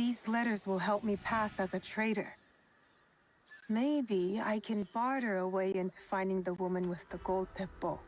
These letters will help me pass as a trader. Maybe I can barter a way into finding the woman with the gold-tipped bow.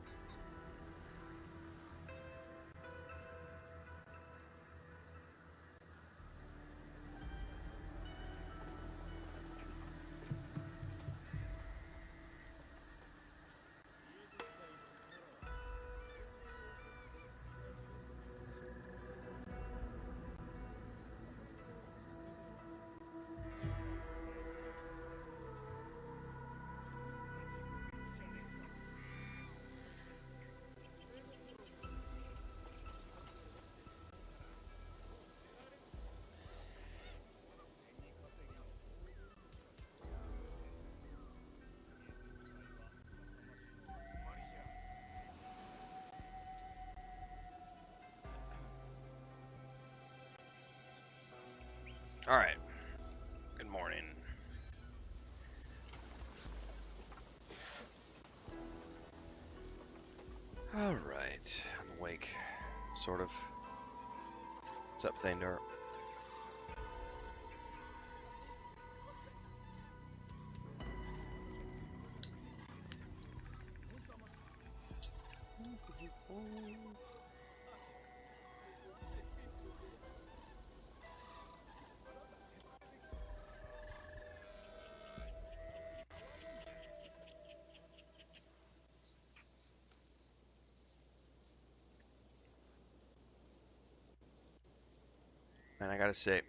Alright. Good morning. Alright. I'm awake. Sort of. What's up, Thandar? And I gotta say,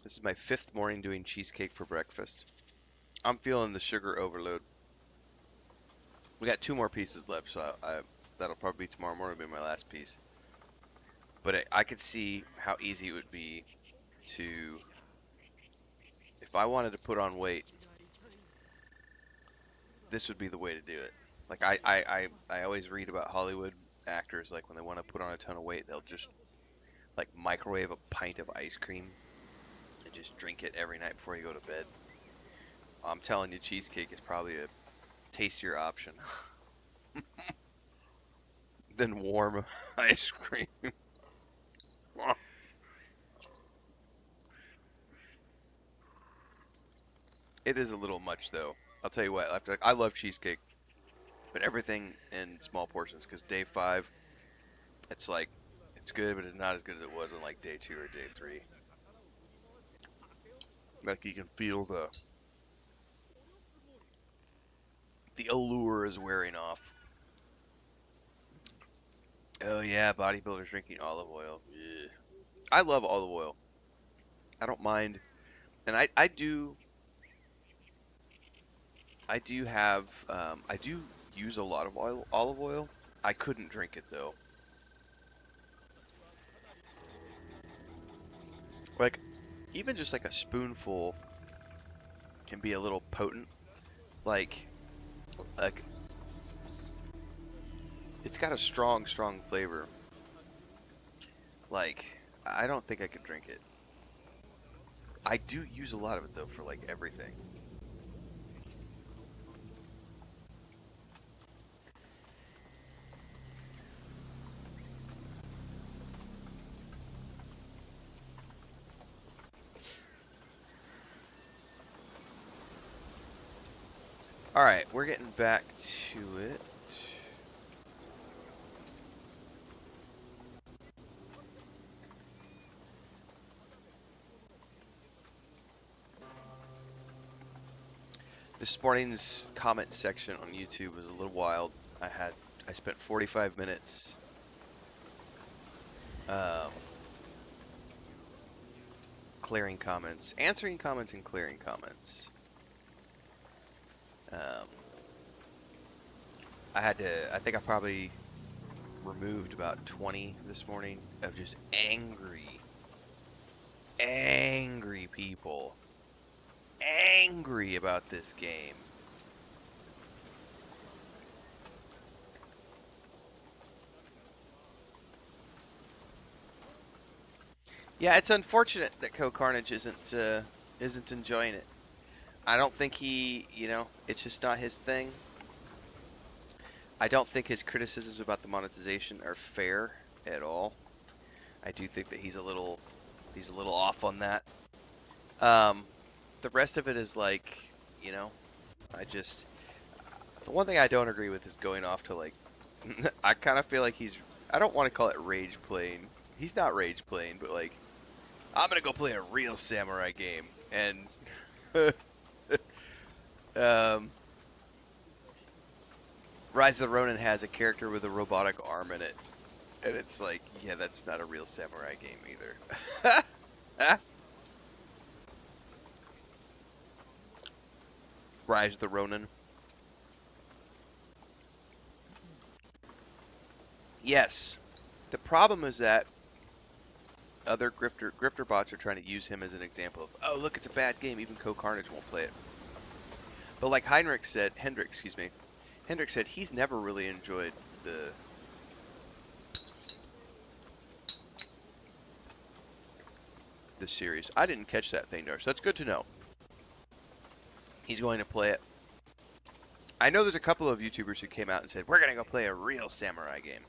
this is my 5th morning doing cheesecake for breakfast. I'm feeling the sugar overload. We got 2 more pieces left, so that'll probably be tomorrow morning, will be my last piece. But I could see how easy it would be to, if I wanted to put on weight, this would be the way to do it. Like I always read about Hollywood actors, like when they want to put on a ton of weight, they'll just like microwave a pint of ice cream and just drink it every night before you go to bed. I'm telling you, cheesecake is probably a tastier option than warm ice cream. It is a little much though. I'll tell you what, I love cheesecake, but everything in small portions, because day 5, it's like, it's good, but it's not as good as it was on like day 2 or day 3. Like you can feel the allure is wearing off. Oh yeah, bodybuilders drinking olive oil. Ugh. I love olive oil. I don't mind, and I do have I do use a lot of olive oil. I couldn't drink it though. Like even just like a spoonful can be a little potent. Like it's got a strong flavor. Like I don't think I could drink it. I do use a lot of it though for like everything. Alright, we're getting back to it. This morning's comment section on YouTube was a little wild. I spent 45 minutes clearing comments, answering comments and clearing comments. I think I probably removed about 20 this morning of just angry people. Angry about this game. Yeah, it's unfortunate that Carnage isn't enjoying it. I don't think it's just not his thing. I don't think his criticisms about the monetization are fair at all. I do think that he's a little off on that. The rest of it is like, you know, the one thing I don't agree with is going off to like, I kind of feel like I don't want to call it rage playing. He's not rage playing, but like, I'm gonna go play a real samurai game. And, um, Rise of the Ronin has a character with a robotic arm in it. And it's like, yeah, that's not a real samurai game either. Rise of the Ronin. Yes. The problem is that other grifter bots are trying to use him as an example of, oh, look, it's a bad game. Even Co-Carnage won't play it. But like Hendrik said, he's never really enjoyed the series. I didn't catch that thing there, so that's good to know. He's going to play it. I know there's a couple of YouTubers who came out and said, we're going to go play a real samurai game.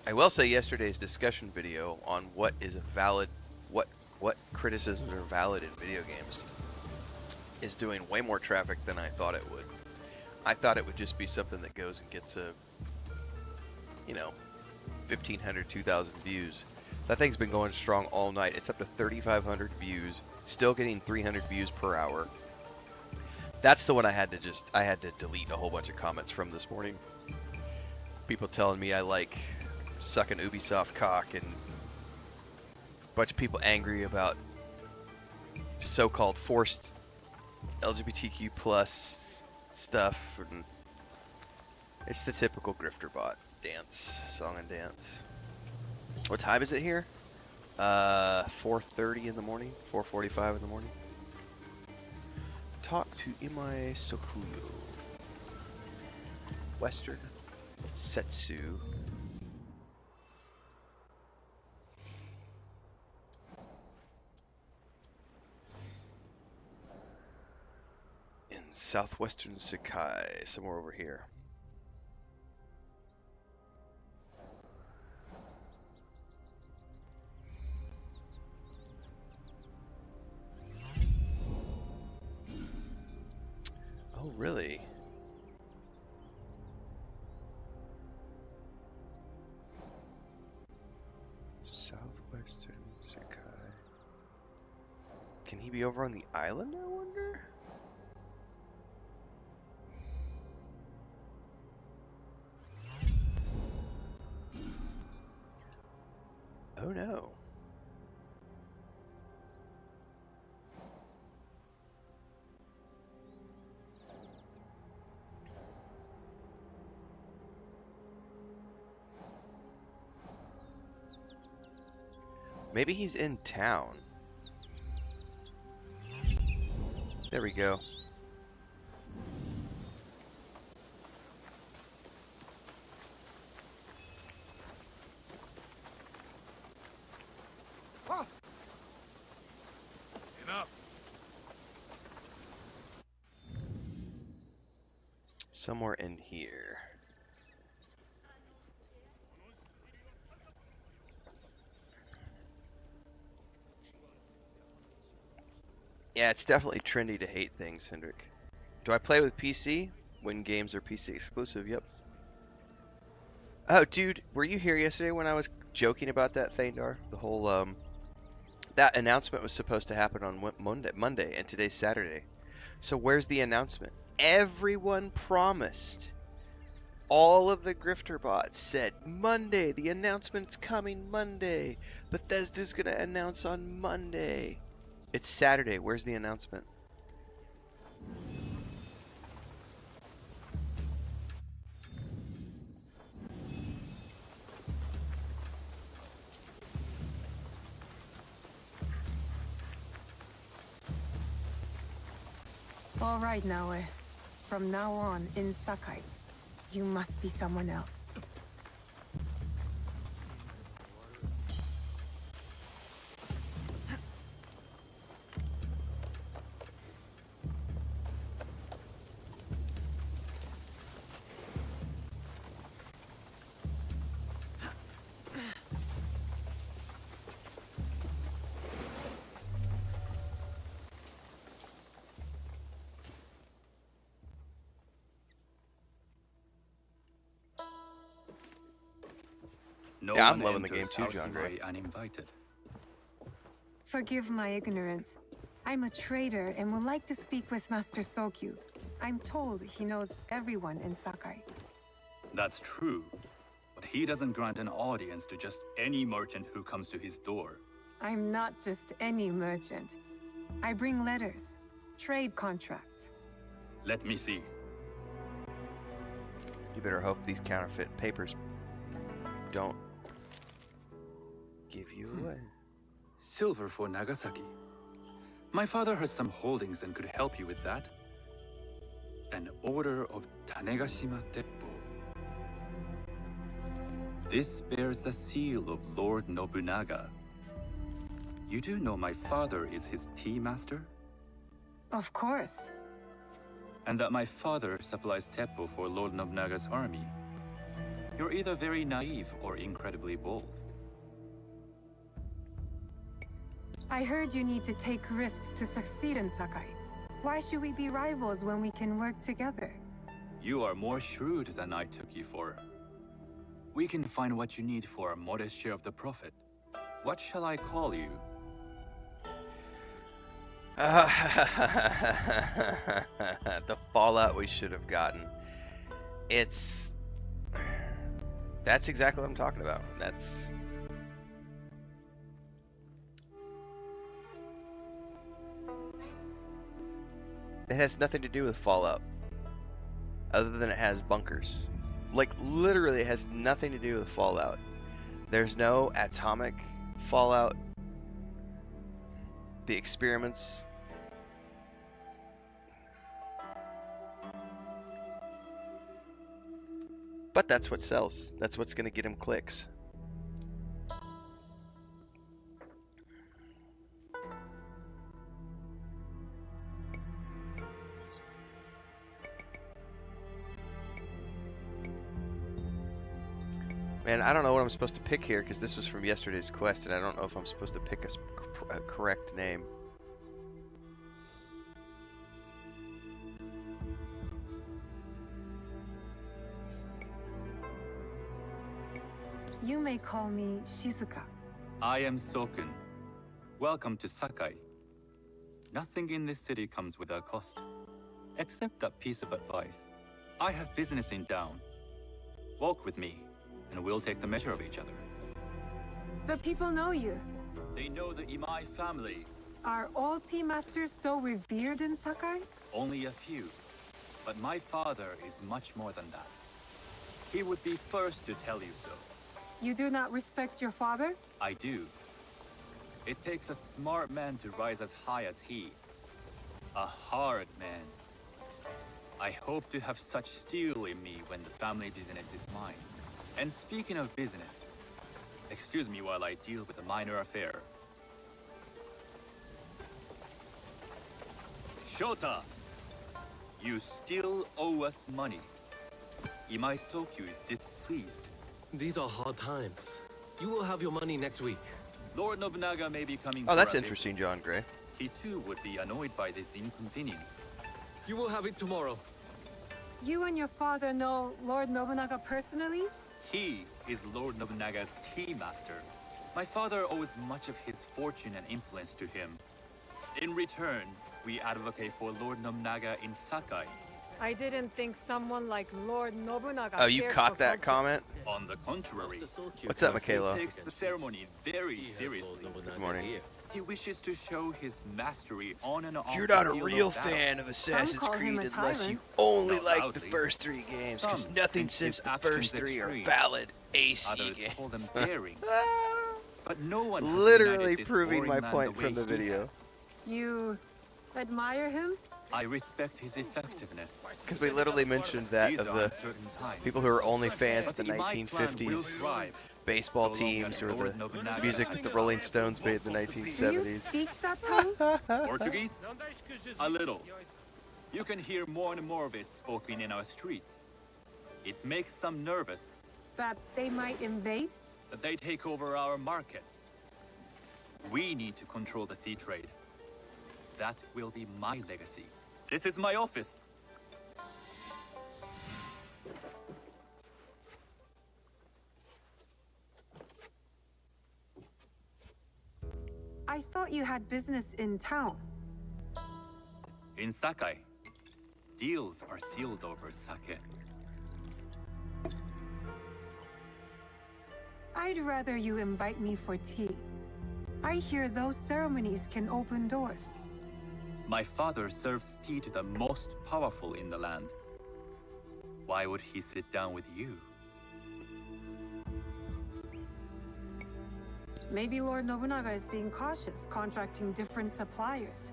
I will say yesterday's discussion video on what criticisms are valid in video games is doing way more traffic than I thought it would. I thought it would just be something that goes and gets 1,500, 2,000 views. That thing's been going strong all night. It's up to 3,500 views, still getting 300 views per hour. That's the one I had to delete a whole bunch of comments from this morning. People telling me I like sucking Ubisoft cock, and a bunch of people angry about so-called forced LGBTQ plus stuff. And it's the typical grifter bot song and dance. What time is it here? 4:30 in the morning, 4:45 in the morning. Talk to Imai Sokuyo. Western Setsu. In southwestern Sakai, somewhere over here. Oh, really? Southwestern Sakai. Can he be over on the island, I wonder? Oh no. Maybe he's in town. There we go. Enough. Somewhere in here. Yeah, it's definitely trendy to hate things, Hendrik. Do I play with PC? When games are PC exclusive, yep. Oh, dude, were you here yesterday when I was joking about that, Thandar? The whole, that announcement was supposed to happen on Monday, and today's Saturday. So where's the announcement? Everyone promised. All of the grifter bots said, Monday, the announcement's coming Monday. Bethesda's gonna announce on Monday. It's Saturday. Where's the announcement? All right, Naoe. From now on, in Sakai, you must be someone else. No Yeah, I'm one loving the game enters too, John Gray. Ausumai uninvited. Forgive my ignorance. I'm a trader and would like to speak with Master Sokyu. I'm told he knows everyone in Sakai. That's true, but he doesn't grant an audience to just any merchant who comes to his door. I'm not just any merchant. I bring letters, trade contracts. Let me see. You better hope these counterfeit papers don't give you away. Silver for Nagasaki. My father has some holdings and could help you with that. An order of Tanegashima Teppo. This bears the seal of Lord Nobunaga. You do know my father is his tea master? Of course. And that my father supplies Teppo for Lord Nobunaga's army. You're either very naive or incredibly bold. I heard you need to take risks to succeed in Sakai. Why should we be rivals when we can work together? You are more shrewd than I took you for. We can find what you need for a modest share of the profit. What shall I call you? The fallout we should have gotten. That's exactly what I'm talking about. It has nothing to do with Fallout, other than it has bunkers. Like, literally, it has nothing to do with Fallout. There's no atomic Fallout. The experiments. But that's what sells. That's what's going to get him clicks. Man, I don't know what I'm supposed to pick here because this was from yesterday's quest, and I don't know if I'm supposed to pick a correct name. You may call me Shizuka. I am Sokun. Welcome to Sakai. Nothing in this city comes without cost. Except that piece of advice. I have business in town. Walk with me, and we'll take the measure of each other. The people know you. They know the Imai family. Are all tea masters so revered in Sakai? Only a few. But my father is much more than that. He would be first to tell you so. You do not respect your father? I do. It takes a smart man to rise as high as he. A hard man. I hope to have such steel in me when the family business is mine. And speaking of business, excuse me while I deal with a minor affair. Shota! You still owe us money. Imai Sokyu is displeased. These are hard times. You will have your money next week. Lord Nobunaga may be coming. Oh, that's for a interesting, visit. John Gray. He too would be annoyed by this inconvenience. You will have it tomorrow. You and your father know Lord Nobunaga personally? He is Lord Nobunaga's tea master. My father owes much of his fortune and influence to him. In return, we advocate for Lord Nobunaga in Sakai. I didn't think someone like Lord Nobunaga. Oh, you cared caught for that culture. comment? On the contrary, What's up, he Michaela? takes the ceremony very seriously. Good morning. He wishes to show his mastery on and off You're the not a field real of battle. fan of Assassin's call him Creed a unless you tyrant. only Not like the loudly. first 3 games, because Some nothing think since his the actions first 3 are extreme. valid AC Others games. call them daring. But no one has Literally united this proving warring my man point the from way the he video. has. You admire him? I respect his effectiveness. Because we literally mentioned that These of are the uncertain times. people who are only fans of But the Imai clan will 1950s thrive, baseball so long teams as or Lord the Nobunaga music has that the the Rolling power. Stones made in the Do you 1970s. speak that tongue? Portuguese? A little. You can hear more and more of it spoken in our streets. It makes some nervous That they might invade? that they take over our markets. We need to control the sea trade. That will be my legacy. This is my office. I thought you had business in town. In Sakai, deals are sealed over sake. I'd rather you invite me for tea. I hear those ceremonies can open doors. My father serves tea to the most powerful in the land. Why would he sit down with you? Maybe Lord Nobunaga is being cautious, contracting different suppliers.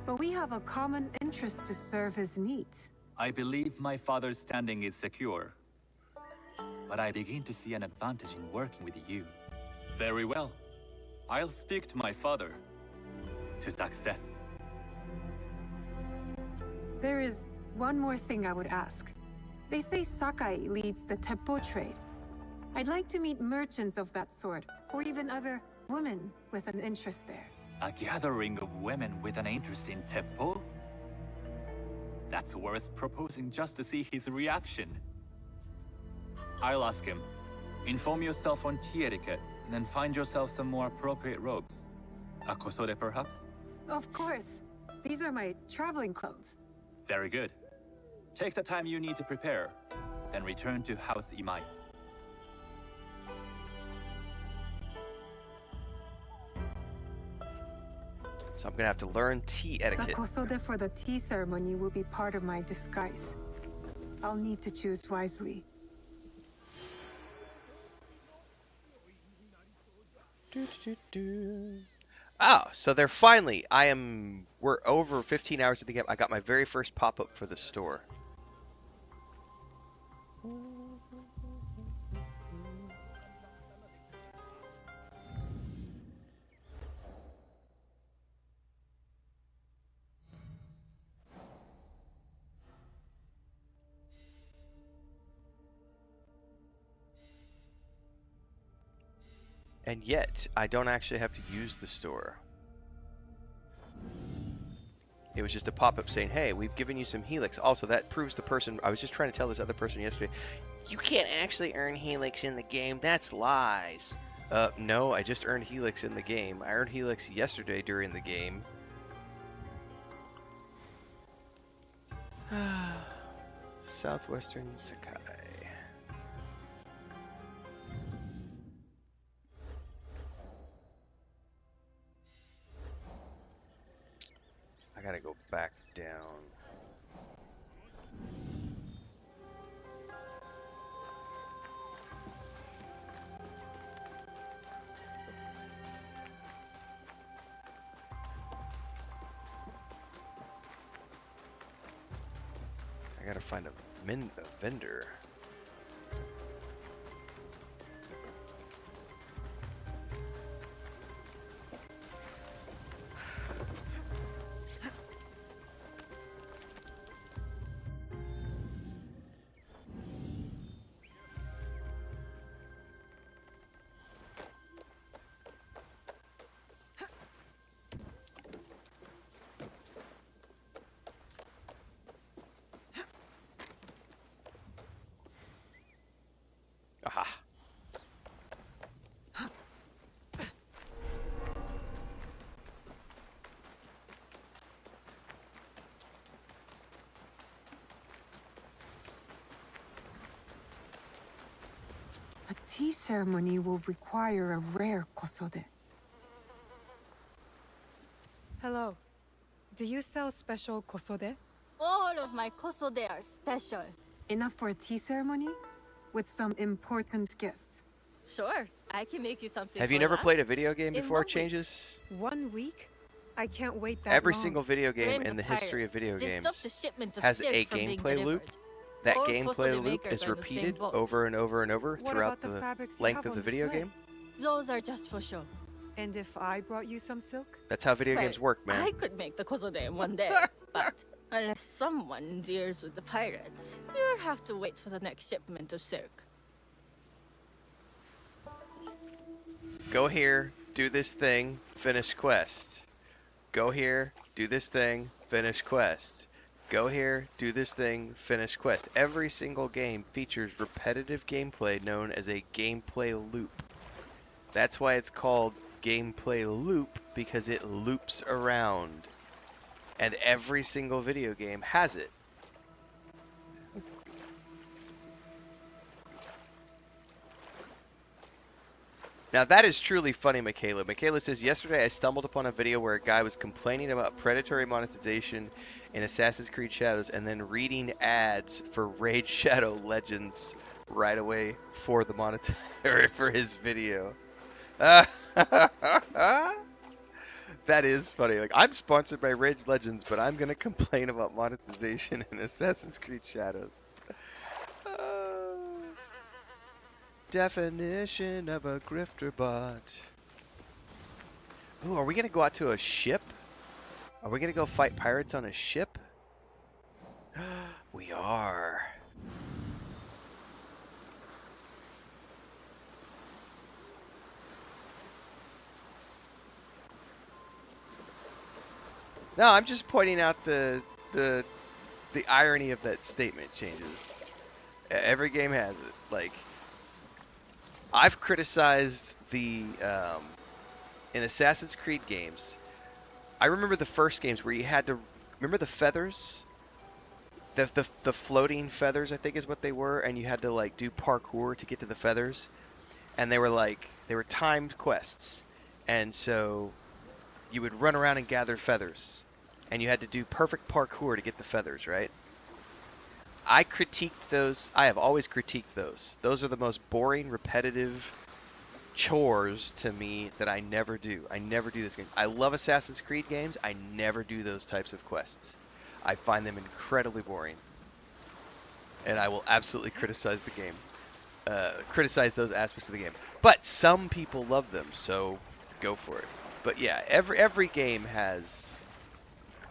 But we have a common interest to serve his needs. I believe my father's standing is secure. But I begin to see an advantage in working with you. Very well. I'll speak to my father. To success. There is one more thing I would ask. They say Sakai leads the teppo trade. I'd like to meet merchants of that sort, or even other women with an interest there. A gathering of women with an interest in teppo? That's worth proposing just to see his reaction. I'll ask him. Inform yourself on tea etiquette, and then find yourself some more appropriate robes. A kosode, perhaps? Of course. These are my traveling clothes. Very good. Take the time you need to prepare, then return to House Imai. So I'm gonna have to learn tea The etiquette. kosode for the tea ceremony will be part of my disguise. I'll need to choose wisely. Oh, so they're finally, we're over 15 hours of the game. I got my very first pop-up for the store. And yet, I don't actually have to use the store. It was just a pop-up saying, hey, we've given you some Helix. Also, that proves the person, I was just trying to tell this other person yesterday, you can't actually earn Helix in the game. That's lies. No, I just earned Helix in the game. I earned Helix yesterday during the game. Southwestern Sakai. I gotta go back down. I gotta find a vendor. Aha. A tea ceremony will require a rare kosode. Hello. Do you sell special kosode? All of my kosode are special. Enough for a tea ceremony? With some important guests. Sure, I can make you something. Have you for never lunch. played a video game In before 1 it changes? 1 week? I can't wait that Every long. single video game Blame in the the history of pirates. video They stopped games the shipment of has silk a from being gameplay loop. delivered. That All gameplay kosode loop makers is are in the same repeated boat. over and over and over What throughout about the the fabrics you length have of on the video display? game. Those are just for show. And if I brought you some silk? That's how video Well, games work, man. I could make the kosode in 1 day, but unless someone deals with the pirates, you'll have to wait for the next shipment of silk. Go here, do this thing, finish quest. Go here, do this thing, finish quest. Go here, do this thing, finish quest. Every single game features repetitive gameplay known as a gameplay loop. That's why it's called gameplay loop because it loops around. And every single video game has it. Now that is truly funny, Michaela. Michaela says, yesterday I stumbled upon a video where a guy was complaining about predatory monetization in Assassin's Creed Shadows and then reading ads for Raid Shadow Legends right away for the monetary for his video. That is funny. Like, I'm sponsored by Rage Legends, but I'm gonna complain about monetization in Assassin's Creed Shadows. Definition of a grifter bot. Ooh, are we gonna go out to a ship? Are we gonna go fight pirates on a ship? We are. No, I'm just pointing out the irony of that statement changes. Every game has it. Like, I've criticized the in Assassin's Creed games. I remember the first games where you had to remember the feathers, the floating feathers, I think is what they were, and you had to like do parkour to get to the feathers, and they were timed quests, and so you would run around and gather feathers, and you had to do perfect parkour to get the feathers, right? I critiqued those. I have always critiqued those. Those are the most boring, repetitive chores to me that I never do. I never do this game. I love Assassin's Creed games. I never do those types of quests. I find them incredibly boring. And I will absolutely criticize the game. Criticize those aspects of the game. But some people love them, so go for it. But yeah, every game has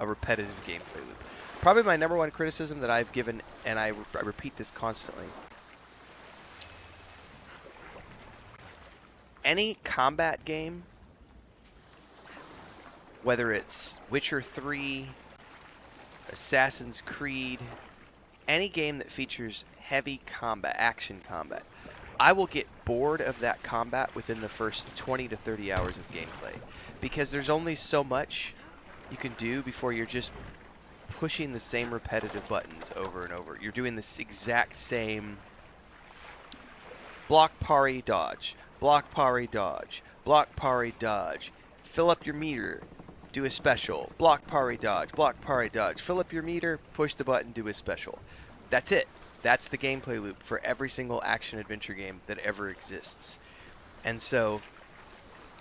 a repetitive gameplay loop. Probably my number one criticism that I've given, and I repeat this constantly. Any combat game, whether it's Witcher 3, Assassin's Creed, any game that features heavy combat, action combat, I will get bored of that combat within the first 20 to 30 hours of gameplay. Because there's only so much you can do before you're just pushing the same repetitive buttons over and over. You're doing this exact same block, parry, dodge, block, parry, dodge, block, parry, dodge, fill up your meter, do a special, block, parry, dodge, fill up your meter, push the button, do a special. That's it. That's the gameplay loop for every single action adventure game that ever exists. And so,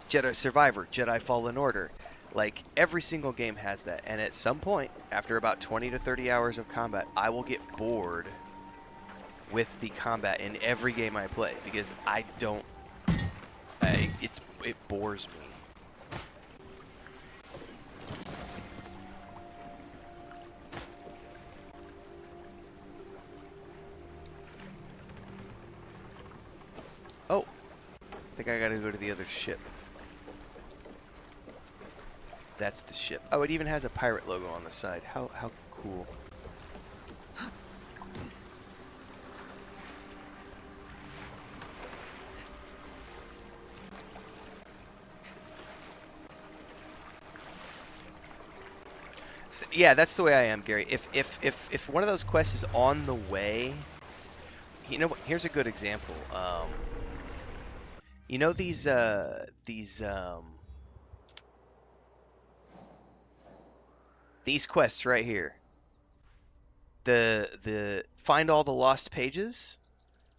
Jedi Survivor, Jedi Fallen Order, like, every single game has that. And at some point, after about 20 to 30 hours of combat, I will get bored with the combat in every game I play. Because I don't... it bores me. Oh! I think I gotta go to the other ship. That's the ship. Oh, it even has a pirate logo on the side. How cool. Yeah, that's the way I am, Gary. If one of those quests is on the way, you know what? Here's a good example. You know these quests right here. The find all the lost pages.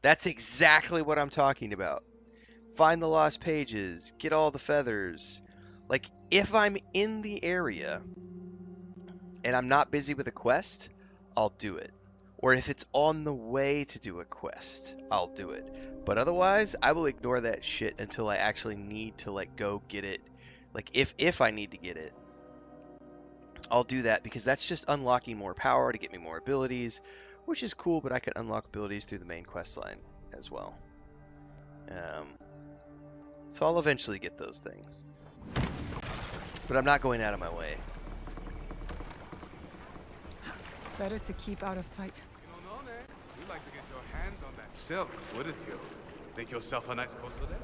That's exactly what I'm talking about. Find the lost pages, get all the feathers. Like, if I'm in the area and I'm not busy with a quest, I'll do it. Or if it's on the way to do a quest, I'll do it. But otherwise, I will ignore that shit until I actually need to, like, go get it. Like, if I need to get it, I'll do that, because that's just unlocking more power to get me more abilities, which is cool, but I can unlock abilities through the main quest line as well. So I'll eventually get those things. But I'm not going out of my way. Better to keep out of sight. You don't know, man. You'd like to get your hands on that silk, wouldn't you? Make yourself a nice coastal there?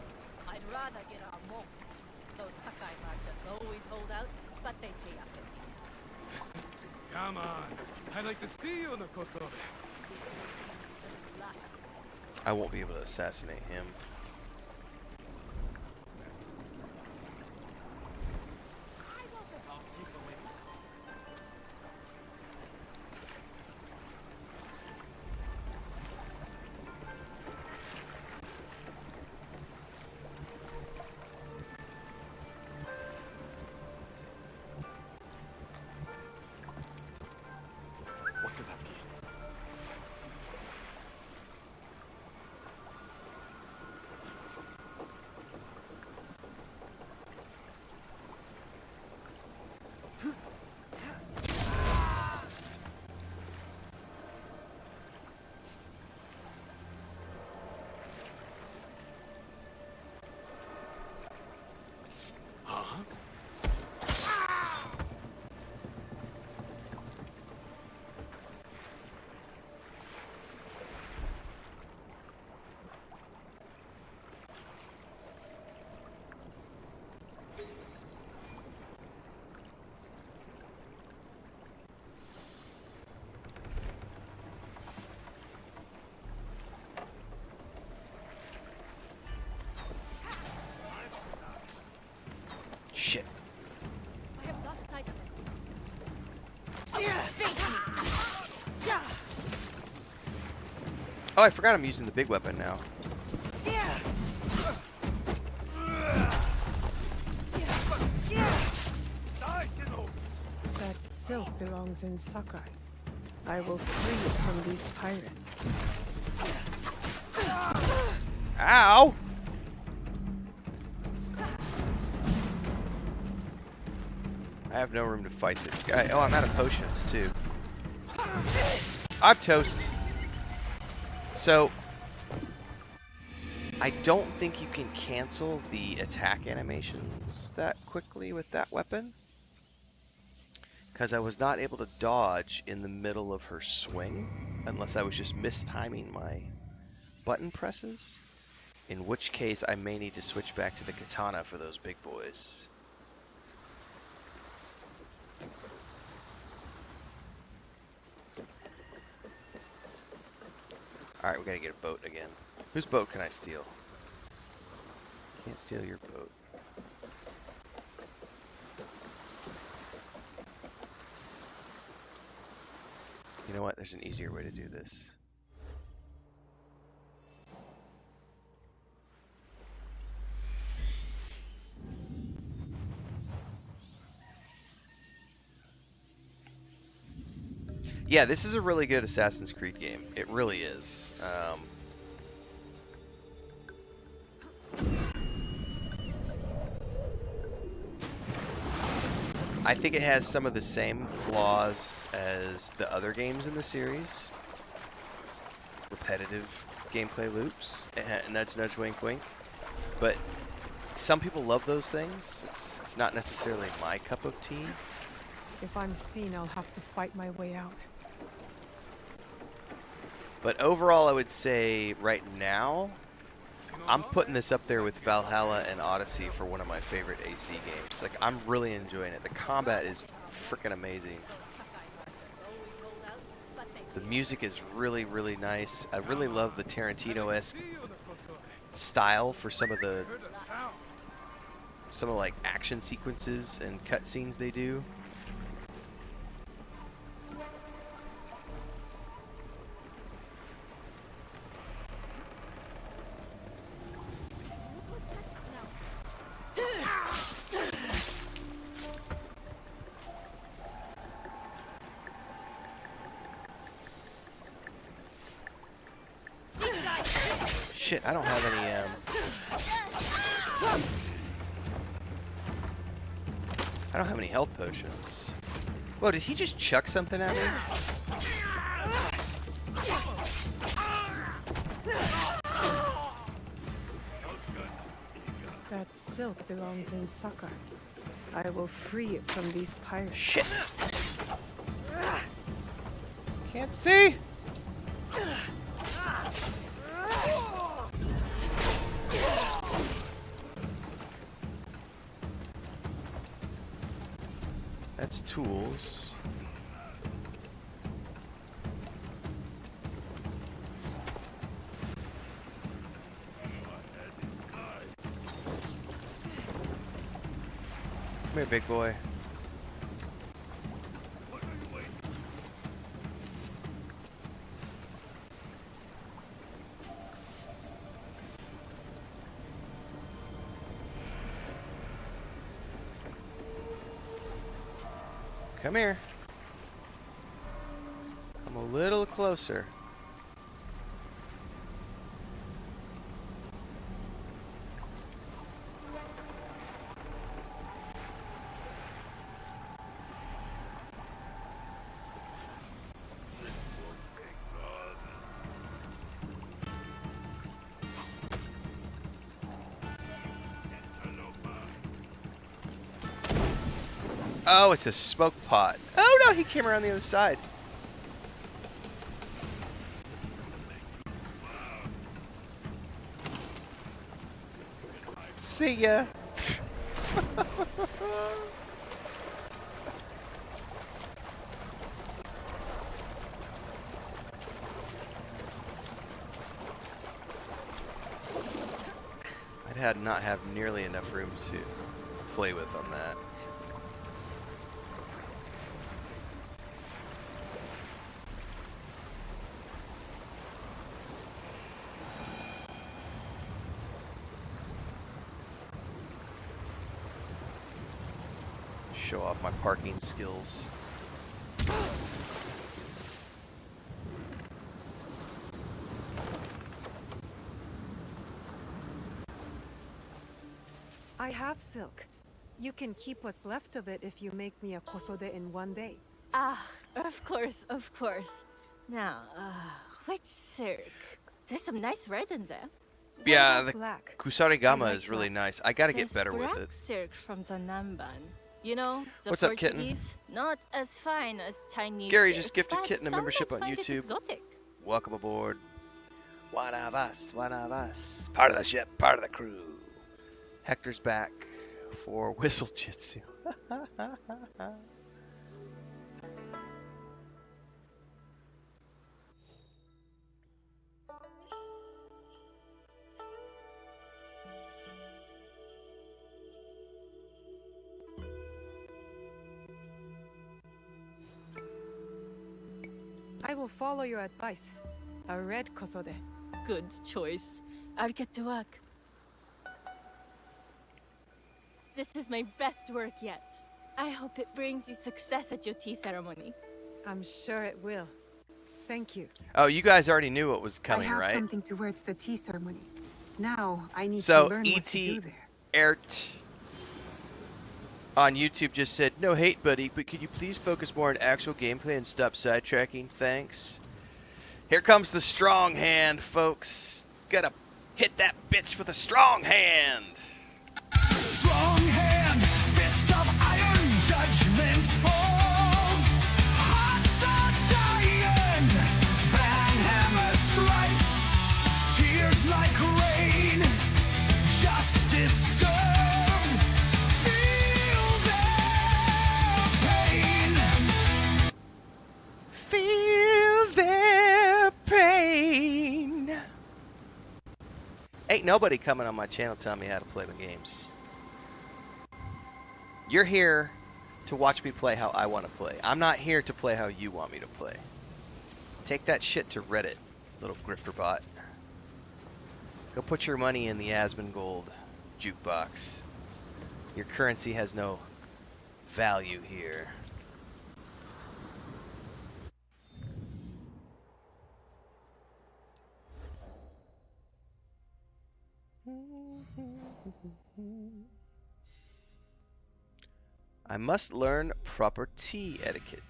I'd rather get our mom. The Sakai merchants always hold out, but they pay up in the end. Come on. I'd like to see you in the Kosobe. I won't be able to assassinate him. What could that be? Huh? Shit. I have lost sight of Oh, I forgot I'm using the big weapon now. That silk belongs in Sakai. I will free it from these pirates. Ow! I have no room to fight this guy. Oh, I'm out of potions too. I'm toast. So, I don't think you can cancel the attack animations that quickly with that weapon. Because I was not able to dodge in the middle of her swing, unless I was just mistiming my button presses. In which case, I may need to switch back to the katana for those big boys. Alright, we gotta get a boat again. Whose boat can I steal? Can't steal your boat. You know what? There's an easier way to do this. Yeah, this is a really good Assassin's Creed game. It really is. I think it has some of the same flaws as the other games in the series. Repetitive gameplay loops, nudge nudge wink wink. But some people love those things. It's not necessarily my cup of tea. If I'm seen, I'll have to fight my way out. But overall, I would say right now, I'm putting this up there with Valhalla and Odyssey for one of my favorite AC games. Like, I'm really enjoying it. The combat is freaking amazing. The music is really, really nice. I really love the Tarantino-esque style for some of like action sequences and cutscenes they do. Shit, I don't have any, I don't have any health potions. Whoa, did he just chuck something at me? That silk belongs in Sakai. I will free it from these pirates. Shit. Can't see. tools. Come here, big boy. Come here. Come a little closer. Oh, it's a smoke pot. Oh no, he came around the other side. See ya. I'd not have nearly enough room to play with on that. Show off my parking skills. I have silk. You can keep what's left of it if you make me a kosode in one day. Ah, of course, of course. Now, which silk? There's some nice red in there. Yeah, What the about black? Kusarigama I like is really black. nice. I gotta There's get better with black it. silk from Zanamban. You know, the What's up, kitten? Portuguese, not as fine as Chinese Gary silk, just gifted but Kitten a some membership might on find it YouTube. exotic. Welcome aboard. One of us, one of us. Part of the ship, part of the crew. Hector's back for whistle jitsu. I will follow your advice. A red kosode. Good choice. I'll get to work. This is my best work yet. I hope it brings you success at your tea ceremony. I'm sure it will. Thank you. Oh, you guys already knew what was coming, I have right? something to wear to the tea ceremony. Now I need So, to learn what to do there. Ert on YouTube just said, "No hate, buddy, but could you please focus more on actual gameplay and stop sidetracking? Thanks." Here comes the strong hand, folks. Gotta hit that bitch with a strong hand. Strong hand, fist of iron, judgment falls. Hearts are dying, bang hammer strikes. Tears like rain, justice served. Feel their pain. Feel their pain. Ain't nobody coming on my channel telling me how to play the games. You're here to watch me play how I want to play. I'm not here to play how you want me to play. Take that shit to Reddit, little grifter bot. Go put your money in the Asmongold jukebox. Your currency has no value here. I must learn proper tea etiquette.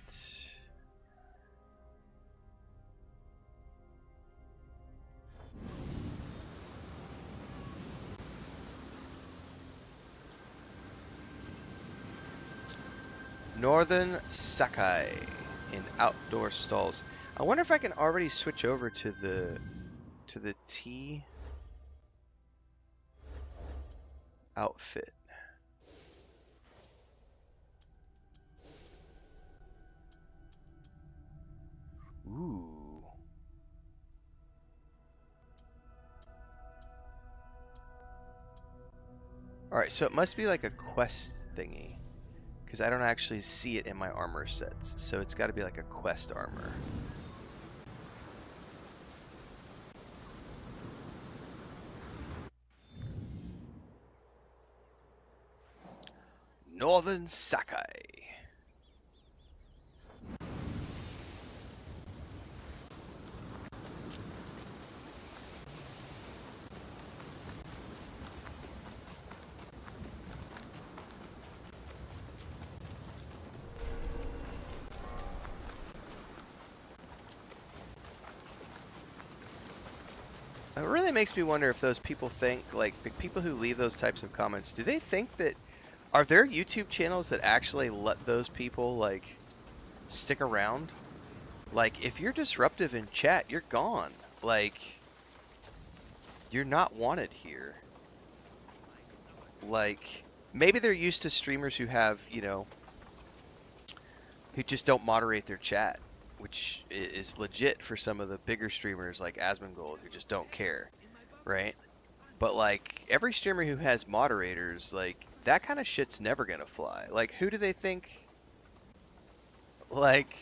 Northern Sakai in outdoor stalls. I wonder if I can already switch over to the tea outfit. Alright, so it must be like a quest thingy. Because I don't actually see it in my armor sets. So it's got to be like a quest armor. Northern Sakai. It really makes me wonder if those people think, like, the people who leave those types of comments, do they think that, are there YouTube channels that actually let those people, like, stick around? Like, if you're disruptive in chat, you're gone. Like, you're not wanted here. Like, maybe they're used to streamers who have, you know, who just don't moderate their chat, which is legit for some of the bigger streamers like Asmongold who just don't care, right? But like every streamer who has moderators, like that kind of shit's never gonna fly. Like who do they think? Like,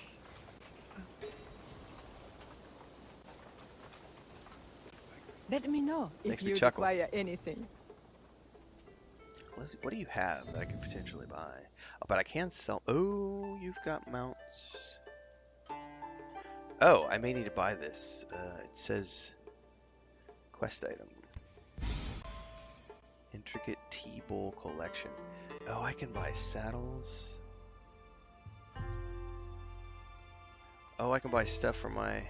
Let me know Makes if me you chuckle. require anything. what do you have that I could potentially buy? Oh, but I can sell. Oh, you've got mounts. Oh, I may need to buy this. It says quest item. Intricate T-bowl collection. Oh, I can buy saddles. Oh, I can buy stuff for my...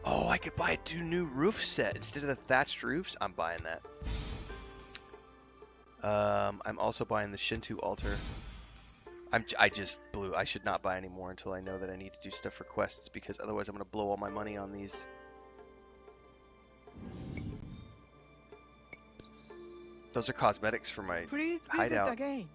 Oh, I could buy a new roof set instead of the thatched roofs. I'm buying that. I'm also buying the Shinto altar. I just blew. I should not buy any more until I know that I need to do stuff for quests, because otherwise I'm going to blow all my money on these. Those are cosmetics for my Please visit hideout. again.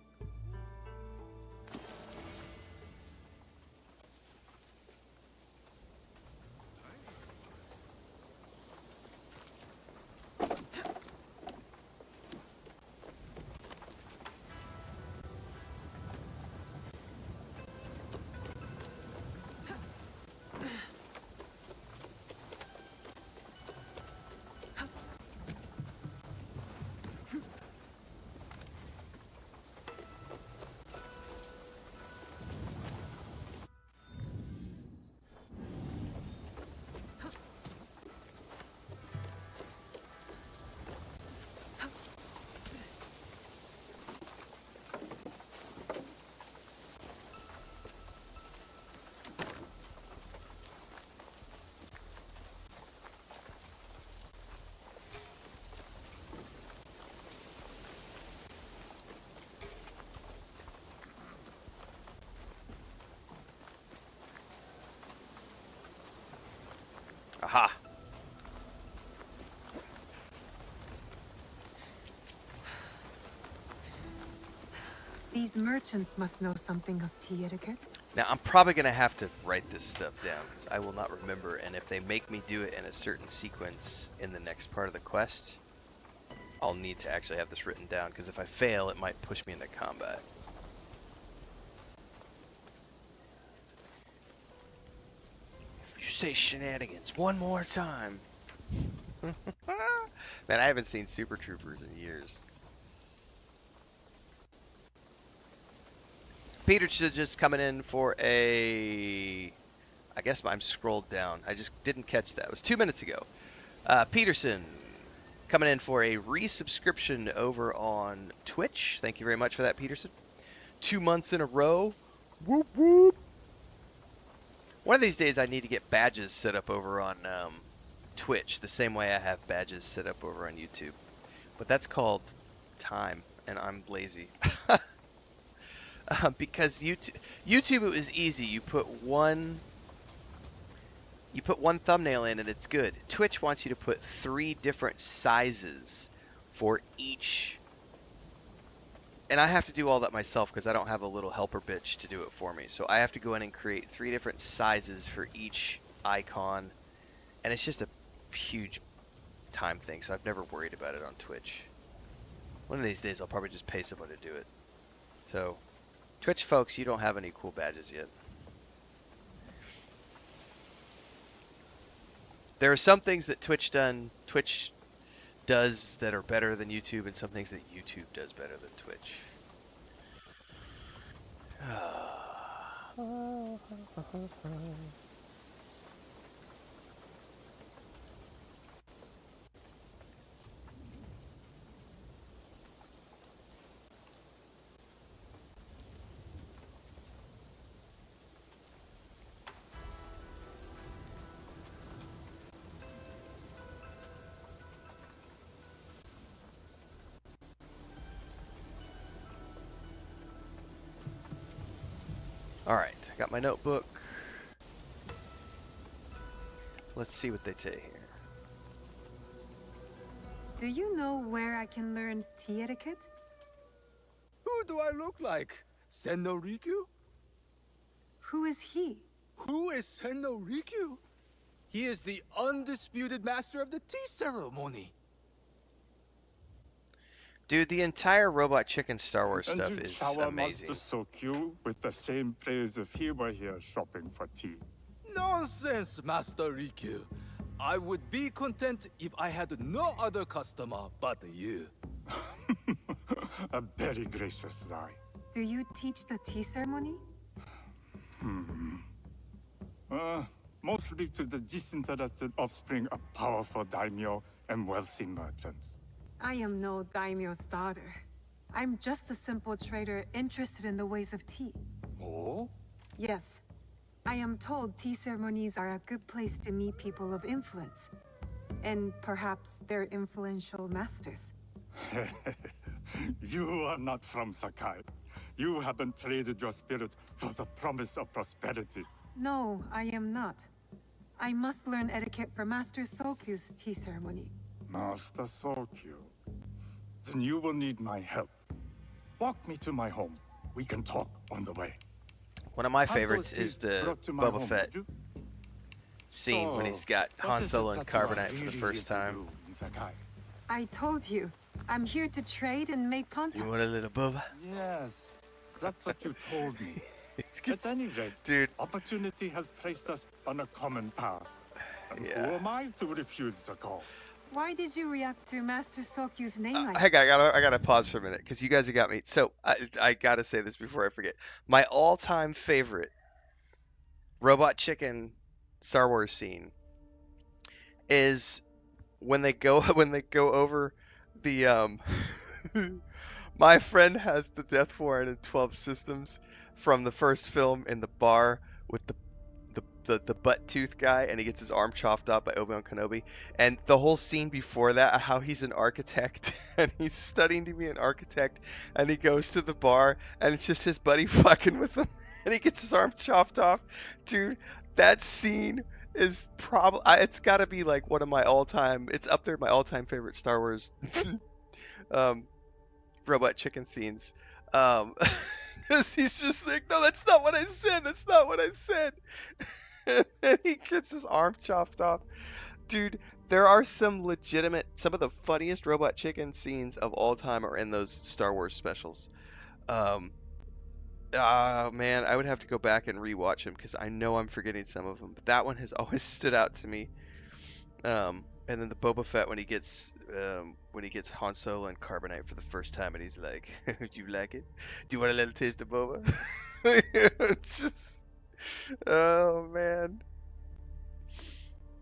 Aha! These merchants must know something of tea etiquette. Now, I'm probably going to have to write this stuff down, because I will not remember, and if they make me do it in a certain sequence in the next part of the quest, I'll need to actually have this written down, because if I fail, it might push me into combat. If you say shenanigans one more time... Man, I haven't seen Super Troopers in years. Peterson just coming in for a... I guess I'm scrolled down. I just didn't catch that. It was 2 minutes ago. Peterson coming in for a resubscription over on Twitch. Thank you very much for that, Peterson. 2 months in a row. Whoop, whoop. One of these days I need to get badges set up over on Twitch, the same way I have badges set up over on YouTube. But that's called time, and I'm lazy. Because YouTube is easy. You put one thumbnail in and it's good. Twitch wants you to put 3 different sizes for each. And I have to do all that myself because I don't have a little helper bitch to do it for me. So I have to go in and create 3 different sizes for each icon. And it's just a huge time thing, so I've never worried about it on Twitch. One of these days, I'll probably just pay someone to do it. So, Twitch folks, you don't have any cool badges yet. There are some things that Twitch does that are better than YouTube, and some things that YouTube does better than Twitch. Alright, I got my notebook. Let's see what they say here. Do you know where I can learn tea etiquette? Who do I look like? Senno Rikyu? Who is he? Who is Senno Rikyu? He is the undisputed master of the tea ceremony. Dude, the entire Robot Chicken Star Wars And stuff you is shower amazing. Master Sokyu with the same praise if he were here shopping for tea. Nonsense, Master Rikyu. I would be content if I had no other customer but you. A very gracious lie. Do you teach the tea ceremony? Mostly to the disinterested offspring of powerful daimyo and wealthy merchants. I am no daimyo's daughter. I'm just a simple trader interested in the ways of tea. Oh? Yes. I am told tea ceremonies are a good place to meet people of influence. And perhaps their influential masters. You are not from Sakai. You haven't traded your spirit for the promise of prosperity. No, I am not. I must learn etiquette for Master Sokyu's tea ceremony. Master Sokyu. Then you will need my help. Walk me to my home. We can talk on the way. One of my Have favorites those is seeds the brought to my Boba home, Fett would you? scene when he's got What Han is it Solo and that you are Carbonite for the really first here to time. do in Sakai? I told you, I'm here to trade and make contact. You want a little Boba? Yes, that's what you told me. He's At gets- any rate, Dude, opportunity has placed us on a common path. And Yeah. who am I to refuse the call? Why did you react to Master Sokyu's name like hang on, I gotta pause for a minute because you guys have got me. So I gotta say this before I forget. My all-time favorite Robot Chicken Star Wars scene is when they go over the my friend has the death warrant in 12 systems from the first film in the bar with the butt tooth guy, and he gets his arm chopped off by Obi-Wan Kenobi, and the whole scene before that, how he's an architect and he's studying to be an architect, and he goes to the bar and it's just his buddy fucking with him and he gets his arm chopped off. Dude, that scene is probably, it's got to be like one of my all-time, it's up there my all-time favorite Star Wars Robot Chicken scenes. Because he's just like, no, that's not what I said, that's not what I said. And he gets his arm chopped off. Dude, there are some of the funniest Robot Chicken scenes of all time are in those Star Wars specials. Man, I would have to go back and rewatch them because I know I'm forgetting some of them. But that one has always stood out to me. And then the Boba Fett when he gets Han Solo and Carbonite for the first time, and he's like, "Do you like it? Do you want a little taste of Boba?" It's just, oh man.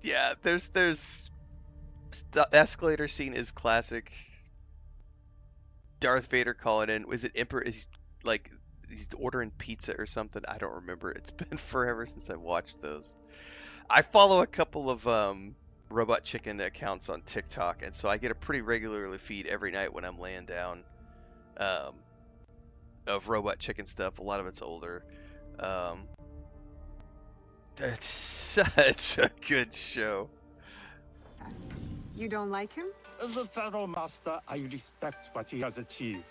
Yeah, there's the escalator scene is classic. Darth Vader calling in. Was it Emperor? Is like he's ordering pizza or something? I don't remember. It's been forever since I watched those. I follow a couple of Robot Chicken accounts on TikTok, and so I get a pretty regular feed every night when I'm laying down of Robot Chicken stuff. A lot of it's older. It's such a good show. You don't like him? As a fellow master, I respect what he has achieved.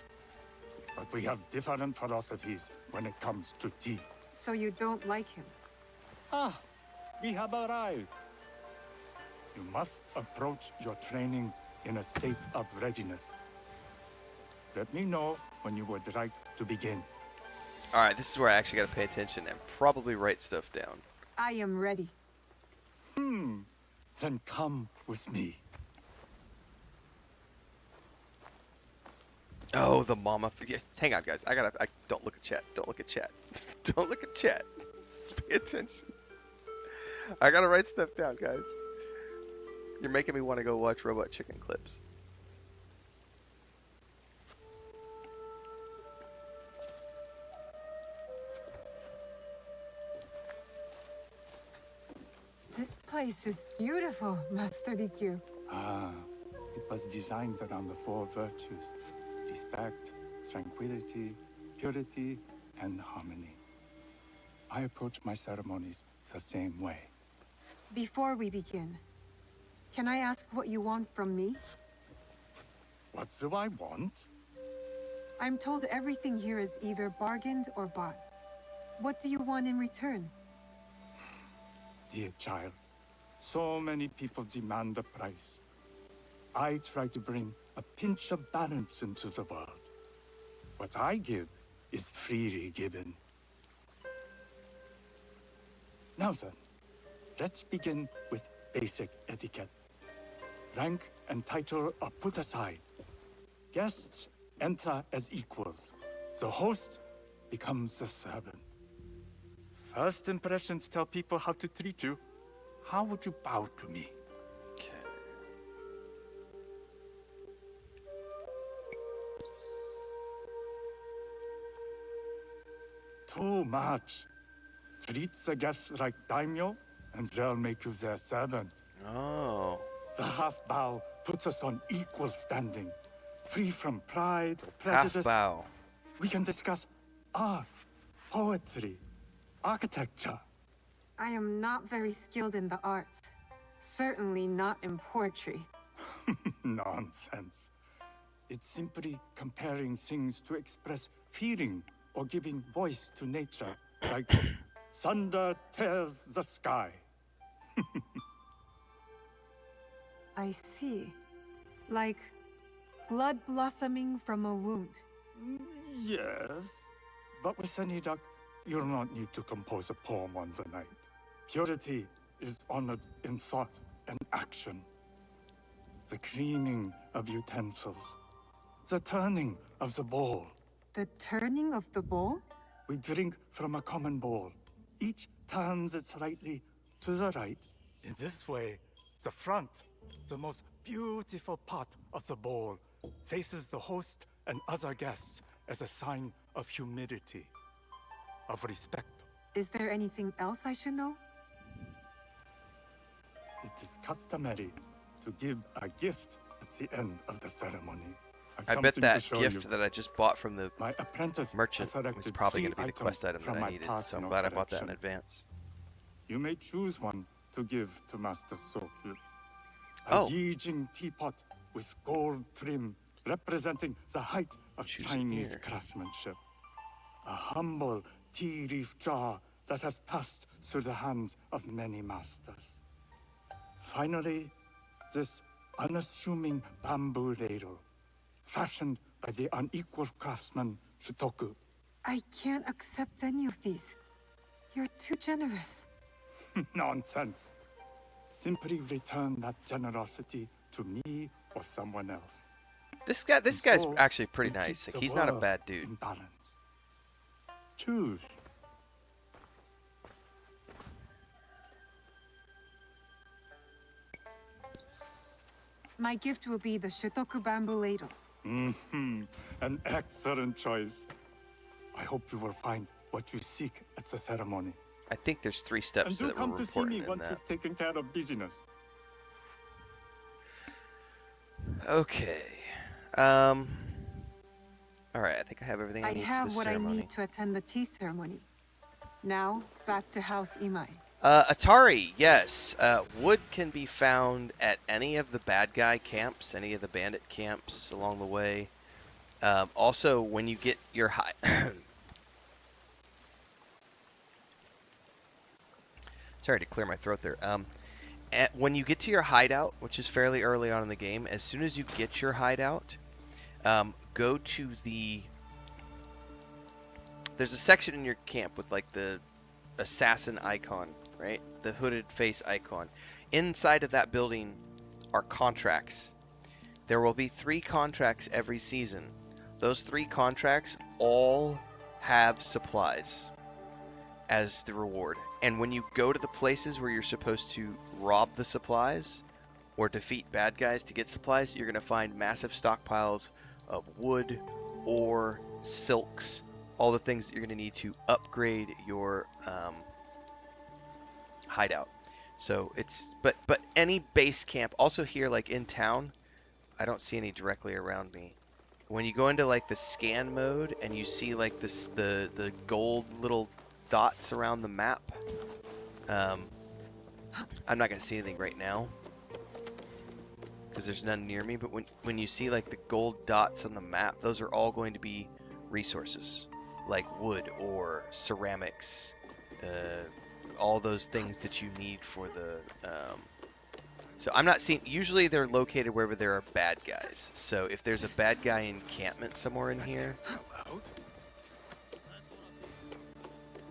But we have different philosophies when it comes to tea. So you don't like him? Ah, we have arrived. You must approach your training in a state of readiness. Let me know when you would like to begin. Alright, this is where I actually gotta pay attention and probably write stuff down. I am ready. Then come with me. Oh, the mama. Hang on, guys. I don't look at chat. Don't look at chat. Don't look at chat. Just pay attention. I gotta write stuff down, guys. You're making me want to go watch Robot Chicken clips. This place is beautiful, Master Rikyu. It was designed around the 4 virtues: respect, tranquility, purity, and harmony. I approach my ceremonies the same way. Before we begin, can I ask what you want from me? What do I want? I'm told everything here is either bargained or bought. What do you want in return? Dear child, so many people demand a price. I try to bring a pinch of balance into the world. What I give is freely given. Now then, let's begin with basic etiquette. Rank and title are put aside. Guests enter as equals. The host becomes the servant. First impressions tell people how to treat you. How would you bow to me? Okay. Too much. Treat the guests like daimyo, and they'll make you their servant. Oh. The half bow puts us on equal standing, free from pride or prejudice. Half bow. We can discuss art, poetry, architecture. I am not very skilled in the arts. Certainly not in poetry. Nonsense. It's simply comparing things to express feeling or giving voice to nature, like thunder tears the sky. I see. Like blood blossoming from a wound. Yes, but with any luck, you'll not need to compose a poem on the night. Purity is honored in thought and action. The cleaning of utensils, the turning of the bowl. The turning of the bowl? We drink from a common bowl. Each turns it slightly to the right. In this way, the front, the most beautiful part of the bowl, faces the host and other guests as a sign of humility, of respect. Is there anything else I should know? It is customary to give a gift at the end of the ceremony. I bet that gift that I just bought from the My apprentice merchant has was selected probably 3 going to be the items quest item from that I my needed, so I'm personal glad I bought that in collection. advance. You may choose one to give to Master Sokyu. A Oh. Yijing teapot with gold trim representing the height of Choose Chinese here. craftsmanship. A humble tea leaf jar that has passed through the hands of many masters. Finally, this unassuming bamboo ladle, fashioned by the unequal craftsman Shutoku. I can't accept any of these. You're too generous. Nonsense. Simply return that generosity to me or someone else. This guy's So, actually pretty we keep nice. Like, the he's not a world bad dude. in balance. Choose. My gift will be the Shitoku bamboo ladle. An excellent choice. I hope you will find what you seek at the ceremony. I think there's 3 And steps do that were come to see important me in once that. you've taken care of business. Okay. Alright, I think I have everything I I need for have this what ceremony. I need to attend the tea ceremony. Now, back to House Imai. Atari, yes. Wood can be found at any of the bad guy camps, any of the bandit camps along the way. Also, when you get your Sorry to clear my throat there. When you get to your hideout, which is fairly early on in the game, as soon as you get your hideout, go to there's a section in your camp with like the assassin icon, right? The hooded face icon. Inside of that building are contracts. There will be 3 contracts every season. Those 3 contracts all have supplies as the reward. And when you go to the places where you're supposed to rob the supplies or defeat bad guys to get supplies, you're going to find massive stockpiles of wood, ore, silks, all the things that you're going to need to upgrade your hideout. So it's but any base camp, also here like in town, I don't see any directly around me. When you go into like the scan mode and you see like this the gold little dots around the map, I'm not gonna see anything right now because there's none near me, but when you see like the gold dots on the map, those are all going to be resources like wood or ceramics, all those things that you need for the so I'm not seeing, usually they're located wherever there are bad guys. So if there's a bad guy encampment somewhere in here, I'm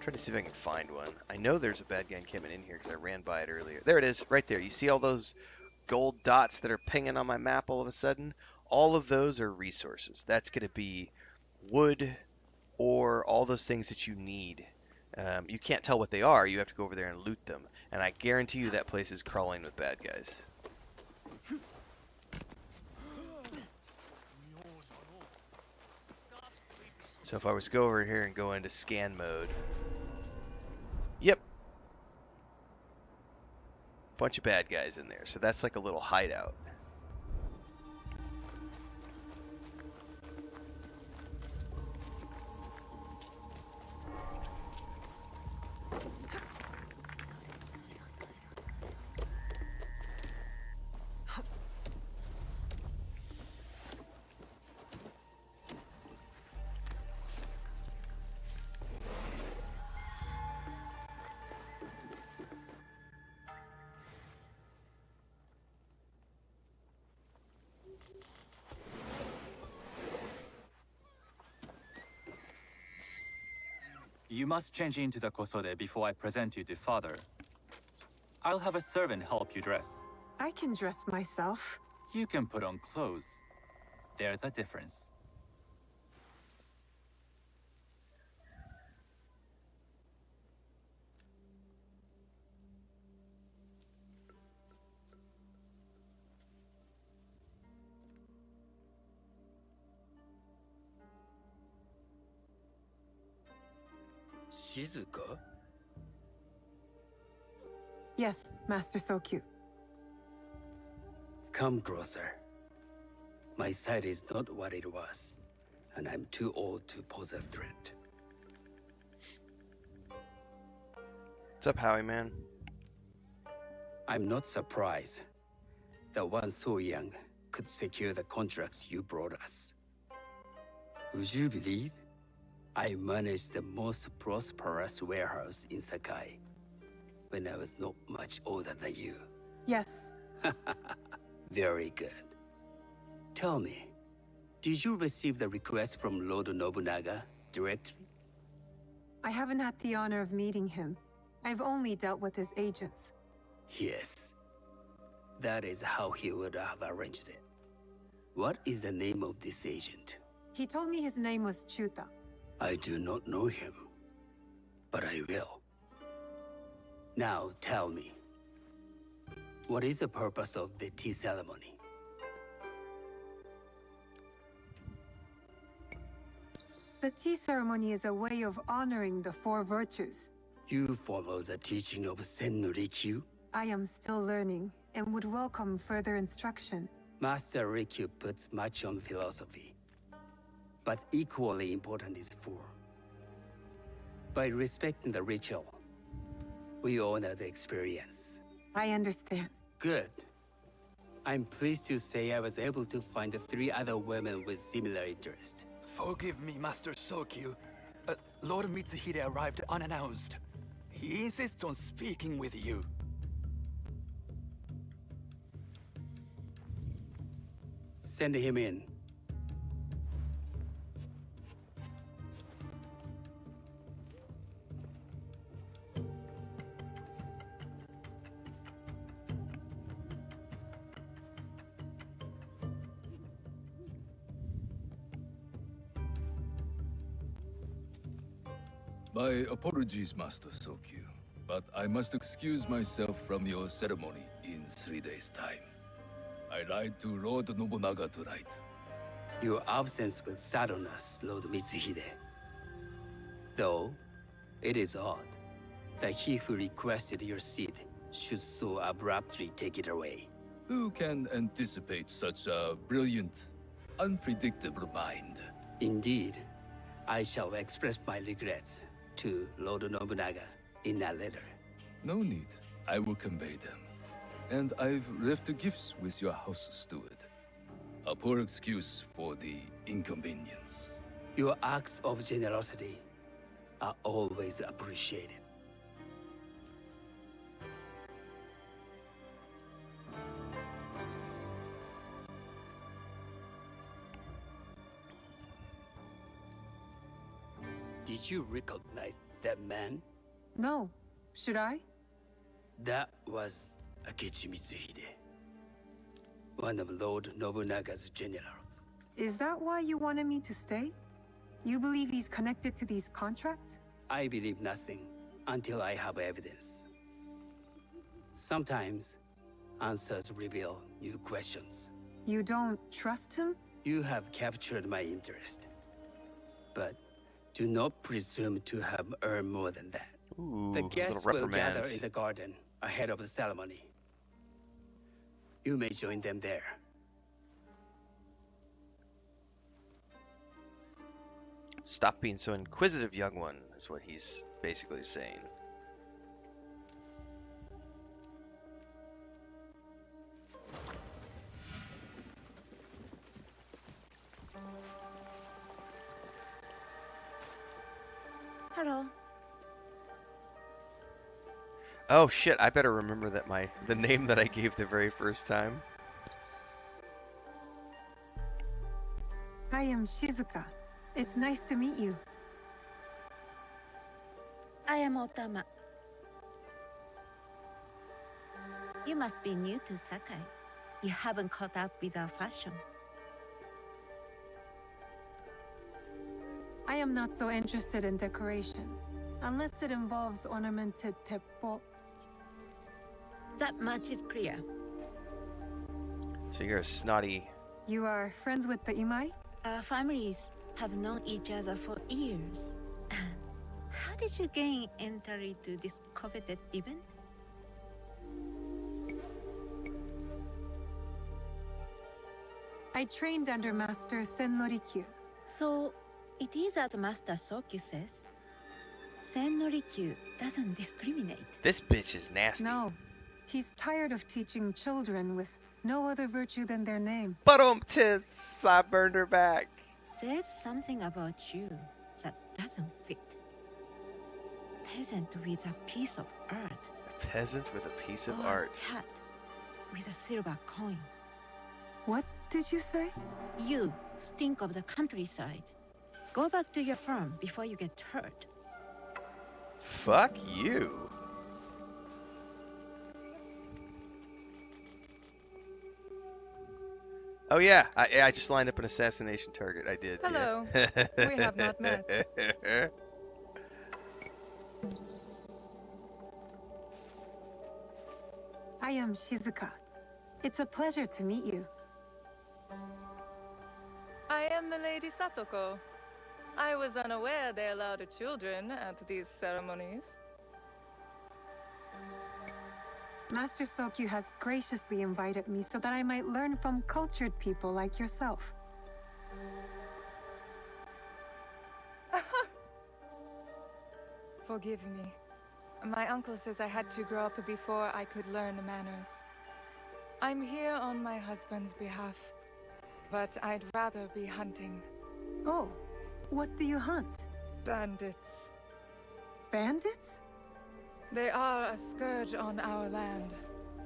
trying to see if I can find one. I know there's a bad guy encampment in here because I ran by it earlier. There it is, right there. You see all those gold dots that are pinging on my map all of a sudden? All of those are resources. That's going to be wood or all those things that you need. You can't tell what they are. You have to go over there and loot them. And I guarantee you that place is crawling with bad guys. So if I was to go over here and go into scan mode. Yep. Bunch of bad guys in there. So that's like a little hideout. You must change into the kosode before I present you to father. I'll have a servant help you dress. I can dress myself. You can put on clothes. There's a difference. Shizuka? Yes, Master Sokyu. Come closer. My sight is not what it was, and I'm too old to pose a threat. What's up, Howie, man? I'm not surprised that one so young could secure the contracts you brought us. Would you believe I managed the most prosperous warehouse in Sakai when I was not much older than you? Yes. Very good. Tell me, did you receive the request from Lord Nobunaga directly? I haven't had the honor of meeting him. I've only dealt with his agents. Yes. That is how he would have arranged it. What is the name of this agent? He told me his name was Chuta. I do not know him, but I will. Now tell me, what is the purpose of the tea ceremony? The tea ceremony is a way of honoring the 4 virtues. You follow the teaching of Senno Rikyu? I am still learning and would welcome further instruction. Master Rikyu puts much on philosophy, but equally important is form. By respecting the ritual, we honor the experience. I understand. Good. I'm pleased to say I was able to find 3 other women with similar interest. Forgive me, Master Sokyu. Lord Mitsuhide arrived unannounced. He insists on speaking with you. Send him in. My apologies, Master Sokyu, but I must excuse myself from your ceremony in 3 days' time. I lied to Lord Nobunaga tonight. Your absence will sadden us, Lord Mitsuhide. Though, it is odd that he who requested your seat should so abruptly take it away. Who can anticipate such a brilliant, unpredictable mind? Indeed, I shall express my regrets to Lord Nobunaga in a letter. No need. I will convey them. And I've left the gifts with your house steward. A poor excuse for the inconvenience. Your acts of generosity are always appreciated. Did you recognize that man? No. Should I? That was Akechi Mitsuhide, one of Lord Nobunaga's generals. Is that why you wanted me to stay? You believe he's connected to these contracts? I believe nothing until I have evidence. Sometimes, answers reveal new questions. You don't trust him? You have captured my interest. But do not presume to have earned more than that. Ooh, The a guests little will reprimand. gather in the garden ahead of the ceremony. You may join them there. Stop being so inquisitive, young one, is what he's basically saying. Hello. Oh shit, I better remember that the name that I gave the very first time. I am Shizuka. It's nice to meet you. I am Otama. You must be new to Sakai. You haven't caught up with our fashion. I am not so interested in decoration, unless it involves ornamented teppo. That much is clear. So you're a snotty. You are friends with the Imai? Our families have known each other for years. How did you gain entry to this coveted event? I trained under Master Sen Norikyu. So, it is as Master Sokyu says. Sen Norikyu doesn't discriminate. This bitch is nasty. No, he's tired of teaching children with no other virtue than their name. But tis, I burned her back. There's something about you that doesn't fit. Peasant with a piece of art. A peasant with a piece of or art. A cat with a silver coin. What did you say? You stink of the countryside. Go back to your farm before you get hurt. Fuck you. Oh yeah, I just lined up an assassination target. I did. Hello. Yeah. We have not met. I am Shizuka. It's a pleasure to meet you. I am Milady Satoko. I was unaware they allowed children at these ceremonies. Master Sokyu has graciously invited me so that I might learn from cultured people like yourself. Forgive me. My uncle says I had to grow up before I could learn manners. I'm here on my husband's behalf, but I'd rather be hunting. Oh, what do you hunt? Bandits. Bandits? They are a scourge on our land.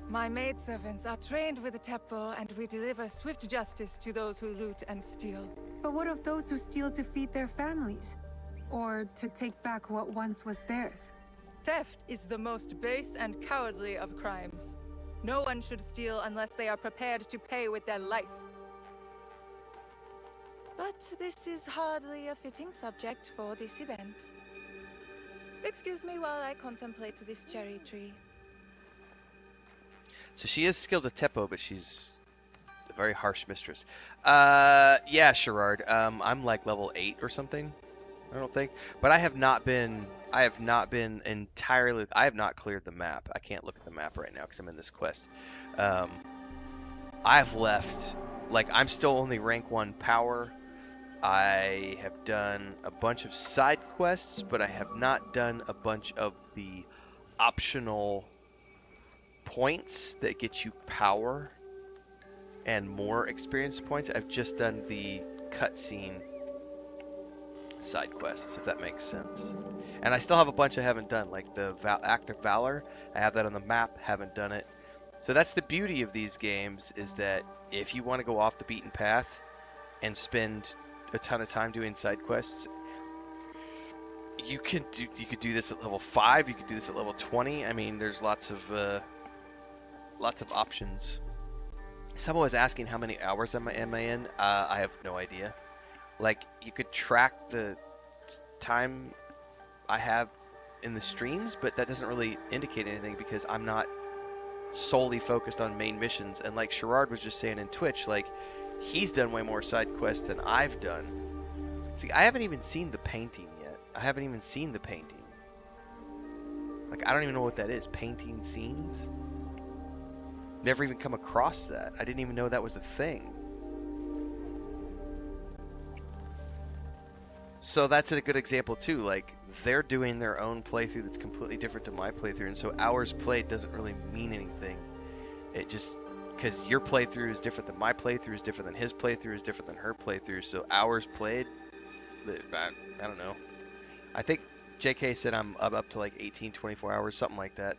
My maidservants are trained with the teppo, and we deliver swift justice to those who loot and steal. But what of those who steal to feed their families? Or to take back what once was theirs? Theft is the most base and cowardly of crimes. No one should steal unless they are prepared to pay with their life. But this is hardly a fitting subject for this event. Excuse me while I contemplate this cherry tree. So she is skilled at Teppo, but she's a very harsh mistress. Yeah, Sherrard. I'm like level 8 or something. I don't think. But I have not been entirely, I have not cleared the map. I can't look at the map right now because I'm in this quest. I've left, like, I'm still only rank 1 power. I have done a bunch of side quests, but I have not done a bunch of the optional points that get you power and more experience points. I've just done the cutscene side quests, if that makes sense. And I still have a bunch I haven't done, like the Act of Valor. I have that on the map, haven't done it. So that's the beauty of these games, is that if you want to go off the beaten path and spend a ton of time doing side quests, you could do this at level 5, you could do this at level 20. I mean, there's lots of options. Someone was asking how many hours am I in. I have no idea. Like, you could track the time I have in the streams, but that doesn't really indicate anything because I'm not solely focused on main missions. And like Sherrard was just saying in Twitch, like, he's done way more side quests than I've done. See, I haven't even seen the painting yet. I haven't even seen the painting. Like, I don't even know what that is. Painting scenes? Never even come across that. I didn't even know that was a thing. So that's a good example too. Like, they're doing their own playthrough that's completely different to my playthrough, and so hours played doesn't really mean anything. It just, because your playthrough is different than my playthrough is different than his playthrough is different than her playthrough. So hours played, I don't know. I think JK said I'm up to like 18, 24 hours, something like that.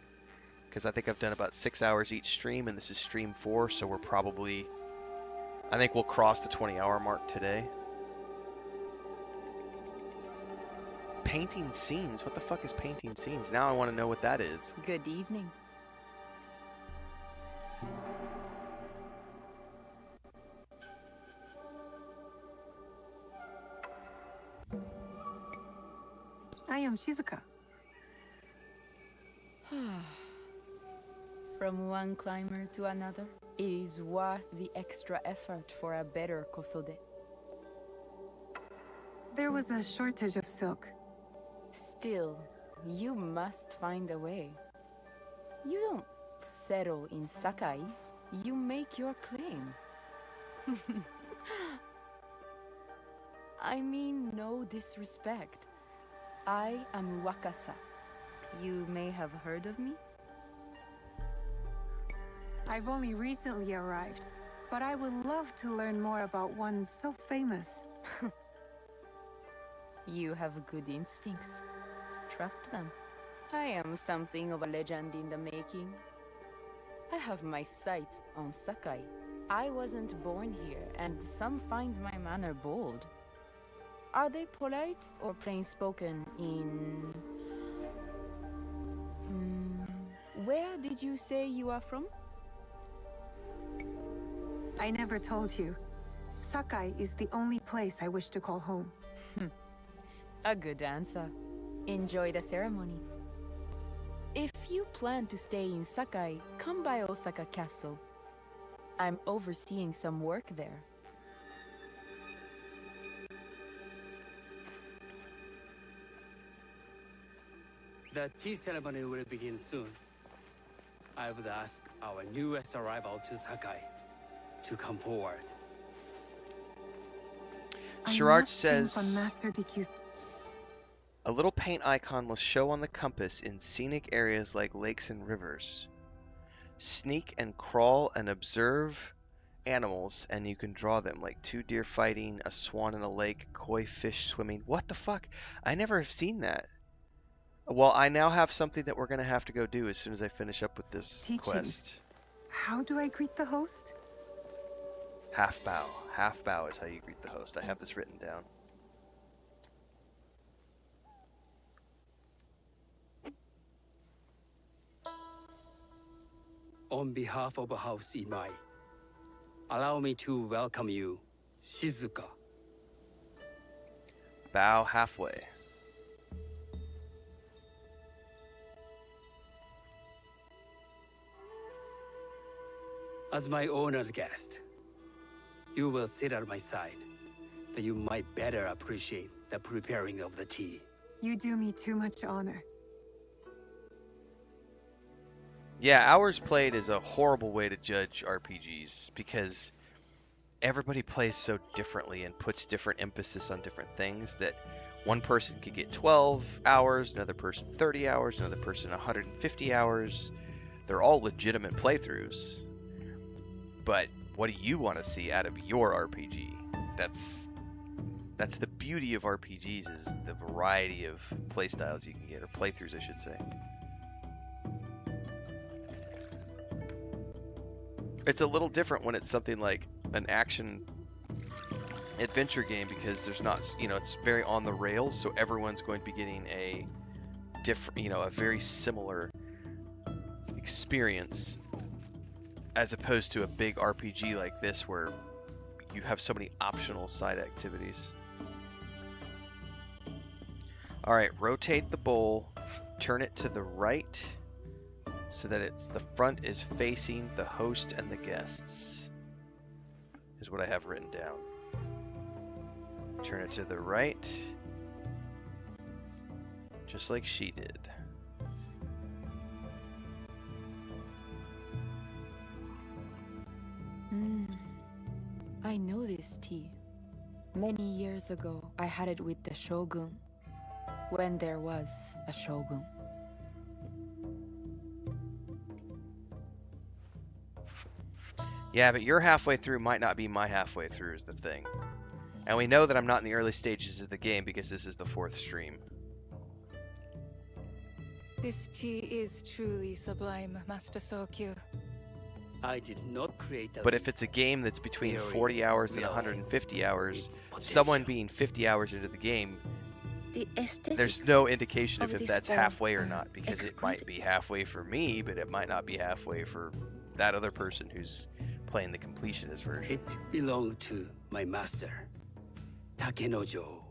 Because I think I've done about 6 hours each stream, and this is stream 4, so we're probably, I think we'll cross the 20-hour mark today. Painting scenes? What the fuck is painting scenes? Now I want to know what that is. Good evening. I am Shizuka. From one climber to another, it is worth the extra effort for a better kosode. There was a shortage of silk. Still, you must find a way. You don't settle in Sakai, you make your claim. I mean no disrespect. I am Wakasa. You may have heard of me? I've only recently arrived, but I would love to learn more about one so famous. You have good instincts. Trust them. I am something of a legend in the making. I have my sights on Sakai. I wasn't born here, and some find my manner bold. Are they polite or plain-spoken in... Where did you say you are from? I never told you. Sakai is the only place I wish to call home. A good answer. Enjoy the ceremony. If you plan to stay in Sakai, come by Osaka Castle. I'm overseeing some work there. The tea ceremony will begin soon. I would ask our newest arrival to Sakai to come forward. Sherrard says, a little paint icon will show on the compass in scenic areas like lakes and rivers. Sneak and crawl and observe animals, and you can draw them, like 2 deer fighting, a swan in a lake, koi fish swimming. What the fuck? I never have seen that. Well, I now have something that we're going to have to go do as soon as I finish up with this quest. How do I greet the host? Half bow. Half bow is how you greet the host. I have this written down. On behalf of House Imai, allow me to welcome you, Shizuka. Bow halfway. As my honored guest, you will sit at my side, that you might better appreciate the preparing of the tea. You do me too much honor. Yeah, hours played is a horrible way to judge RPGs because everybody plays so differently and puts different emphasis on different things that one person could get 12 hours, another person 30 hours, another person 150 hours. They're all legitimate playthroughs. But what do you want to see out of your RPG? That's the beauty of RPGs, is the variety of playstyles you can get, or playthroughs I should say. It's a little different when it's something like an action adventure game because there's not, it's very on the rails, so everyone's going to be getting a different, a very similar experience, as opposed to a big RPG like this where you have so many optional side activities. All right, rotate the bowl, turn it to the right so that the front is facing the host and the guests, is what I have written down. Turn it to the right, just like she did. I know this tea. Many years ago, I had it with the shogun, when there was a shogun. Yeah, but your halfway through might not be my halfway through is the thing. And we know that I'm not in the early stages of the game because this is the 4th stream. This tea is truly sublime, Master Sokyu. I did not create a... But if it's a game that's between 40 hours and 150 hours, someone being 50 hours into the game, there's no indication of if that's halfway or not, because it might be halfway for me, but it might not be halfway for that other person who's playing the completionist version. It belonged to my master, Takenojo.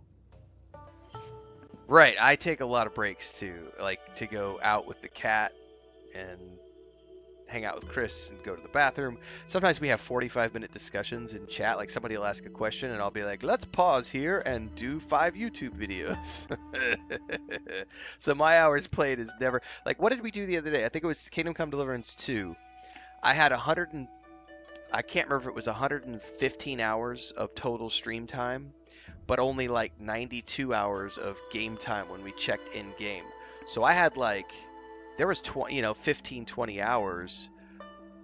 Right, I take a lot of breaks too, like to go out with the cat and hang out with Chris and go to the bathroom. Sometimes we have 45-minute discussions in chat, like somebody will ask a question and I'll be like, let's pause here and do 5 YouTube videos. So my hours played is never, like, what did we do the other day? I think it was Kingdom Come Deliverance 2. I had I can't remember if it was 115 hours of total stream time, but only like 92 hours of game time when we checked in game. So I had there was 15, 20 hours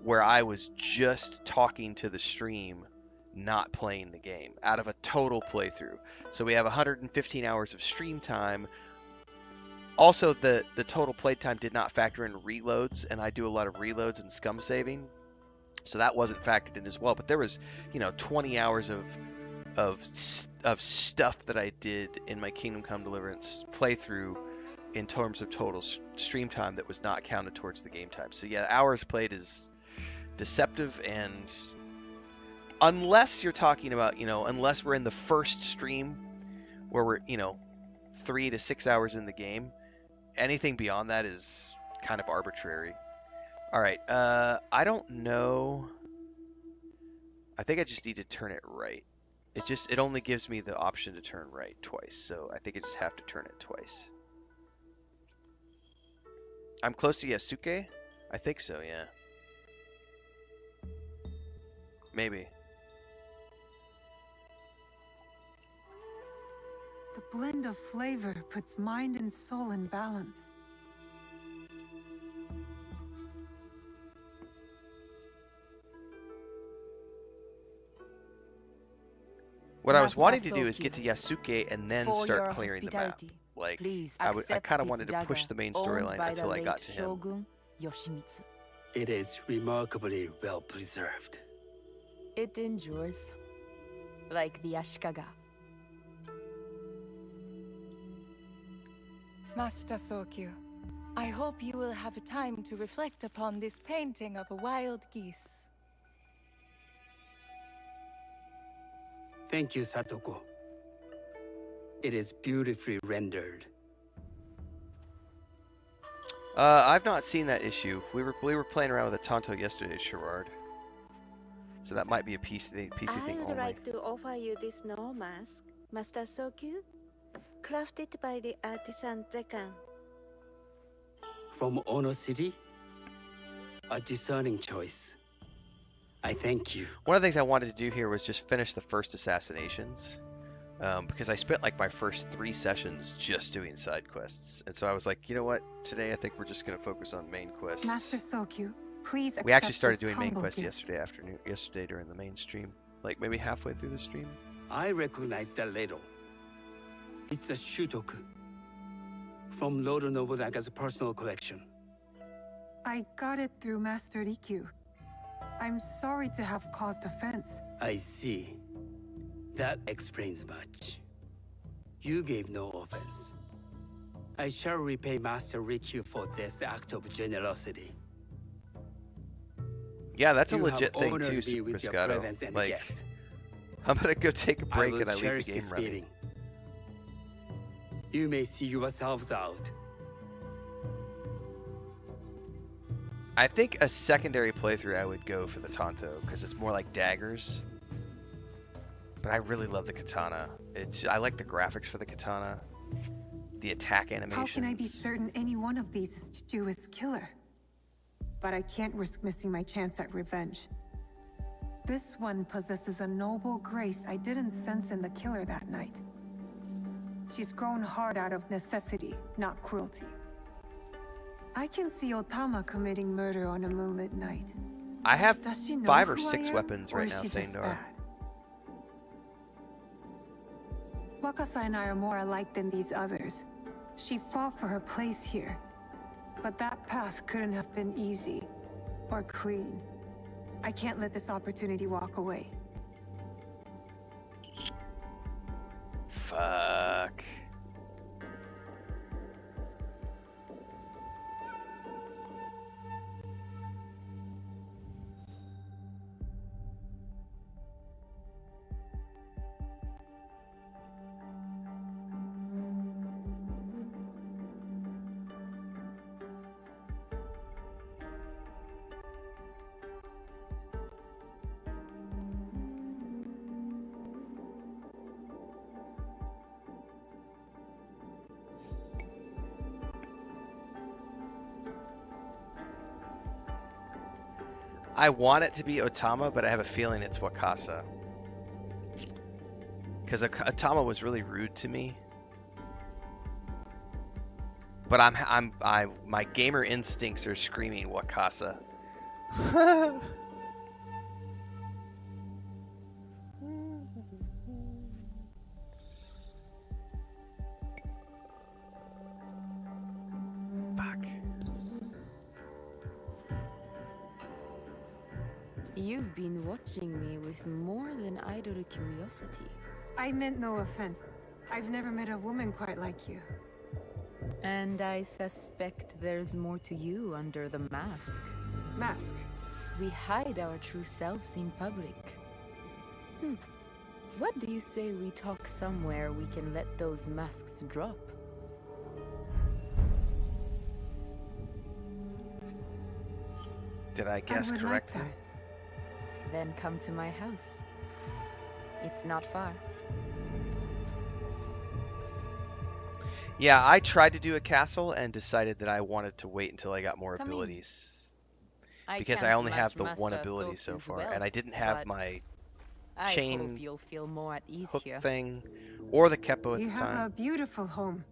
where I was just talking to the stream, not playing the game, out of a total playthrough. So we have 115 hours of stream time. Also, the total playtime did not factor in reloads, and I do a lot of reloads and scum saving, so that wasn't factored in as well. But there was, 20 hours of stuff that I did in my Kingdom Come Deliverance playthrough in terms of total stream time that was not counted towards the game time. So yeah, hours played is deceptive, and unless you're talking about, unless we're in the first stream where we're, 3 to 6 hours in the game, anything beyond that is kind of arbitrary. All right, I don't know. I think I just need to turn it right. It only gives me the option to turn right twice, so I think I just have to turn it twice. I'm close to Yasuke? I think so, yeah. Maybe. The blend of flavor puts mind and soul in balance. What I was wanting to do is get to Yasuke and then start clearing the map. Like, I kind of wanted to push the main storyline until I got to him. It is remarkably well preserved. It endures, like the Ashikaga. Master Sokyu, I hope you will have time to reflect upon this painting of a wild geese. Thank you, Satoko. It is beautifully rendered. I've not seen that issue. We were playing around with a Tonto yesterday, Sherrard. So that might be a PC thing I would only. like to offer you this snow mask, Master Sokyu, crafted by the artisan Zekan. From Ono City? A discerning choice. I thank you. One of the things I wanted to do here was just finish the first assassinations. Because I spent like my first 3 sessions just doing side quests. And so I was like, you know what? Today I think we're just going to focus on main quests. Master Sokyu, please accept We actually started this doing main humble quests gift. yesterday during the main stream. Like maybe halfway through the stream. I recognize the ladle. It's a shutoku. From Lord Nobunaga's personal collection. I got it through Master Rikyu. I'm sorry to have caused offense. I see. That explains much. You gave no offense. I shall repay Master Rikyu for this act of generosity. Yeah, that's a You legit have thing honored too, me Super with your Pescado. presence and Like, gift. I'm gonna go take a break will and I leave cherish the game this running. meeting. You may see yourselves out. I think a secondary playthrough I would go for the Tonto because it's more like daggers. But I really love the katana. I like the graphics for the katana, the attack animations. How can I be certain any one of these is to do his killer? But I can't risk missing my chance at revenge. This one possesses a noble grace I didn't sense in the killer that night. She's grown hard out of necessity, not cruelty. I can see Otama committing murder on a moonlit night. I have Does she know 5 or who I 6 am, weapons or right is now, she just Thandor. bad? Wakasa and I are more alike than these others. She fought for her place here. But that path couldn't have been easy or clean. I can't let this opportunity walk away. Fuck. I want it to be Otama, but I have a feeling it's Wakasa. Because Otama was really rude to me. But my gamer instincts are screaming Wakasa. You've been watching me with more than idle curiosity. I meant no offense. I've never met a woman quite like you. And I suspect there's more to you under the mask. Mask? We hide our true selves in public. What do you say we talk somewhere we can let those masks drop? Did I guess would like correctly? that. Then come to my house. It's not far. Yeah, I tried to do a castle and decided that I wanted to wait until I got more Come in. abilities. I Because I can't only have match the one Master ability so Soku's far, wealth, and I didn't have but my I chain hope you'll feel more at ease hook here. thing or the Keppo at You the have a time. beautiful home.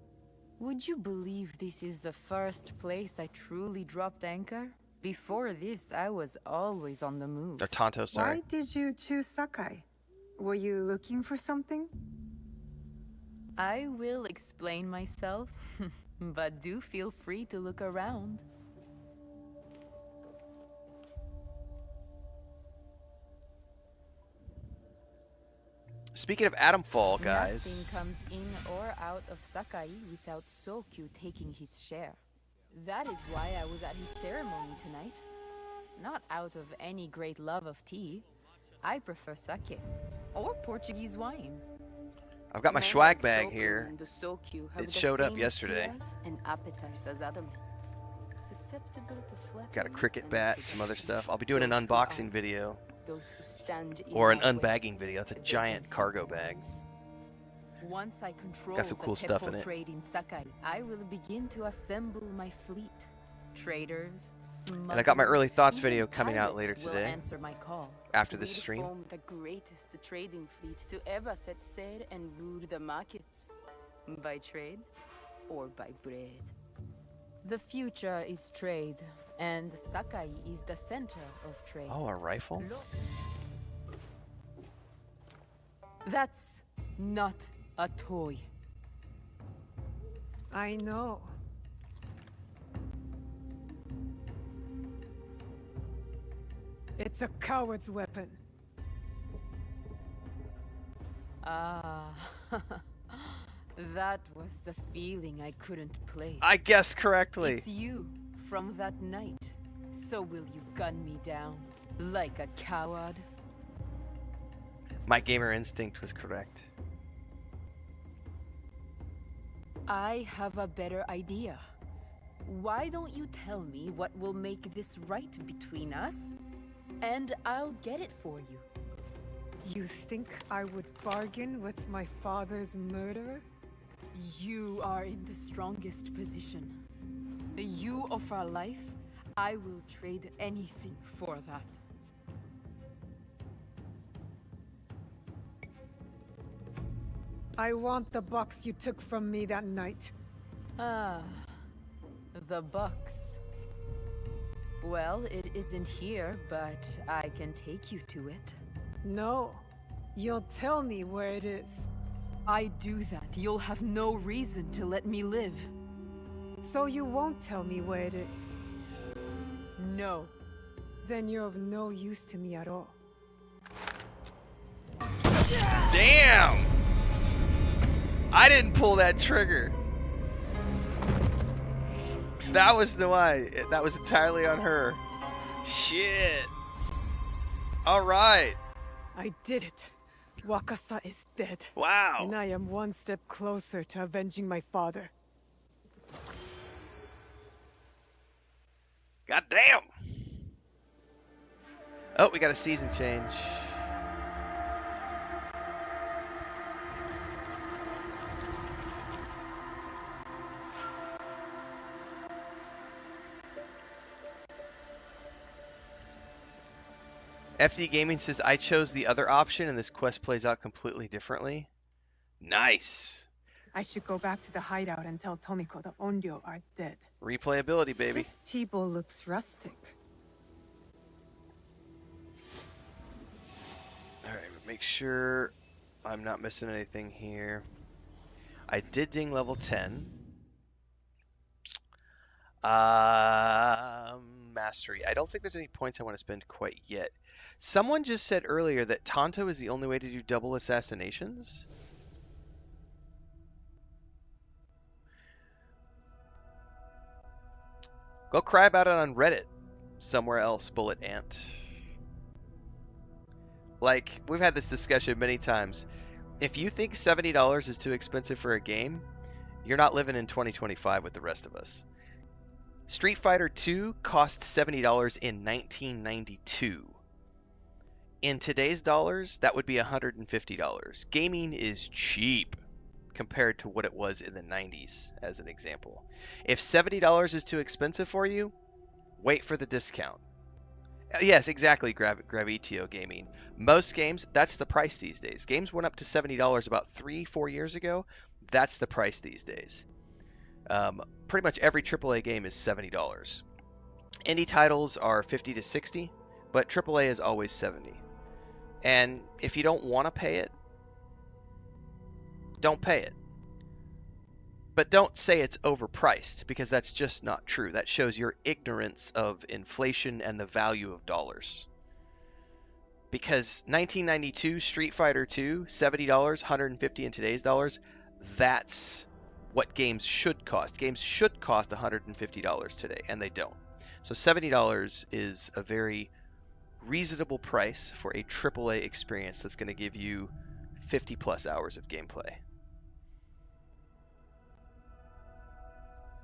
Would you believe this is the first place I truly dropped anchor? Before this, I was always on the move. Or Tonto, sorry. Why did you choose Sakai? Were you looking for something? I will explain myself, but do feel free to look around. Speaking of Atomfall, guys. Nothing comes in or out of Sakai without Sokyu taking his share. That is why I was at his ceremony tonight. Not out of any great love of tea. I prefer sake or Portuguese wine. I've got my Men swag like bag Sokyu here. and the Sokyu have It the showed up same yesterday. fears and appetites as other men. Susceptible to flattery Got a cricket and bat, some other stuff. I'll be doing an Those who unboxing aren't. video those who stand in Or an our way. unbagging video. It's a They giant can cargo help bag. themselves. Once I control Got some the cool stuff in Teppo it. trade in Sakai, I will begin to assemble my fleet. Traders, And I got my early smugglers, thoughts even video coming out pirates later will today. answer my call. After this We'll stream. form the greatest trading fleet to ever set sail and rule the markets. By trade or by bread. The future is trade, and Sakai is the center of trade. Oh, a rifle? Look. That's not a toy. I know. It's a coward's weapon. Ah, that was the feeling I couldn't place. I guessed correctly. It's you from that night. So will you gun me down like a coward? My gamer instinct was correct. I have a better idea. Why don't you tell me what will make this right between us, and I'll get it for you. You think I would bargain with my father's murderer? You are in the strongest position. You offer life, I will trade anything for that. I want the box you took from me that night. Ah, the box. Well, it isn't here, but I can take you to it. No. You'll tell me where it is. I do that, you'll have no reason to let me live. So you won't tell me where it is? No. Then you're of no use to me at all. Damn! I didn't pull that trigger. That was the why. That was entirely on her. Shit. All right. I did it. Wakasa is dead. Wow. And I am one step closer to avenging my father. God damn. Oh, we got a season change. FD Gaming says, I chose the other option and this quest plays out completely differently. Nice. I should go back to the hideout and tell Tomiko the Onryo are dead. Replayability, baby. This tea-bowl looks rustic. Alright, make sure I'm not missing anything here. I did ding level 10. Mastery. I don't think there's any points I want to spend quite yet. Someone just said earlier that Tonto is the only way to do double assassinations. Go cry about it on Reddit. Somewhere else, Bullet Ant. Like, we've had this discussion many times. If you think $70 is too expensive for a game, you're not living in 2025 with the rest of us. Street Fighter 2 cost $70 in 1992. In today's dollars, that would be $150. Gaming is cheap compared to what it was in the 90s, as an example. If $70 is too expensive for you, wait for the discount. Yes, exactly, Gravitio Gaming. Most games, that's the price these days. Games went up to $70 about 3-4 years ago. That's the price these days. Pretty much every AAA game is $70. Indie titles are $50 to $60, but AAA is always $70. And if you don't want to pay it, don't pay it. But don't say it's overpriced, because that's just not true. That shows your ignorance of inflation and the value of dollars. Because 1992 Street Fighter 2, $70, $150 in today's dollars, that's what games should cost. Games should cost $150 today, and they don't. So $70 is a very reasonable price for a AAA experience that's going to give you 50 plus hours of gameplay.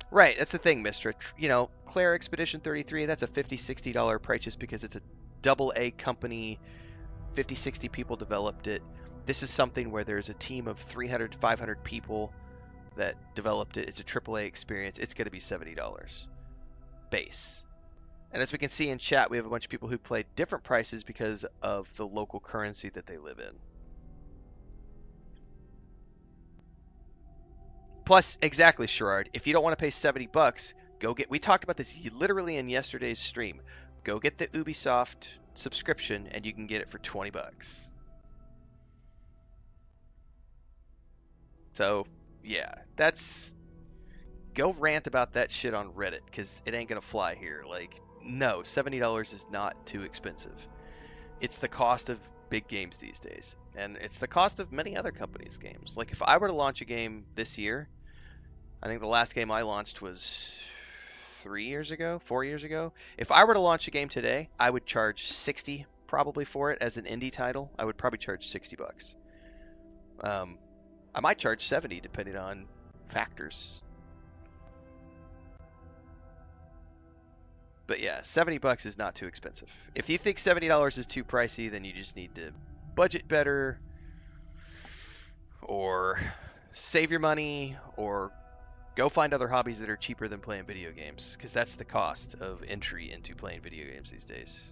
Right, that's the thing, Mistra. You know, Claire Expedition 33, that's a $50, $60 price just because it's a AA company, 50, 60 people developed it. This is something where there's a team of 300, 500 people that developed it. It's a AAA experience. It's going to be $70 base. And as we can see in chat, we have a bunch of people who played different prices because of the local currency that they live in. Plus, exactly, Sherrard, if you don't want to pay $70, go get, we talked about this literally in yesterday's stream. Go get the Ubisoft subscription and you can get it for $20. So, yeah, that's, go rant about that shit on Reddit, because it ain't gonna fly here. Like, no, $70 is not too expensive. It's the cost of big games these days, and it's the cost of many other companies' games. Like, if I were to launch a game this year, I think the last game I launched was 4 years ago. If I were to launch a game today, I would charge $60 probably for it as an indie title. I would probably charge $60. I might charge $70 depending on factors. But yeah, $70 is not too expensive. If you think $70 is too pricey, then you just need to budget better, or save your money, or go find other hobbies that are cheaper than playing video games, because that's the cost of entry into playing video games these days.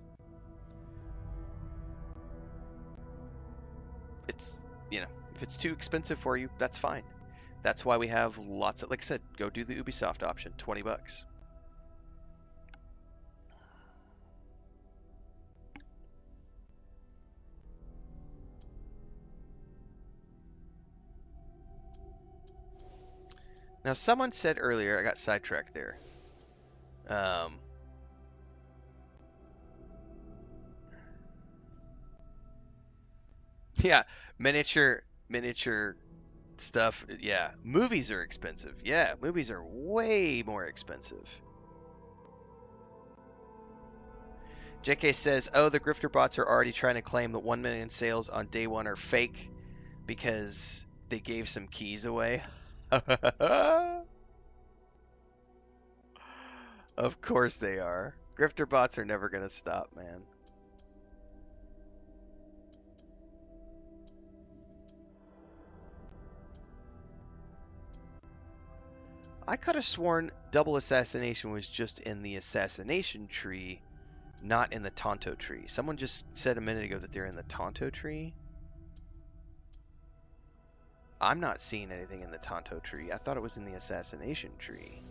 It's, you know, if it's too expensive for you, that's fine. That's why we have lots of, like I said, go do the Ubisoft option, $20. Now, someone said earlier, I got sidetracked there. Yeah, miniature stuff. Yeah, movies are expensive. Yeah, movies are way more expensive. JK says, oh, the grifter bots are already trying to claim that 1 million sales on day one are fake because they gave some keys away. Of course they are. Grifter bots are never going to stop, man. I could have sworn double assassination was just in the assassination tree, not in the Tonto tree. Someone just said a minute ago that they're in the Tonto tree. I'm not seeing anything in the Tonto tree. I thought it was in the assassination tree.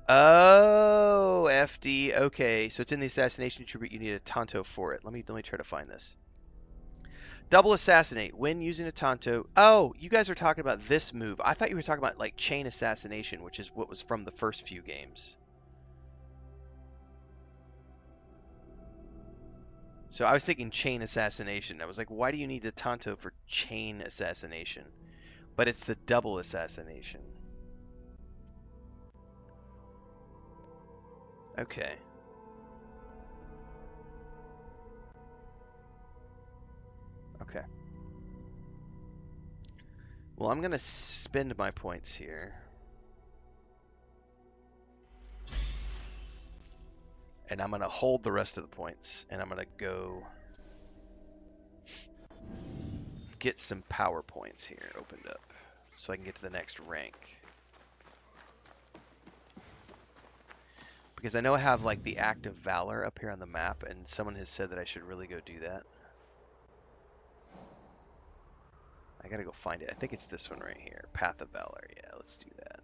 Oh, FD. Okay, so it's in the assassination tree, but you need a Tonto for it. Let me try to find this. Double assassinate when using a Tonto. Oh, you guys are talking about this move. I thought you were talking about like chain assassination, which is what was from the first few games. So I was thinking chain assassination. I was like, why do you need the Tonto for chain assassination? But it's the double assassination. Okay. Okay. Well, I'm going to spend my points here. And I'm going to hold the rest of the points. And I'm going to go get some power points here opened up so I can get to the next rank. Because I know I have like the Act of Valor up here on the map, and someone has said that I should really go do that. I gotta go find it. I think it's this one right here. Path of Valor. Yeah, let's do that.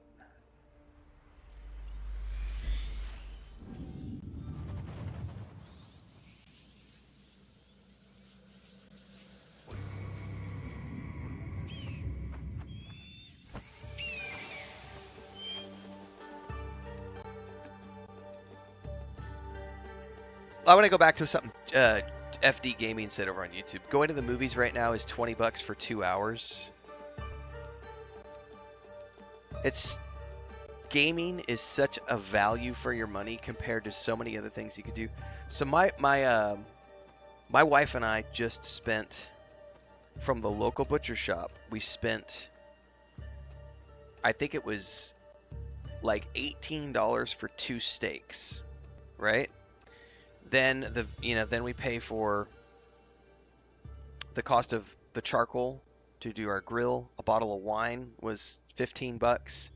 I want to go back to something FD Gaming said over on YouTube. Going to the movies right now is $20 for 2 hours. Gaming is such a value for your money compared to so many other things you could do. So my My wife and I just spent, from the local butcher shop, we spent, I think it was like $18 for 2 steaks, right? Then then we pay for the cost of the charcoal to do our grill. A bottle of wine was $15.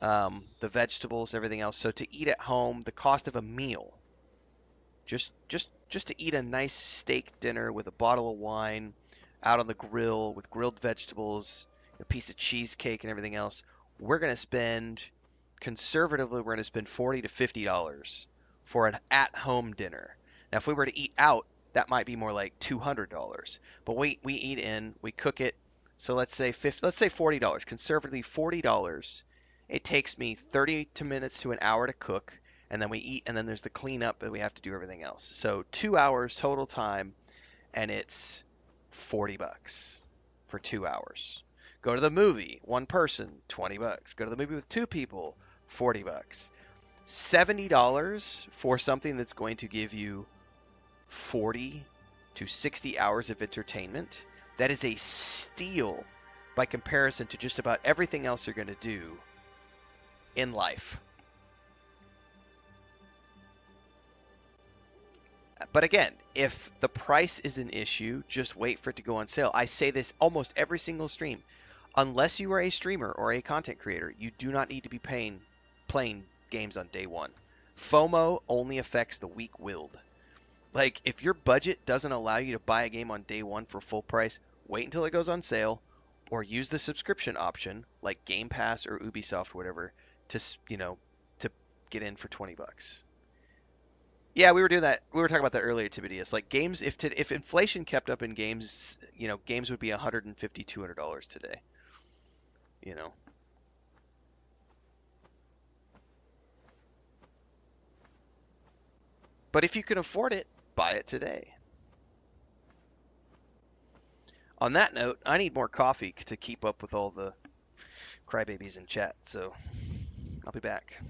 The vegetables, everything else. So to eat at home, the cost of a meal, just to eat a nice steak dinner with a bottle of wine, out on the grill with grilled vegetables, a piece of cheesecake, and everything else, we're gonna spend, conservatively, we're gonna spend $40 to $50 for an at-home dinner. Now, if we were to eat out, that might be more like $200. But we eat in, we cook it. So let's say $40. Conservatively $40. It takes me 30 minutes to an hour to cook, and then we eat, and then there's the cleanup, and we have to do everything else. So 2 hours total time, and it's $40 for 2 hours. Go to the movie, one person, $20. Go to the movie with 2 people, $40. $70 for something that's going to give you 40 to 60 hours of entertainment. That is a steal by comparison to just about everything else you're going to do in life. But again, if the price is an issue, just wait for it to go on sale. I say this almost every single stream. Unless you are a streamer or a content creator, you do not need to be playing games on day one. FOMO only affects the weak-willed. Like, if your budget doesn't allow you to buy a game on day one for full price, wait until it goes on sale, or use the subscription option, like Game Pass or Ubisoft, or whatever, to get in for $20. Yeah, we were doing that. We were talking about that earlier, Tiberius. Like games, if inflation kept up in games, games would be $150, $200 today. But if you can afford it, buy it today. On that note, I need more coffee to keep up with all the crybabies in chat, so I'll be back.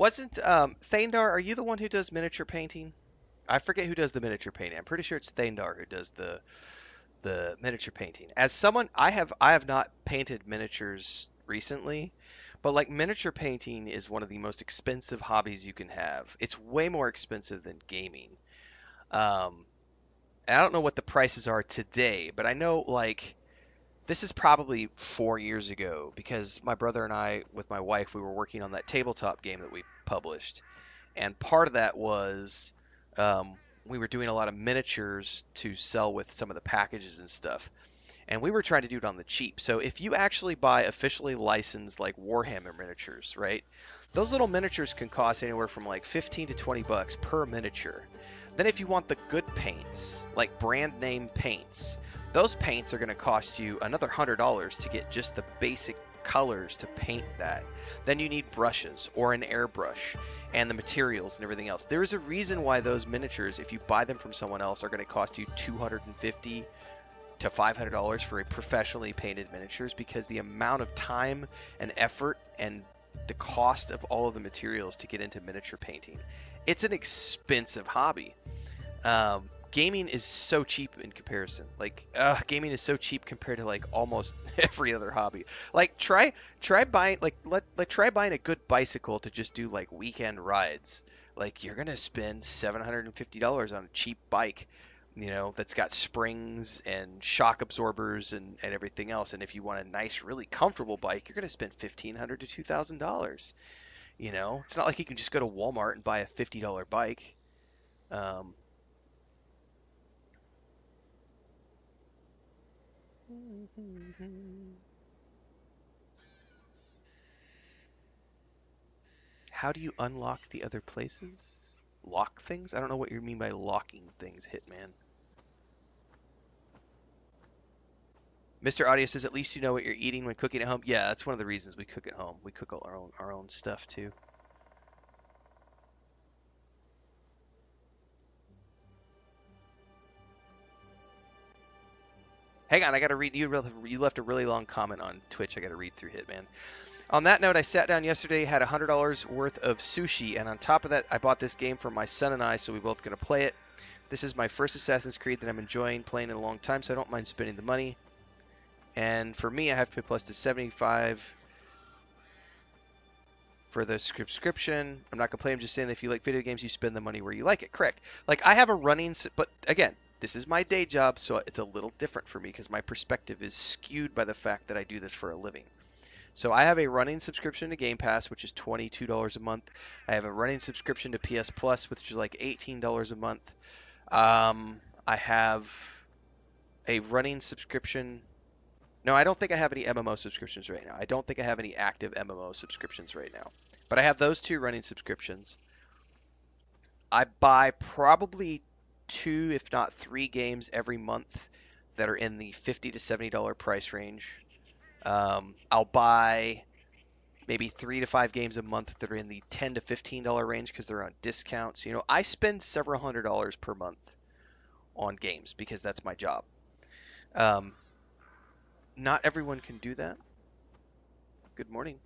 Wasn't Thandar, are you the one who does miniature painting? I forget who does the miniature painting. I'm pretty sure it's Thandar who does the miniature painting. As someone, I have not painted miniatures recently, but like miniature painting is one of the most expensive hobbies you can have. It's way more expensive than gaming. And I don't know what the prices are today, but I know like this is probably 4 years ago because my brother and I, with my wife, we were working on that tabletop game that we published, and part of that was we were doing a lot of miniatures to sell with some of the packages and stuff. And we were trying to do it on the cheap. So if you actually buy officially licensed like Warhammer miniatures, right? Those little miniatures can cost anywhere from like 15 to 20 bucks per miniature. Then if you want the good paints, like brand name paints, those paints are going to cost you another $100 to get just the basic colors to paint that. Then you need brushes or an airbrush and the materials and everything else. There is a reason why those miniatures, if you buy them from someone else, are going to cost you $250 to $500 for a professionally painted miniatures, because the amount of time and effort and the cost of all of the materials to get into miniature painting. It's an expensive hobby. Gaming is so cheap in comparison. Like, gaming is so cheap compared to like almost every other hobby. Like, try buying try buying a good bicycle to just do like weekend rides. Like, you're gonna spend $750 on a cheap bike, you know, that's got springs and shock absorbers and everything else. And if you want a nice, really comfortable bike, you're gonna spend $1,500 to $2,000. You know, it's not like you can just go to Walmart and buy a $50 bike. How do you unlock the other places? Lock things? I don't know what you mean by locking things, Hitman. Mr. Audio says, at least you know what you're eating when cooking at home. Yeah, that's one of the reasons we cook at home. We cook all our own stuff too. Hang on, I gotta read. You left a really long comment on Twitch. I gotta read through, Hitman. On that note, I sat down yesterday, had $100 worth of sushi, and on top of that, I bought this game for my son and I, so we're both gonna play it. This is my first Assassin's Creed that I'm enjoying playing in a long time, so I don't mind spending the money. And for me, I have to pay plus to 75 for the subscription. I'm not gonna play. I'm just saying that if you like video games, you spend the money where you like it. Correct. Like, I have a running, but again, this is my day job, so it's a little different for me because my perspective is skewed by the fact that I do this for a living. So I have a running subscription to Game Pass, which is $22 a month. I have a running subscription to PS Plus, which is like $18 a month. I have a running subscription. No, I don't think I have any MMO subscriptions right now. I don't think I have any active MMO subscriptions right now. But I have those two running subscriptions. I buy probably 2, if not 3 games every month that are in the $50 to $70 price range. I'll buy maybe 3 to 5 games a month that are in the $10 to $15 range because they're on discounts. You know, I spend several $100s per month on games because that's my job. Not everyone can do that. Good morning.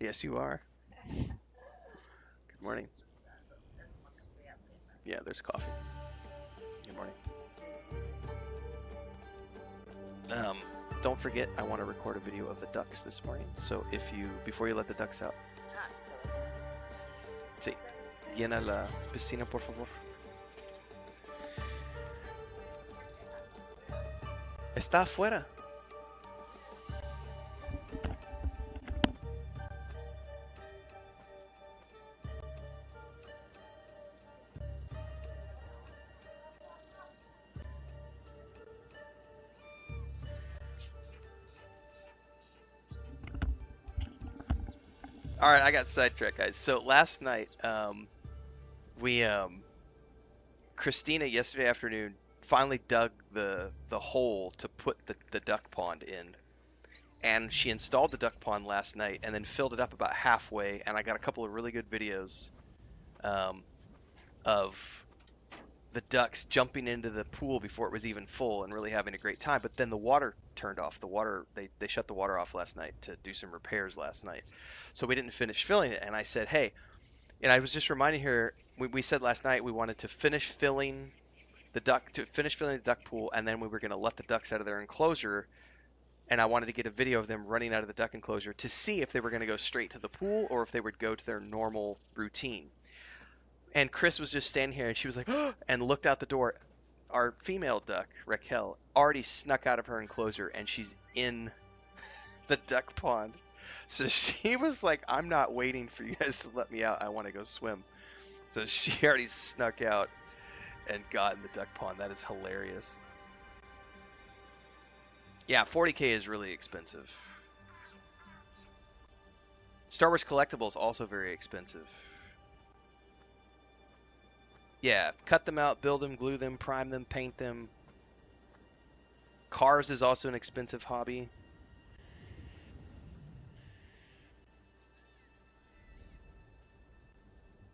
Yes, you are. Good morning. Yeah, there's coffee. Good morning. Don't forget, I want to record a video of the ducks this morning. So before you let the ducks out. Sí. Llena la piscina, por favor. Está afuera. All right, I got sidetracked, guys. So last night, Christina yesterday afternoon finally dug the hole to put the duck pond in, and she installed the duck pond last night and then filled it up about halfway. And I got a couple of really good videos of the ducks jumping into the pool before it was even full and really having a great time. But then the water turned off. The water, they shut the water off last night to do some repairs last night. So we didn't finish filling it. And I said, hey, and I was just reminding her, we said last night we wanted to finish filling the duck pool, and then we were going to let the ducks out of their enclosure. And I wanted to get a video of them running out of the duck enclosure to see if they were going to go straight to the pool or if they would go to their normal routine. And Chris was just standing here, and she was like, oh, and looked out the door. Our female duck, Raquel, already snuck out of her enclosure, and she's in the duck pond. So she was like, I'm not waiting for you guys to let me out. I want to go swim. So she already snuck out and got in the duck pond. That is hilarious. Yeah, 40K is really expensive. Star Wars Collectibles also very expensive. Yeah, cut them out, build them, glue them, prime them, paint them. Cars is also an expensive hobby.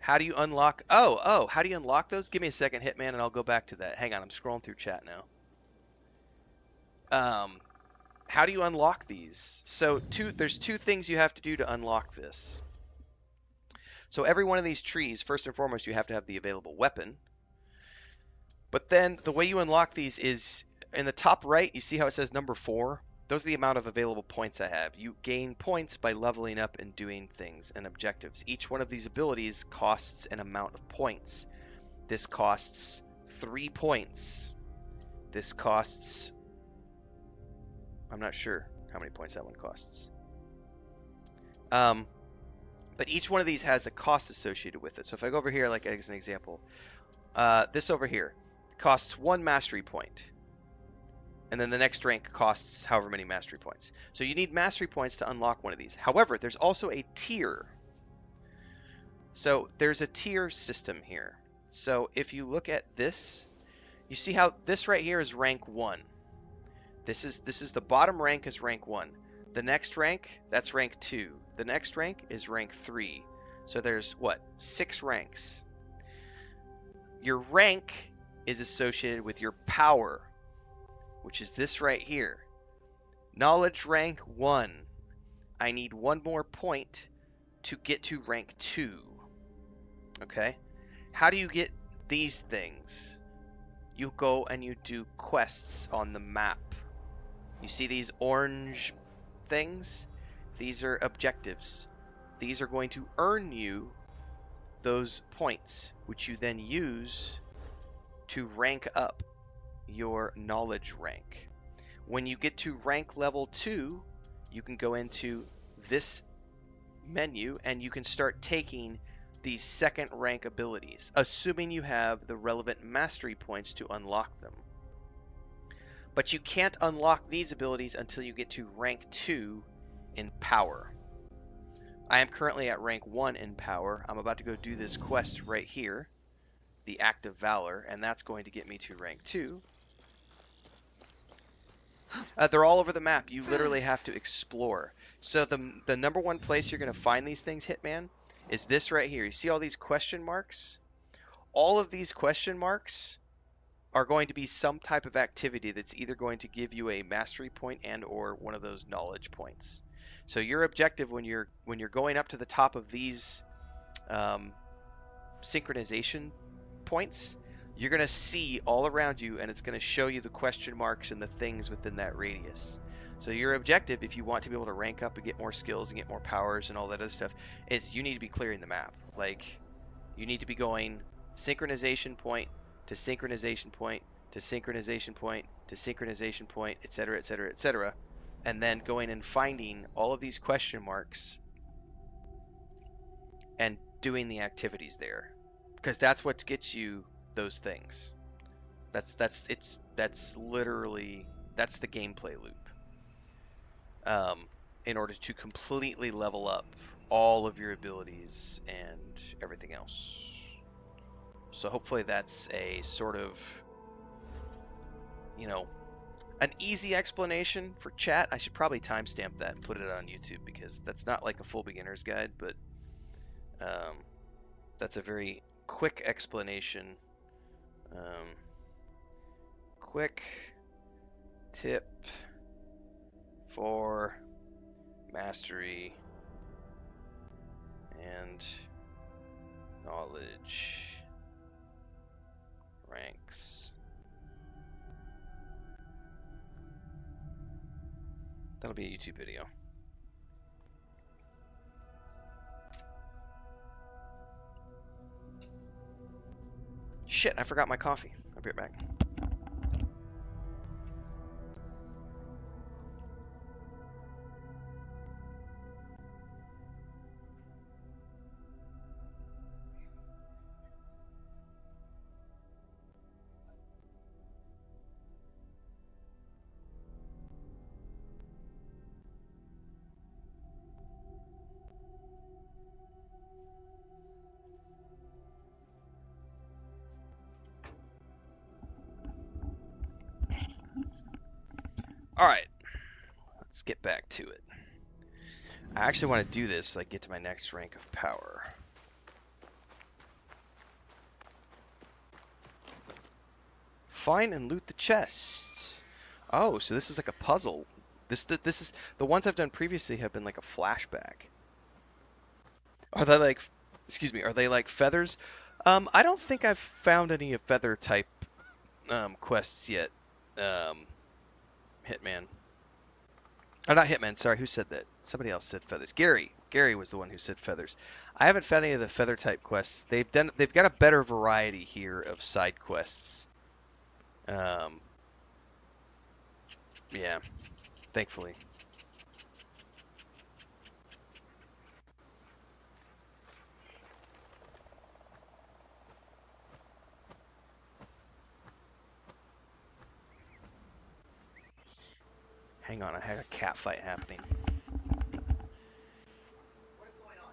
How do you unlock? Oh, how do you unlock those? Give me a second, Hitman, and I'll go back to that. Hang on, I'm scrolling through chat now. How do you unlock these? So there's two things you have to do to unlock this. So every one of these trees, first and foremost, you have to have the available weapon. But then the way you unlock these is in the top right, you see how it says number 4? Those are the amount of available points I have. You gain points by leveling up and doing things and objectives. Each one of these abilities costs an amount of points. This costs 3 points. This costs... I'm not sure how many points that one costs. But each one of these has a cost associated with it. So if I go over here, like as an example, this over here costs 1 mastery point. And then the next rank costs however many mastery points. So you need mastery points to unlock one of these. However, there's also a tier. So there's a tier system here. So if you look at this, you see how this right here is rank 1. This is the bottom rank is rank 1. The next rank, that's rank 2. The next rank is rank 3. So there's, what, 6 ranks. Your rank is associated with your power, which is this right here. Knowledge rank 1. I need 1 more point to get to rank 2. Okay? How do you get these things? You go and you do quests on the map. You see these orange things? These are objectives. These are going to earn you those points, which you then use to rank up your knowledge rank. When you get to rank level 2, you can go into this menu and you can start taking these second rank abilities, assuming you have the relevant mastery points to unlock them. But you can't unlock these abilities until you get to rank 2 in power. I am currently at rank 1 in power. I'm about to go do this quest right here, the Act of Valor, and that's going to get me to rank 2. They're all over the map. You literally have to explore. So the number 1 place you're going to find these things, Hitman, is this right here. You see all these question marks? All of these question marks are going to be some type of activity that's either going to give you a mastery point and or one of those knowledge points. So your objective when you're going up to the top of these synchronization points, you're going to see all around you, and it's going to show you the question marks and the things within that radius. So your objective, if you want to be able to rank up and get more skills and get more powers and all that other stuff, is you need to be clearing the map. Like, you need to be going synchronization point to synchronization point to synchronization point to synchronization point, etc., etc., etc., and then going and finding all of these question marks and doing the activities there, because that's what gets you those things. That's literally the gameplay loop. In order to completely level up all of your abilities and everything else. So hopefully that's a sort of, an easy explanation for chat. I should probably timestamp that and put it on YouTube, because that's not like a full beginner's guide, but that's a very quick explanation quick tip for mastery and knowledge ranks. That'll be a YouTube video. Shit, I forgot my coffee. I'll be right back. Alright, let's get back to it. I actually want to do this so I get to my next rank of power. Find and loot the chest. Oh, so this is like a puzzle. This is the ones I've done previously have been like a flashback. Are they like, excuse me, are they like feathers? I don't think I've found any feather type quests yet. Hitman. Oh, not Hitman, sorry, who said that? Somebody else said feathers. Gary. Gary was the one who said feathers. I haven't found any of the feather type quests. They've got a better variety here of side quests. Yeah, thankfully. Hang on, I had a cat fight happening. What is going on?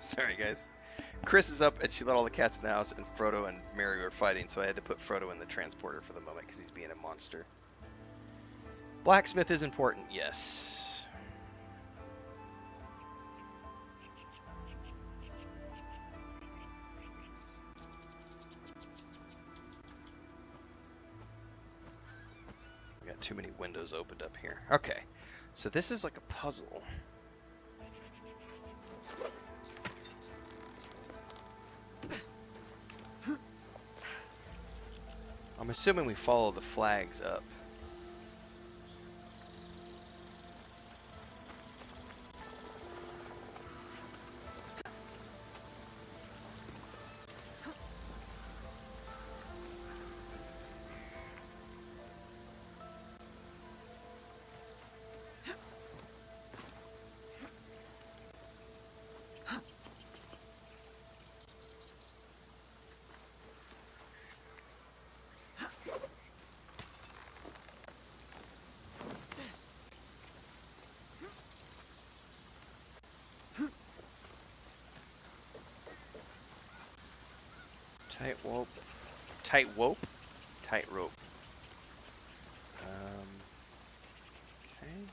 Sorry, guys. Chris is up, and she let all the cats in the house, and Frodo and Mary were fighting, so I had to put Frodo in the transporter for the moment, because he's being a monster. Blacksmith is important, yes. We got too many windows opened up here. Okay, so this is like a puzzle. I'm assuming we follow the flags up. Tight rope. Tight rope? Tight rope. Okay.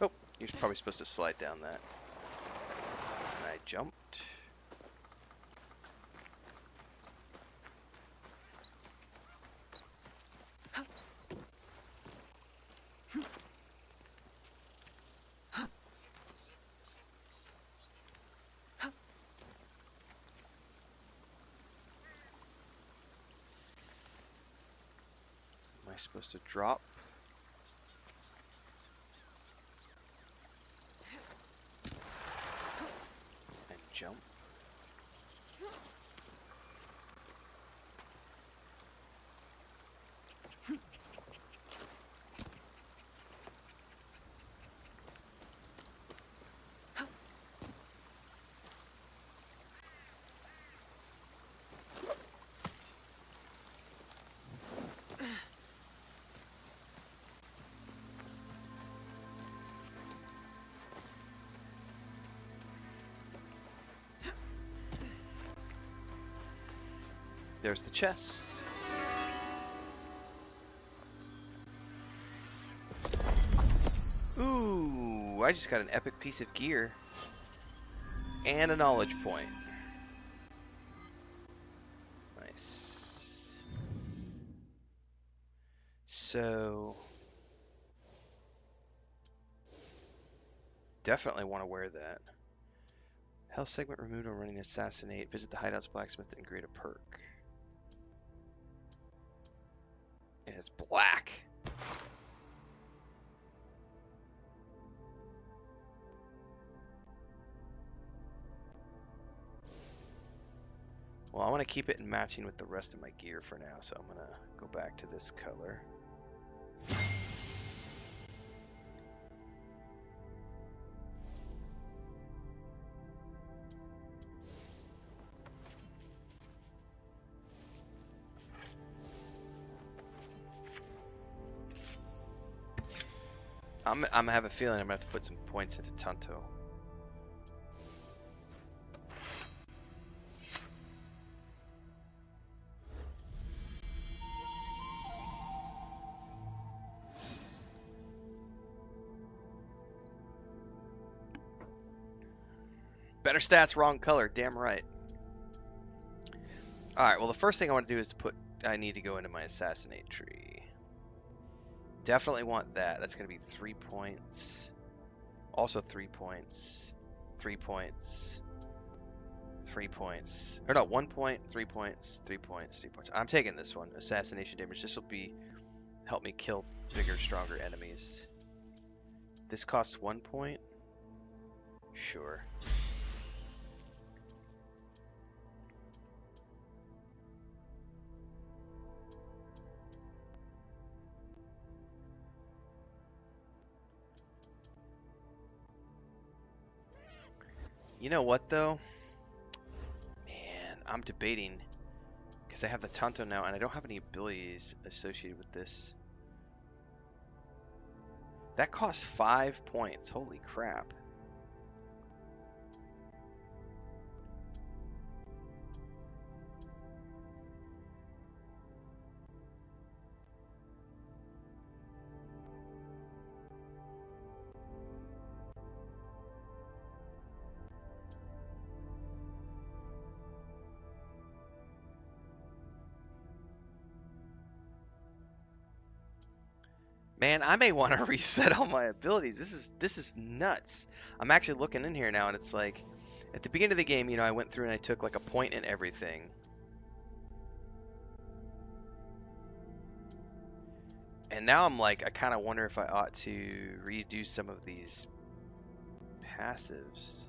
Oh, you're probably supposed to slide down that. And I jumped. Supposed to drop. And jump. There's the chest. Ooh, I just got an epic piece of gear. And a knowledge point. Nice. So... definitely want to wear that. Health segment removed when running assassinate. Visit the Hideout's blacksmith and create a perk. It is black. Well, I want to keep it in matching with the rest of my gear for now, so I'm going to go back to this color. I'm have a feeling I'm going to have to put some points into Tanto. Better stats, wrong color. Damn right. Alright, well the first thing I want to do is to put... I need to go into my assassinate tree. Definitely want that. That's going to be 3 points. Also 3 points. 3 points. 3 points. Or no, 1 point, 3 points, 3 points, 3 points. I'm taking this one. Assassination damage. This will be... help me kill bigger, stronger enemies. This costs 1 point? Sure. You know what, though? Man, I'm debating. Because I have the Tanto now, and I don't have any abilities associated with this. That costs 5 points. Holy crap. Man, I may want to reset all my abilities. This is nuts. I'm actually looking in here now, and it's like, at the beginning of the game, you know, I went through and I took like a point in everything. And now I'm like, I kind of wonder if I ought to redo some of these passives.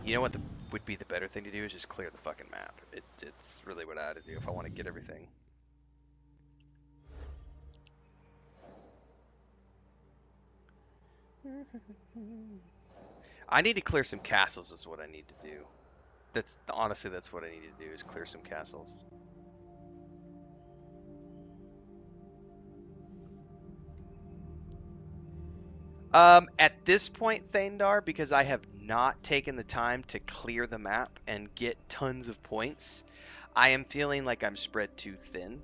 You know what would be the better thing to do is just clear the fucking map. It's really what I ought to do if I want to get everything. I need to clear some castles is what I need to do. Honestly, that's what I need to do is clear some castles. At this point, Thandar, because I have not taken the time to clear the map and get tons of points, I am feeling like I'm spread too thin,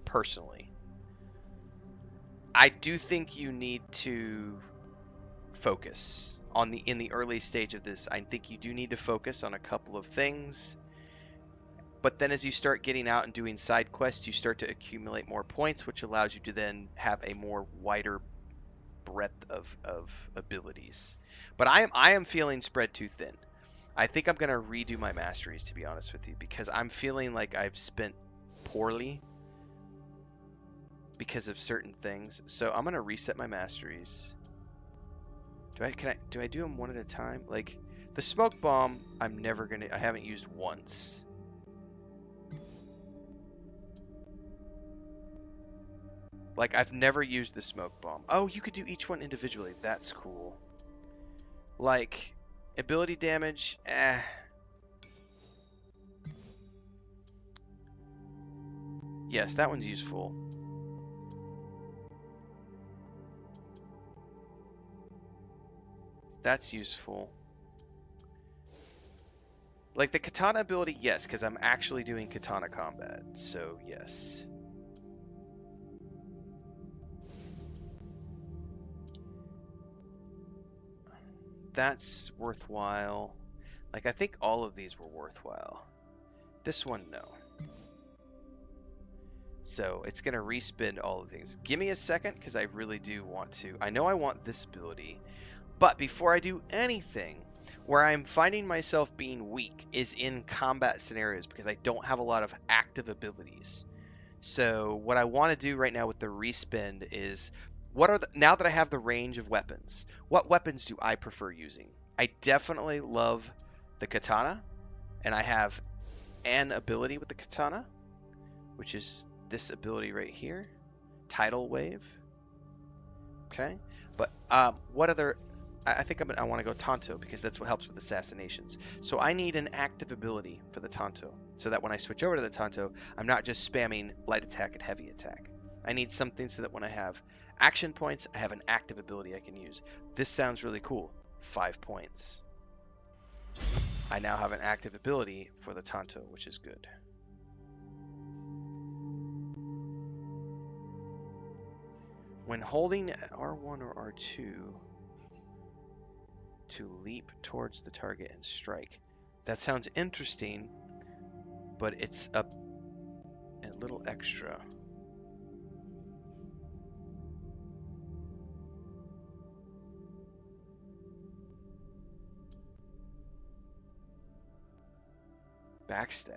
personally. I do think you need to focus in the early stage of this. I think you do need to focus on a couple of things. But then as you start getting out and doing side quests, you start to accumulate more points, which allows you to then have a more wider breadth of abilities. But I am feeling spread too thin. I think I'm going to redo my masteries, to be honest with you, because I'm feeling like I've spent poorly because of certain things. So I'm going to reset my masteries. Do I do them one at a time? Like the smoke bomb, I haven't used once. Like, I've never used the smoke bomb. Oh, you could do each one individually. That's cool. Like, ability damage, Yes, that one's useful. That's useful. Like the katana ability, yes, because I'm actually doing katana combat, so yes. That's worthwhile. Like, I think all of these were worthwhile. This one, no. So it's going to respin all of things. Give me a second, because I really do want to. I know I want this ability, but before I do anything, where I'm finding myself being weak is in combat scenarios, because I don't have a lot of active abilities. So what I want to do right now with the respin is, now that I have the range of weapons, what weapons do I prefer using? I definitely love the katana, and I have an ability with the katana, which is this ability right here, Tidal Wave. Okay, but what other? I think I want to go Tanto, because that's what helps with assassinations. So I need an active ability for the Tanto, so that when I switch over to the Tanto, I'm not just spamming light attack and heavy attack. I need something so that when I have action points, I have an active ability I can use. This sounds really cool. 5 points. I now have an active ability for the Tanto, which is good. When holding R1 or R2 to leap towards the target and strike. That sounds interesting, but it's a little extra. Backstab.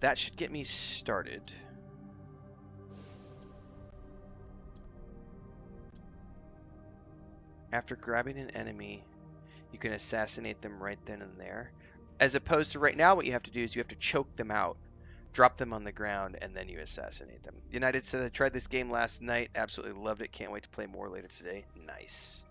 That should get me started. After grabbing an enemy, you can assassinate them right then and there. As opposed to right now, what you have to do is you have to choke them out, drop them on the ground, and then you assassinate them. United said, I tried this game last night, absolutely loved it, can't wait to play more later today. Nice.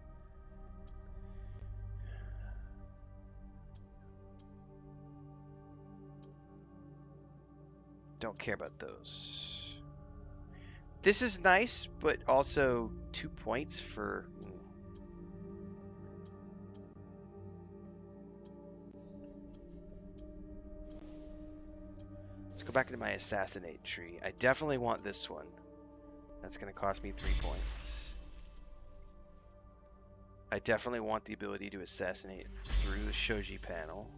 Don't care about those. This is nice, but also 2 points for... Let's go back into my assassinate tree. I definitely want this one. That's going to cost me 3 points. I definitely want the ability to assassinate through the shoji panel.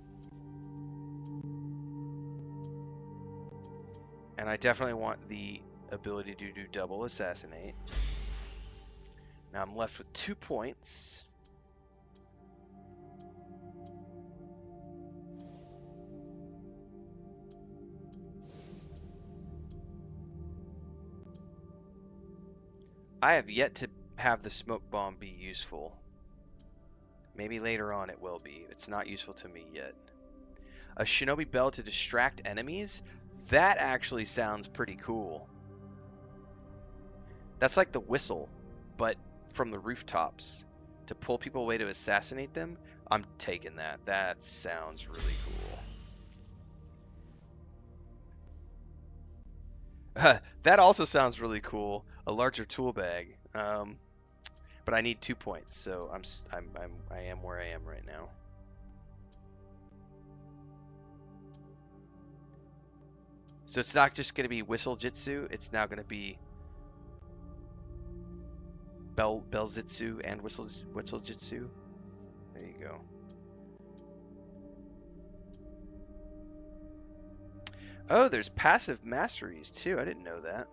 And I definitely want the ability to do double assassinate. Now I'm left with 2 points. I have yet to have the smoke bomb be useful. Maybe later on it will be. It's not useful to me yet. A shinobi bell to distract enemies? That actually sounds pretty cool. That's like the whistle, but from the rooftops. To pull people away to assassinate them? I'm taking that. That sounds really cool. That also sounds really cool. A larger tool bag. But I need 2 points, so I am where I am right now. So it's not just going to be whistle jitsu, it's now going to be bell zitsu and whistle jitsu. There you go. Oh, there's passive masteries too. I didn't know that.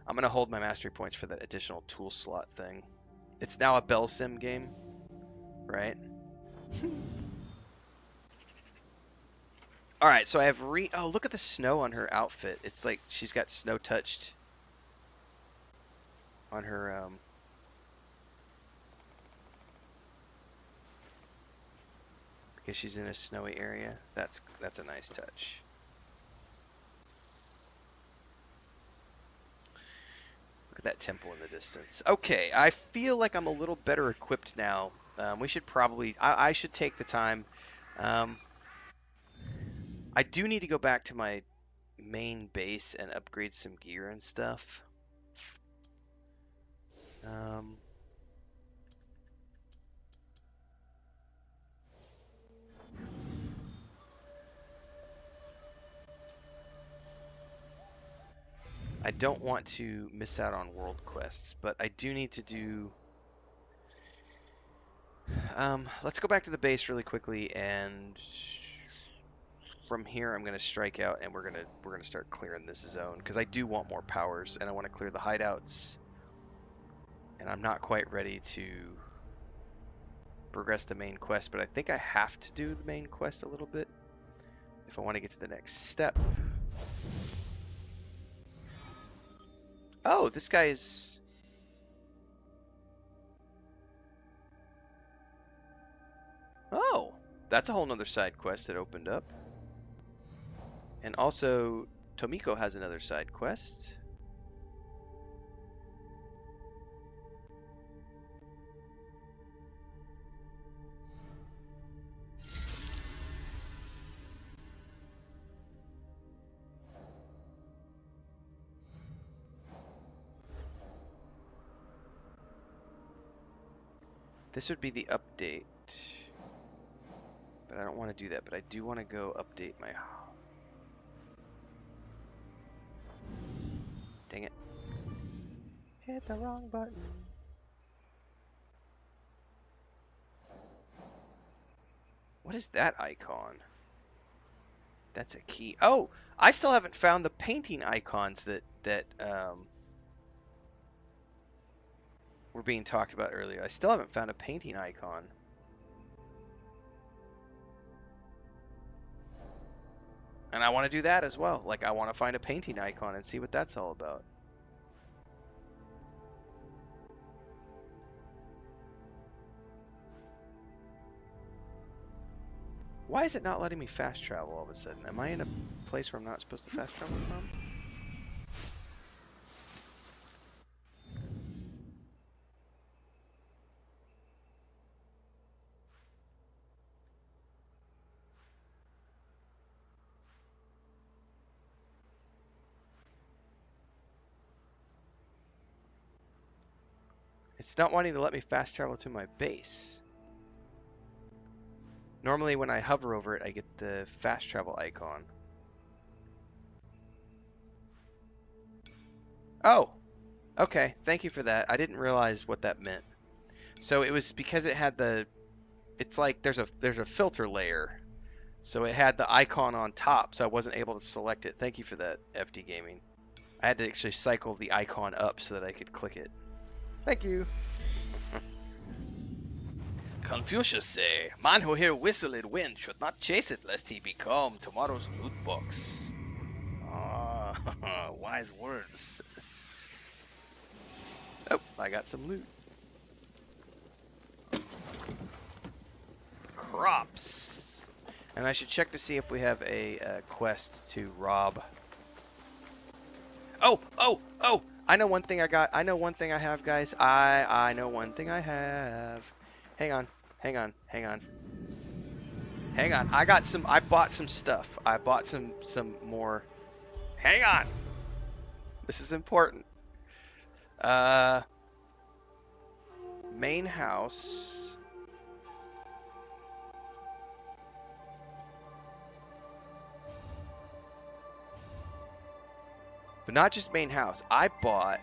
I'm going to hold my mastery points for that additional tool slot thing. It's now a Bell Sim game, right? Alright, so I have oh, look at the snow on her outfit. It's like she's got snow touched on her, because she's in a snowy area. That's a nice touch. Look at that temple in the distance. Okay, I feel like I'm a little better equipped now. We should probably... I should take the time. I do need to go back to my main base and upgrade some gear and stuff. I don't want to miss out on world quests, but I do need to do... let's go back to the base really quickly, and from here I'm gonna strike out, and we're gonna start clearing this zone because I do want more powers, and I want to clear the hideouts, and I'm not quite ready to progress the main quest, but I think I have to do the main quest a little bit if I want to get to the next step. Oh, this guy is... Oh, that's a whole nother side quest that opened up. And also, Tomiko has another side quest. This would be the update. But I don't want to do that, but I do want to go update my... Dang it. Hit the wrong button. What is that icon? That's a key. Oh, I still haven't found the painting icons that were being talked about earlier. I still haven't found a painting icon. And I want to do that as well. Like, I want to find a painting icon and see what that's all about. Why is it not letting me fast travel all of a sudden? Am I in a place where I'm not supposed to fast travel from? It's not wanting to let me fast travel to my base. Normally when I hover over it, I get the fast travel icon. Oh! Okay, thank you for that. I didn't realize what that meant. So it was because it had the... It's like there's a filter layer. So it had the icon on top, so I wasn't able to select it. Thank you for that, FD Gaming. I had to actually cycle the icon up so that I could click it. Thank you! Confucius say, man who hear whistle in wind should not chase it lest he become tomorrow's loot box. Ah, wise words. Oh, I got some loot. Crops. And I should check to see if we have a quest to rob. Oh! I know one thing I got. I know one thing I have, guys. I know one thing I have. Hang on. I bought some stuff. I bought some more. Hang on. This is important. Main house. But not just main house. I bought...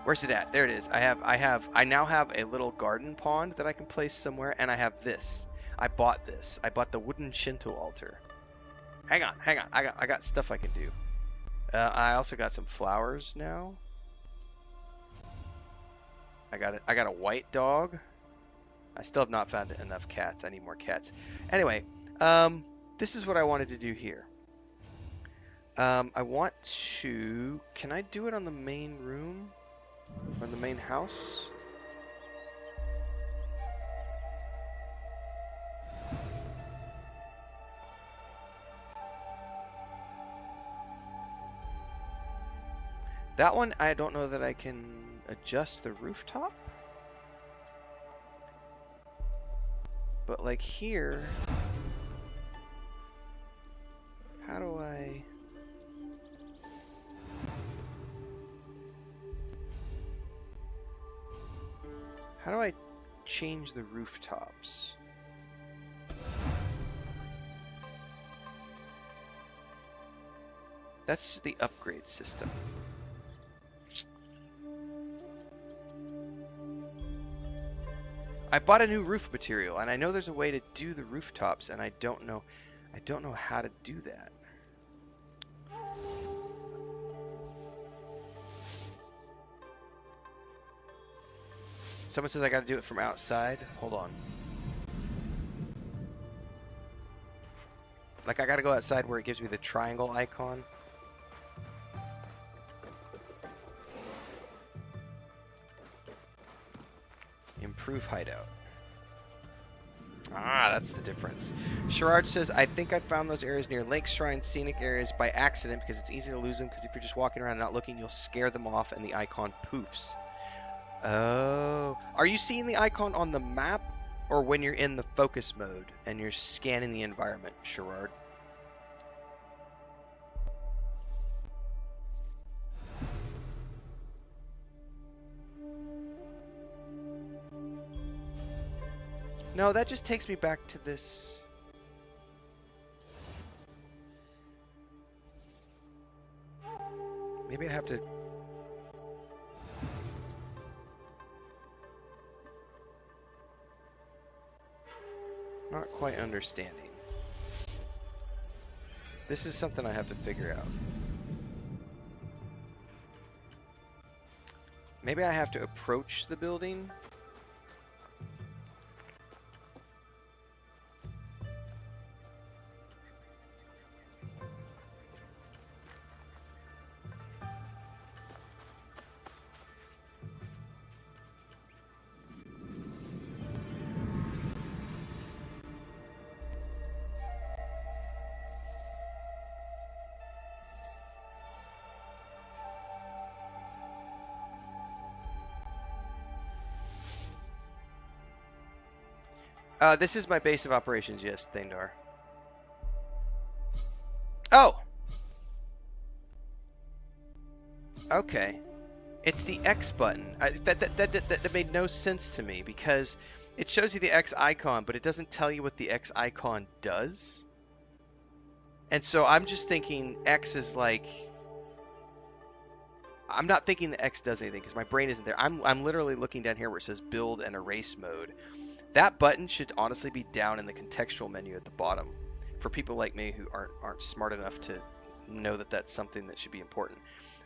Where's it at? There it is. I now have a little garden pond that I can place somewhere, and I have this. I bought this. I bought the wooden Shinto altar. Hang on. I got stuff I can do. I also got some flowers now. I got a white dog. I still have not found enough cats. I need more cats. Anyway, this is what I wanted to do here. I want to... Can I do it on the main room? On the main house? That one, I don't know that I can adjust the rooftop. But like here, how do I... How do I change the rooftops? That's the upgrade system. I bought a new roof material, and I know there's a way to do the rooftops, and I don't know how to do that. Someone says I gotta do it from outside. Hold on. Like I gotta go outside where it gives me the triangle icon. Improve hideout. Ah, that's the difference. Sherrard says, I think I found those areas near Lake Shrine scenic areas by accident because it's easy to lose them because if you're just walking around and not looking, you'll scare them off and the icon poofs. Oh. Are you seeing the icon on the map or when you're in the focus mode and you're scanning the environment, Sherrard? No, that just takes me back to this. Maybe I have to... Not quite understanding. This is something I have to figure out. Maybe I have to approach the building. This is my base of operations, yes, Thandar. Oh! Okay. It's the X button. That made no sense to me because it shows you the X icon, but it doesn't tell you what the X icon does. And so I'm just thinking X is like... I'm not thinking the X does anything because my brain isn't there. I'm literally looking down here where it says build and erase mode. That button should honestly be down in the contextual menu at the bottom for people like me who aren't smart enough to know that that's something that should be important.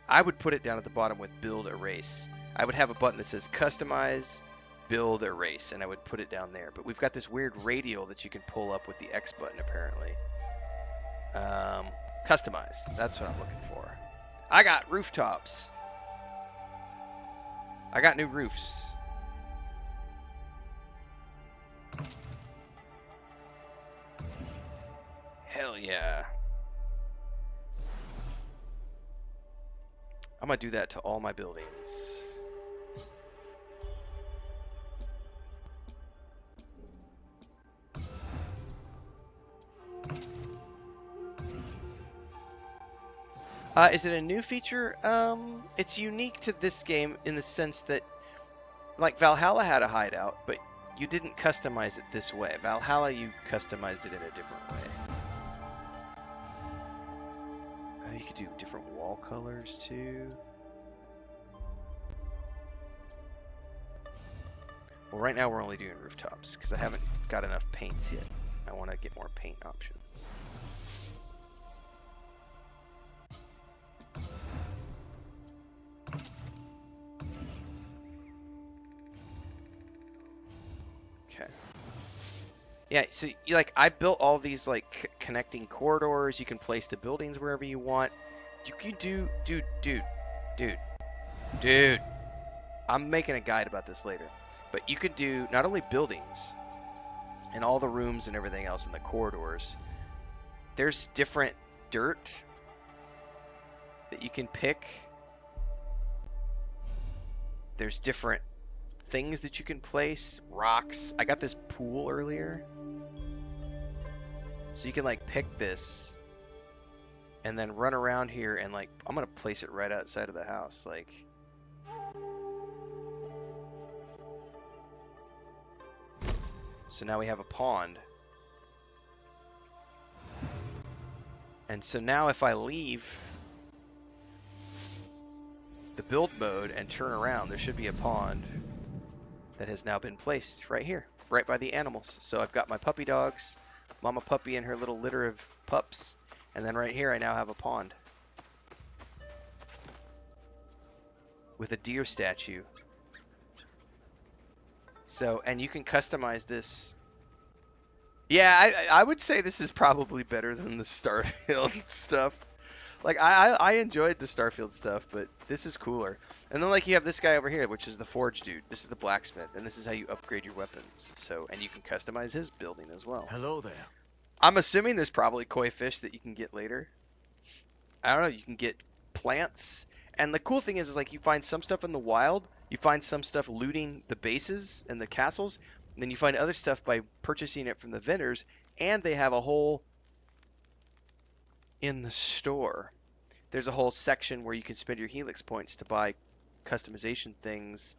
I would put it down at the bottom with build erase. I would have a button that says customize, build, erase, and I would put it down there. But we've got this weird radial that you can pull up with the X button apparently. Customize, that's what I'm looking for. I got rooftops. I got new roofs. Hell yeah. I'm gonna do that to all my buildings. Is it a new feature? It's unique to this game in the sense that, like, Valhalla had a hideout, but you didn't customize it this way. Valhalla, you customized it in a different way. You could do different wall colors too. Well, right now we're only doing rooftops because I haven't got enough paints yet. I want to get more paint options. Okay. Yeah, so I built all these like connecting corridors. You can place the buildings wherever you want. You can do, dude. I'm making a guide about this later. But you could do not only buildings and all the rooms and everything else in the corridors. There's different dirt that you can pick There's different things that you can place, rocks. I got this pool earlier. So you can like pick this and then run around here and like, I'm gonna place it right outside of the house. Like, so now we have a pond. And so now if I leave the build mode and turn around, there should be a pond that has now been placed right here, right by the animals. So I've got my puppy dogs, Mama Puppy and her little litter of pups, and then right here I now have a pond with a deer statue. So, and you can customize this. Yeah, I would say this is probably better than the Starfield stuff. Like, I enjoyed the Starfield stuff, but this is cooler. And then, like, you have this guy over here, which is the forge dude. This is the blacksmith, and this is how you upgrade your weapons. So, and you can customize his building as well. Hello there. I'm assuming there's probably koi fish that you can get later. I don't know, you can get plants. And the cool thing is like, you find some stuff in the wild, you find some stuff looting the bases and the castles, and then you find other stuff by purchasing it from the vendors, and they have a whole in the store. There's a whole section where you can spend your Helix points to buy customization things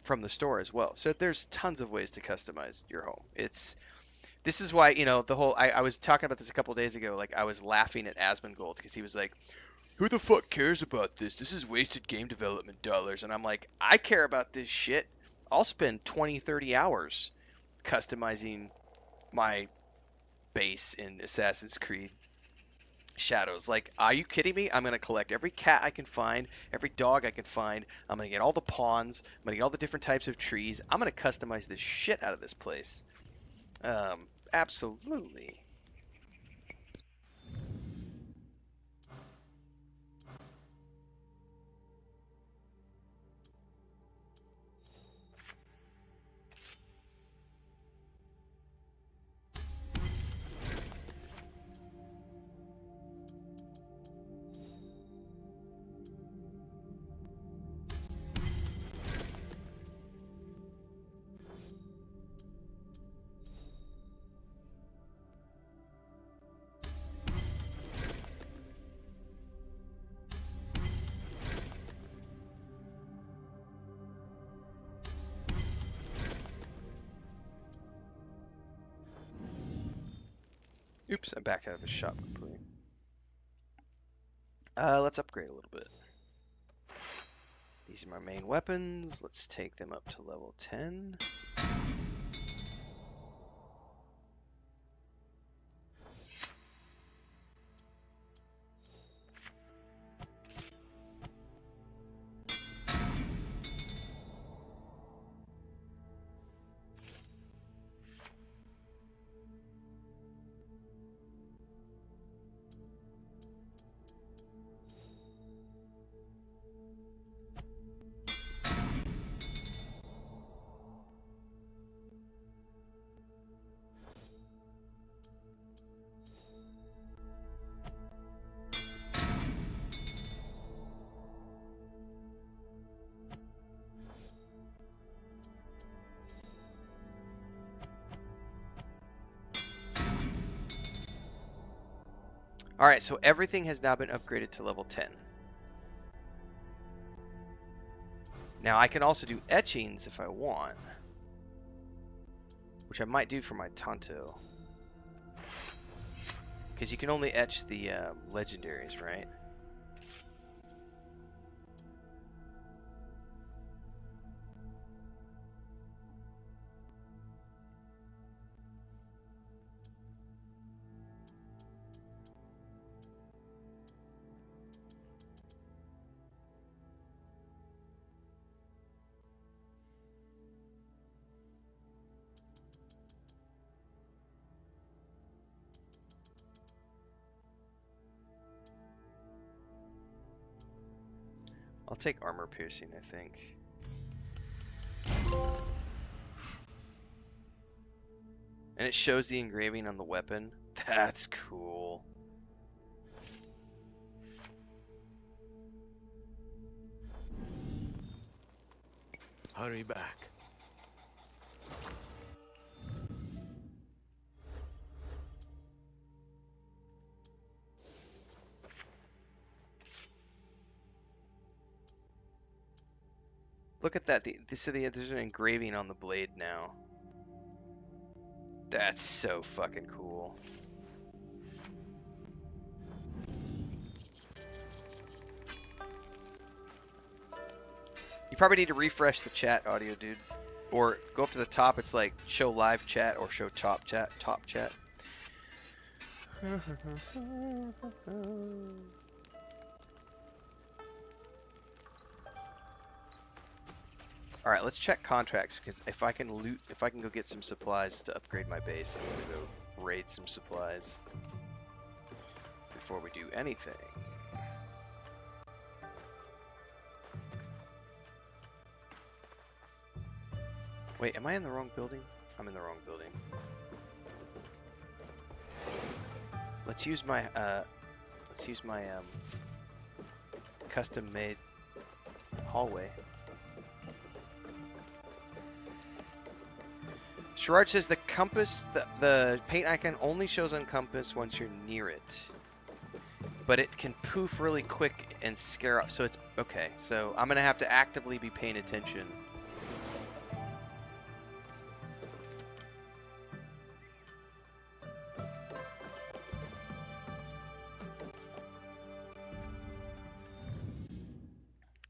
from the store as well. So there's tons of ways to customize your home. This is why, you know, the whole, I was talking about this a couple days ago, like I was laughing at Asmongold because he was like, who the fuck cares about this? This is wasted game development dollars. And I'm like, I care about this shit. I'll spend 20, 30 hours customizing my base in Assassin's Creed Shadows. Like, are you kidding me? I'm going to collect every cat I can find, every dog I can find. I'm going to get all the pawns. I'm going to get all the different types of trees. I'm going to customize the shit out of this place. Absolutely. Oops, I'm back out of the shop completely. Let's upgrade a little bit. These are my main weapons. Let's take them up to level 10. Alright, so everything has now been upgraded to level 10. Now I can also do etchings if I want, which I might do for my Tonto. Because you can only etch the legendaries, right? I'll take armor piercing, I think. And it shows the engraving on the weapon. That's cool. Hurry back. Look at that. There's an engraving on the blade now. That's so fucking cool. You probably need to refresh the chat audio, dude. Or go up to the top, it's like show live chat or show top chat. Alright, let's check contracts, because if I can go get some supplies to upgrade my base, I'm gonna go raid some supplies before we do anything. Wait, am I in the wrong building? I'm in the wrong building. Let's use my custom-made hallway. Sherrard says the compass, the paint icon only shows on compass once you're near it. But it can poof really quick and scare off. So it's okay. So I'm gonna have to actively be paying attention.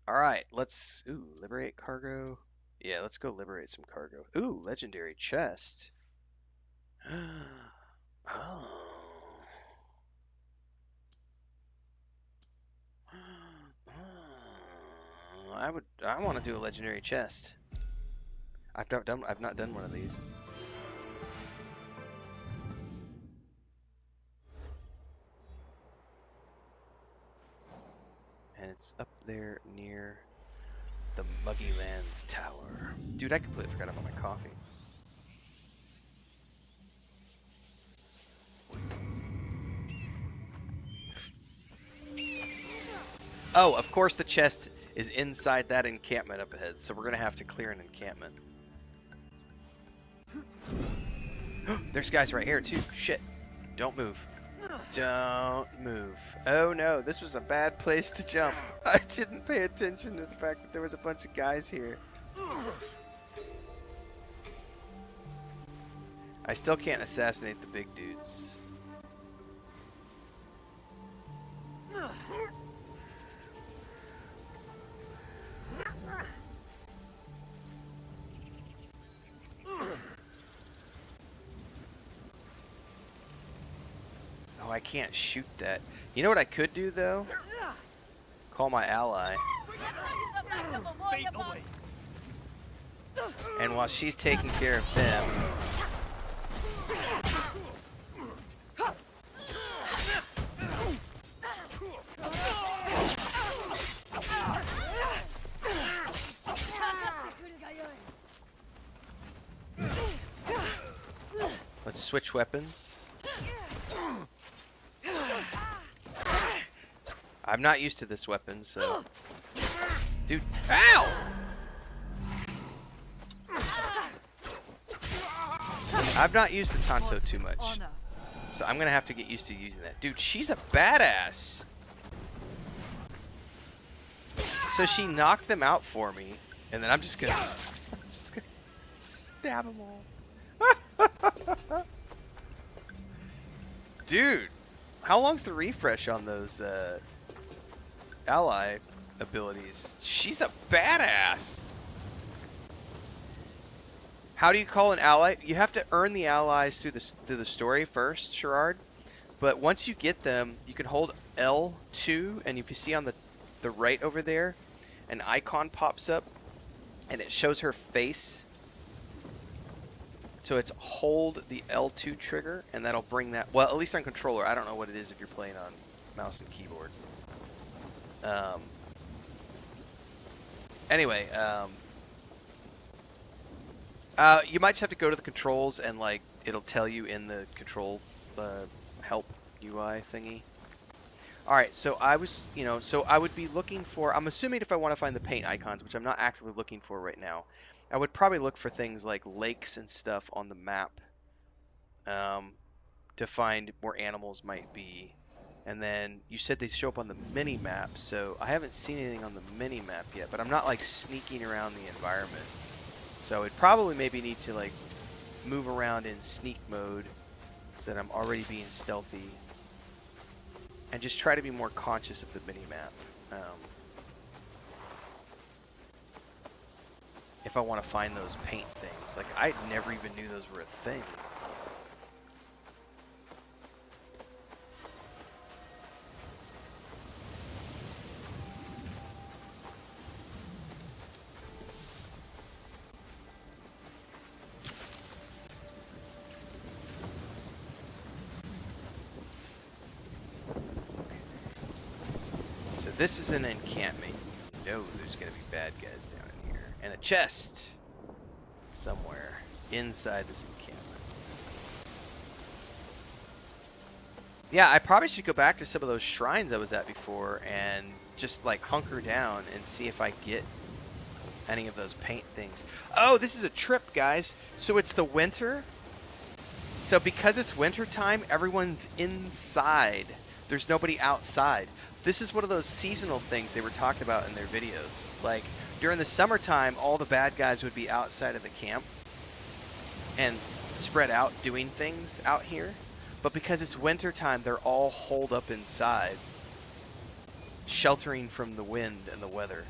Alright, let's liberate cargo. Yeah, let's go liberate some cargo. Ooh, legendary chest. Oh. I want to do a legendary chest. I've not done one of these. And it's up there near the Muggy Lands Tower. Dude, I completely forgot about my coffee. Oh, of course the chest is inside that encampment up ahead, so we're gonna have to clear an encampment. There's guys right here too. Shit. Don't move. Don't move. Oh no, this was a bad place to jump. I didn't pay attention to the fact that there was a bunch of guys here. I still can't assassinate the big dudes. Oh, I can't shoot that. You know what I could do though? Call my ally. And while she's taking care of them, let's switch weapons. I'm not used to this weapon, so... Dude, ow! I've not used the Tanto too much, so I'm gonna have to get used to using that. Dude, she's a badass! So she knocked them out for me, and then I'm just gonna stab them all. Dude, how long's the refresh on those ally abilities? She's a badass! How do you call an ally? You have to earn the allies through the story first, Sherrard. But once you get them, you can hold L2, and if you see on the right over there, an icon pops up, and it shows her face. So it's hold the L2 trigger, and that'll bring that. Well, at least on controller. I don't know what it is if you're playing on mouse and keyboard. Anyway, you might just have to go to the controls, and like it'll tell you in the control help UI thingy. All right, so I was, so I would be looking for, I'm assuming if I want to find the paint icons, which I'm not actively looking for right now, I would probably look for things like lakes and stuff on the map to find where animals might be. And then you said they show up on the mini map, so I haven't seen anything on the mini map yet, but I'm not like sneaking around the environment. So I'd probably maybe need to like move around in sneak mode so that I'm already being stealthy. And just try to be more conscious of the mini-map. If I want to find those paint things. Like, I never even knew those were a thing. This is an encampment. You know there's going to be bad guys down in here. And a chest somewhere inside this encampment. Yeah, I probably should go back to some of those shrines I was at before and just like hunker down and see if I get any of those paint things. Oh, this is a trip, guys. So it's the winter. So because it's winter time, everyone's inside. There's nobody outside. This is one of those seasonal things they were talking about in their videos. Like, during the summertime, all the bad guys would be outside of the camp and spread out doing things out here. But because it's winter time, they're all holed up inside, sheltering from the wind and the weather.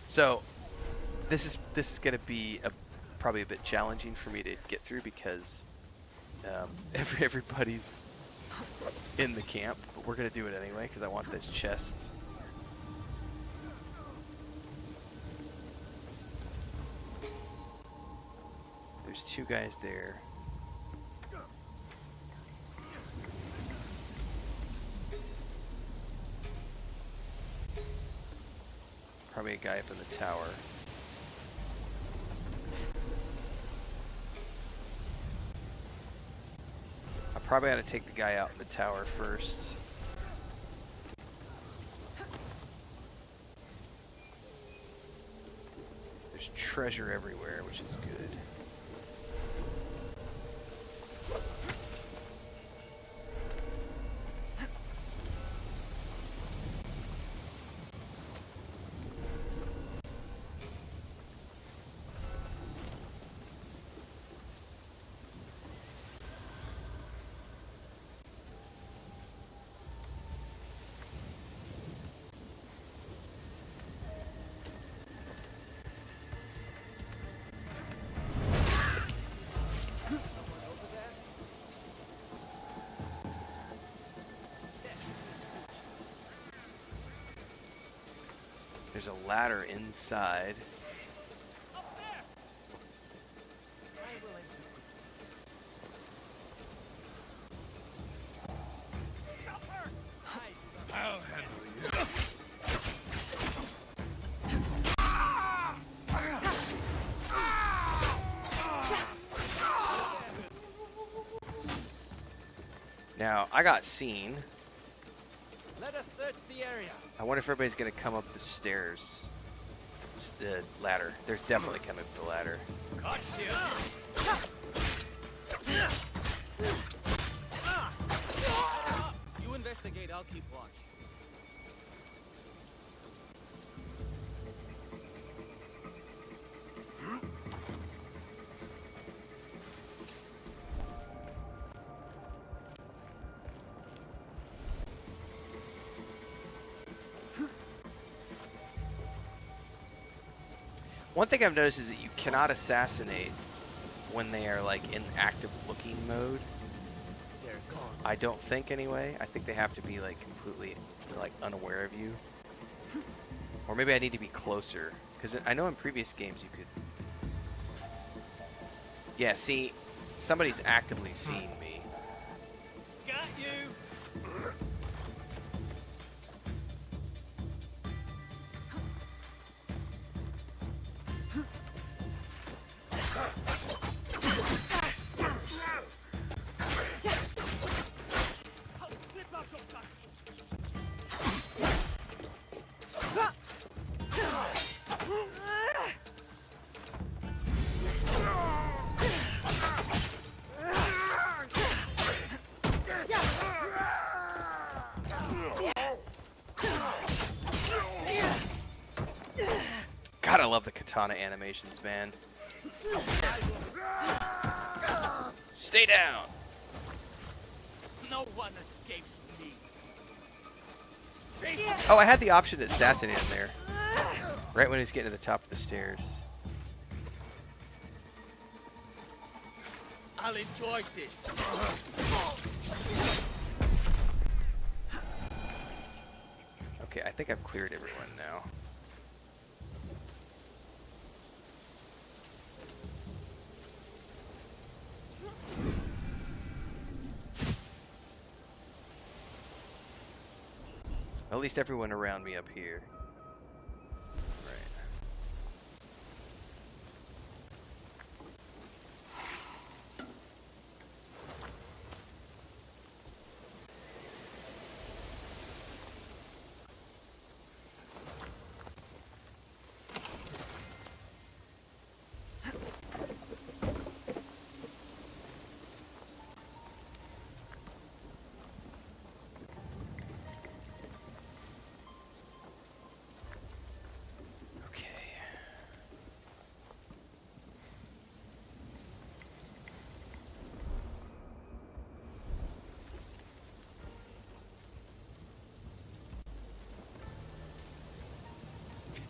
So this is going to be probably a bit challenging for me to get through because everybody's in the camp, but we're gonna do it anyway because I want this chest. There's two guys there. Probably a guy up in the tower. Probably ought to take the guy out in the tower first. There's treasure everywhere, which is good. There's a ladder inside. I'll handle you. Now, I got seen. Let us search the area. I wonder if everybody's gonna come up the stairs. The ladder. There's definitely coming up the ladder. You investigate, I'll keep watch. One thing I've noticed is that you cannot assassinate when they are like in active looking mode. I don't think anyway. I think they have to be like completely like unaware of you. Or maybe I need to be closer. Because I know in previous games you could... Yeah, see, somebody's actively seeing me. Got you! love the katana animations, man. Stay down! No one escapes me. Oh, I had the option to assassinate him there. Right when he's getting to the top of the stairs. I'll enjoy this. Okay, I think I've cleared everyone now. At least everyone around me up here. Right.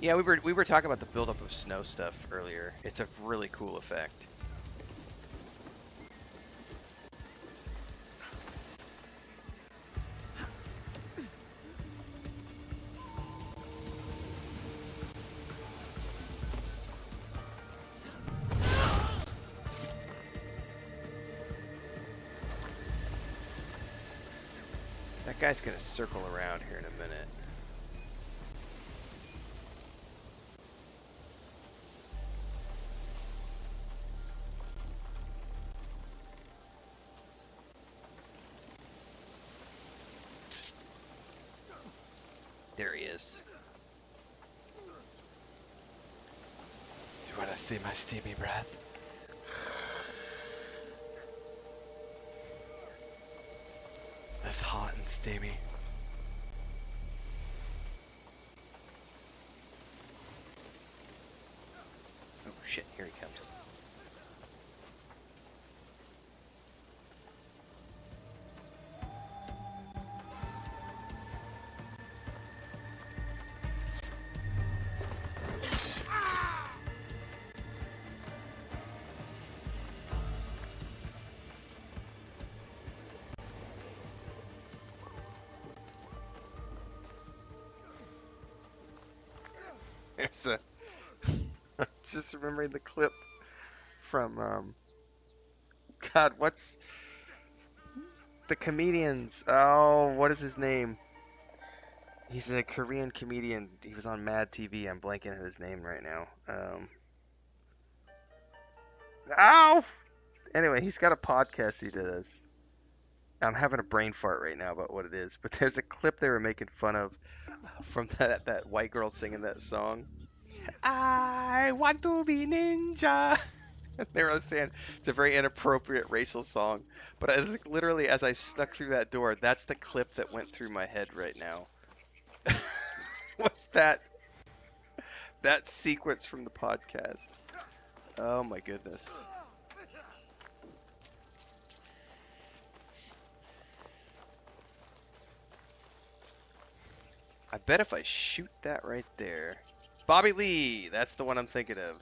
Yeah, we were talking about the buildup of snow stuff earlier. It's a really cool effect. That guy's gonna circle around here in a minute. There he is. You wanna see my steamy breath? That's hot and steamy. Oh shit, here he comes. There's a just remembering the clip from God, what's the comedians? Oh, what is his name? He's a Korean comedian. He was on Mad TV. I'm blanking on his name right now. Ow! Anyway, he's got a podcast he does. I'm having a brain fart right now about what it is, but there's a clip they were making fun of from that white girl singing that song. I want to be ninja. They were saying it's a very inappropriate racial song, but I think literally as I snuck through that door, that's the clip that went through my head right now. What's that sequence from the podcast? Oh my goodness. I bet if I shoot that right there. Bobby Lee, that's the one I'm thinking of.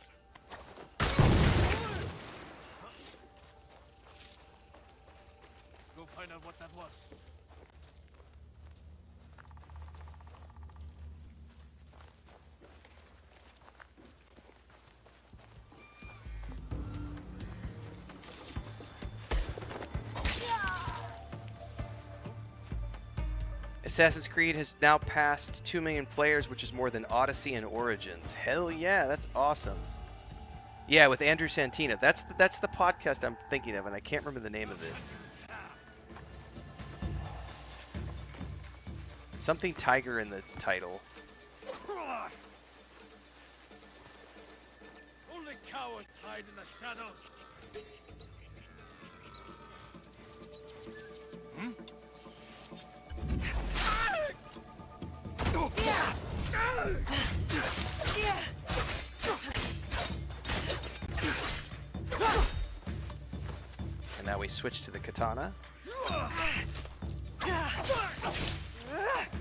Go find out what that was. Assassin's Creed has now passed 2 million players, which is more than Odyssey and Origins. Hell yeah, that's awesome. Yeah, with Andrew Santina. That's the podcast I'm thinking of, and I can't remember the name of it. Something Tiger in the title. Only cowards hide in the shadows. Hmm? And now we switch to the katana.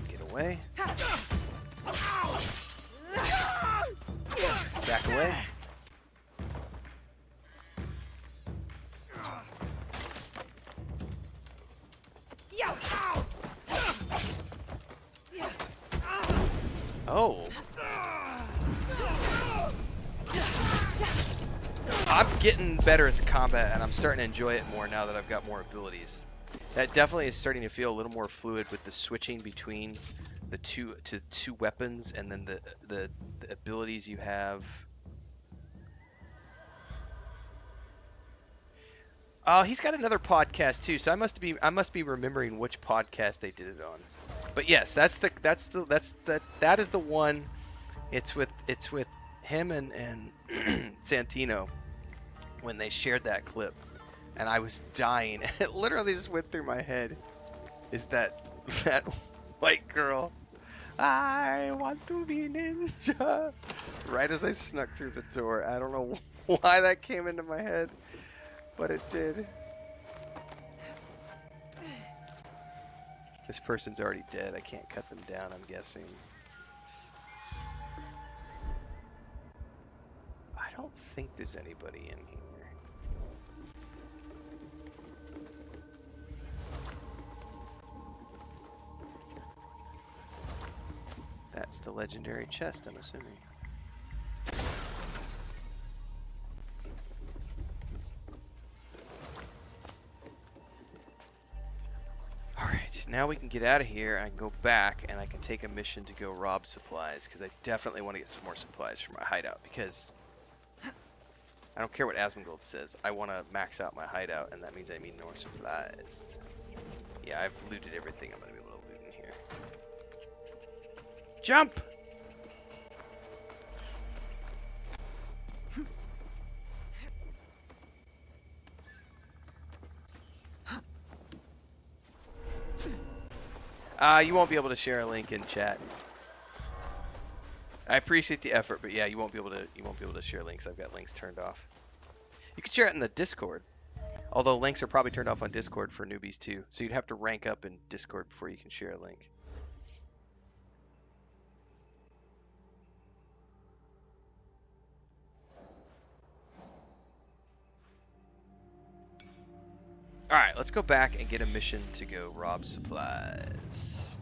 Get away. Back away. Oh. I'm getting better at the combat, and I'm starting to enjoy it more now that I've got more abilities. That definitely is starting to feel a little more fluid with the switching between the two weapons, and then the abilities you have. Oh, he's got another podcast too, so I must be remembering which podcast they did it on. But yes, that is the one. It's with him and Santino when they shared that clip, and I was dying. It literally just went through my head. Is that white girl? I want to be ninja. Right as I snuck through the door. I don't know why that came into my head, but it did. This person's already dead. I can't cut them down, I'm guessing. I don't think there's anybody in here. That's the legendary chest, I'm assuming. Alright, now we can get out of here. I can go back and I can take a mission to go rob supplies, because I definitely want to get some more supplies for my hideout, because I don't care what Asmongold says. I want to max out my hideout, and that means I need more supplies. Yeah, I've looted everything I'm going to be able to loot in here. Jump! You won't be able to share a link in chat. I appreciate the effort, but yeah, you won't be able to share links. I've got links turned off. You can share it in the Discord. Although links are probably turned off on Discord for newbies too. So you'd have to rank up in Discord before you can share a link. Alright, let's go back and get a mission to go rob supplies.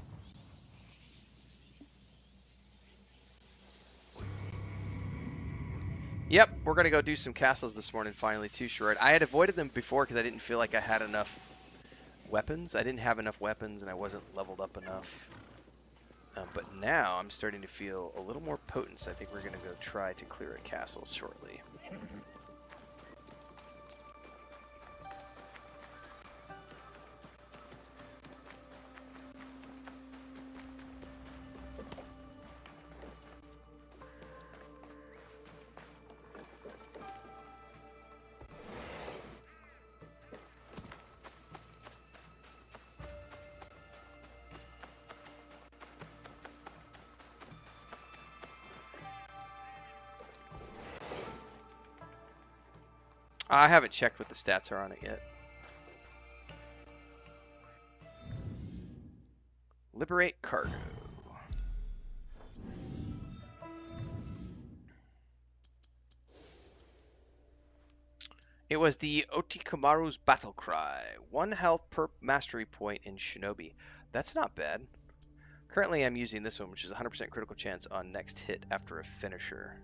Yep, we're going to go do some castles this morning finally too, Sherrod. I had avoided them before because I didn't feel like I had enough weapons. I didn't have enough weapons and I wasn't leveled up enough. But now I'm starting to feel a little more potent, so I think we're going to go try to clear a castle shortly. I haven't checked what the stats are on it yet. Liberate cargo. It was the Otikumaru's battle cry. 1 health per mastery point in Shinobi. That's not bad. Currently I'm using this one, which is 100% critical chance on next hit after a finisher.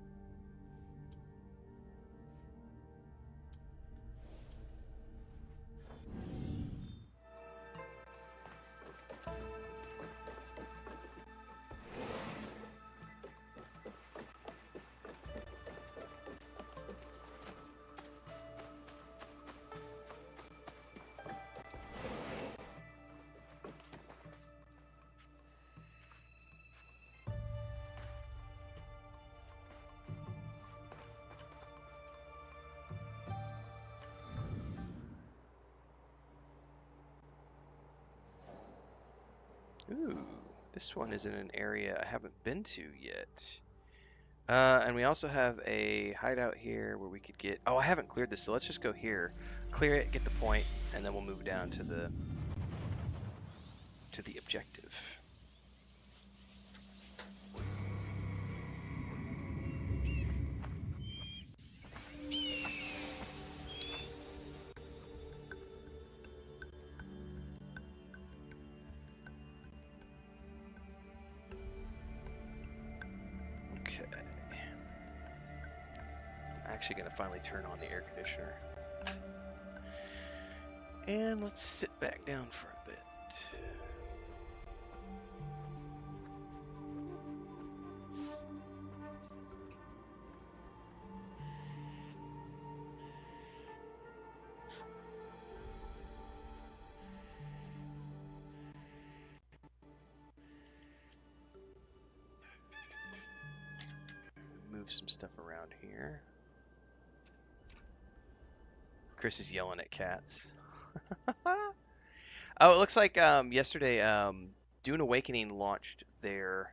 Ooh, this one is in an area I haven't been to yet. And we also have a hideout here where we could get... Oh, I haven't cleared this, so let's just go here. clear it, get the point, and then we'll move down to the objective. Okay. I'm actually going to finally turn on the air conditioner. And let's sit back down for a bit. Move some stuff around here. Chris is yelling at cats. Oh, it looks like yesterday Dune Awakening launched their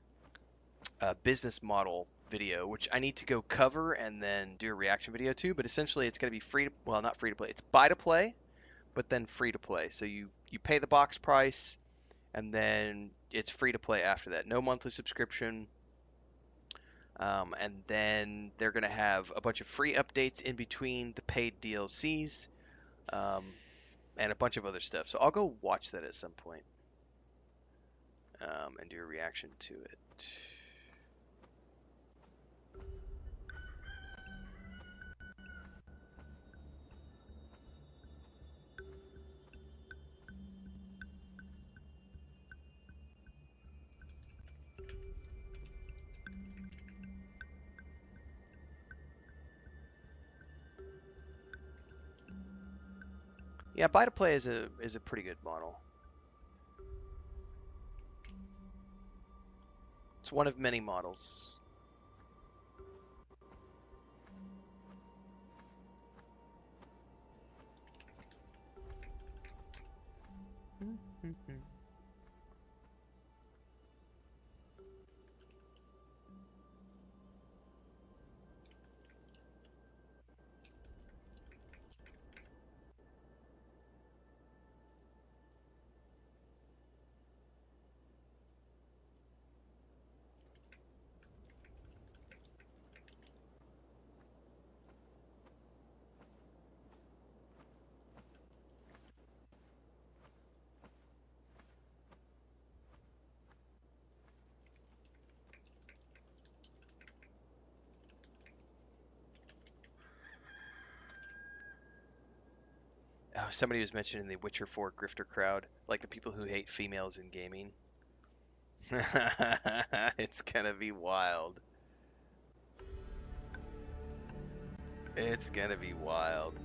business model video, which I need to go cover and then do a reaction video to. But essentially, it's going to be free to, well, not free to play. It's buy to play, but then free to play. So you pay the box price, and then it's free to play after that. No monthly subscription. And then they're going to have a bunch of free updates in between the paid DLCs, and a bunch of other stuff. So I'll go watch that at some point, and do a reaction to it. Yeah, buy to play is a pretty good model. It's one of many models. Oh, somebody was mentioning the Witcher 4 grifter crowd, like the people who hate females in gaming. It's gonna be wild. It's gonna be wild.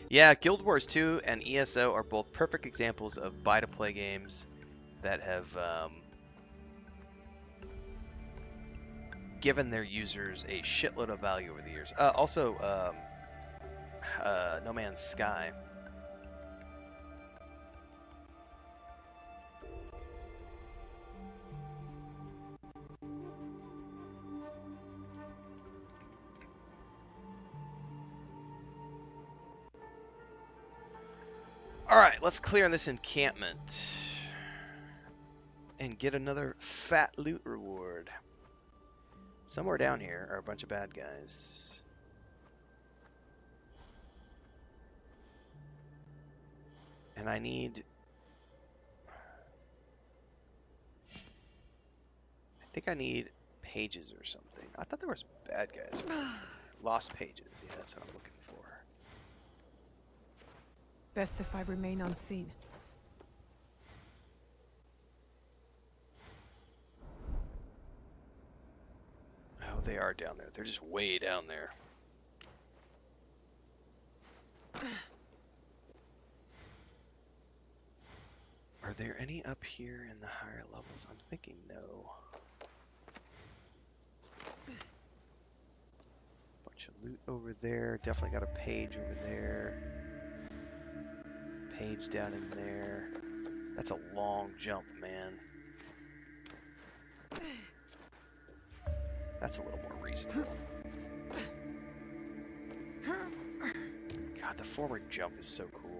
Yeah, Guild Wars 2 and ESO are both perfect examples of buy-to-play games that have given their users a shitload of value over the years. Also, No Man's Sky. Alright, let's clear this encampment and get another fat loot reward. Somewhere down here are a bunch of bad guys. And I think I need pages or something. I thought there was bad guys. Lost pages, yeah, that's what I'm looking for. Best if I remain unseen. Oh, they are down there. They're just way down there. Are there any up here in the higher levels? I'm thinking no. Bunch of loot over there. Definitely got a page over there. Page down in there. That's a long jump, man. That's a little more reasonable. God, the forward jump is so cool.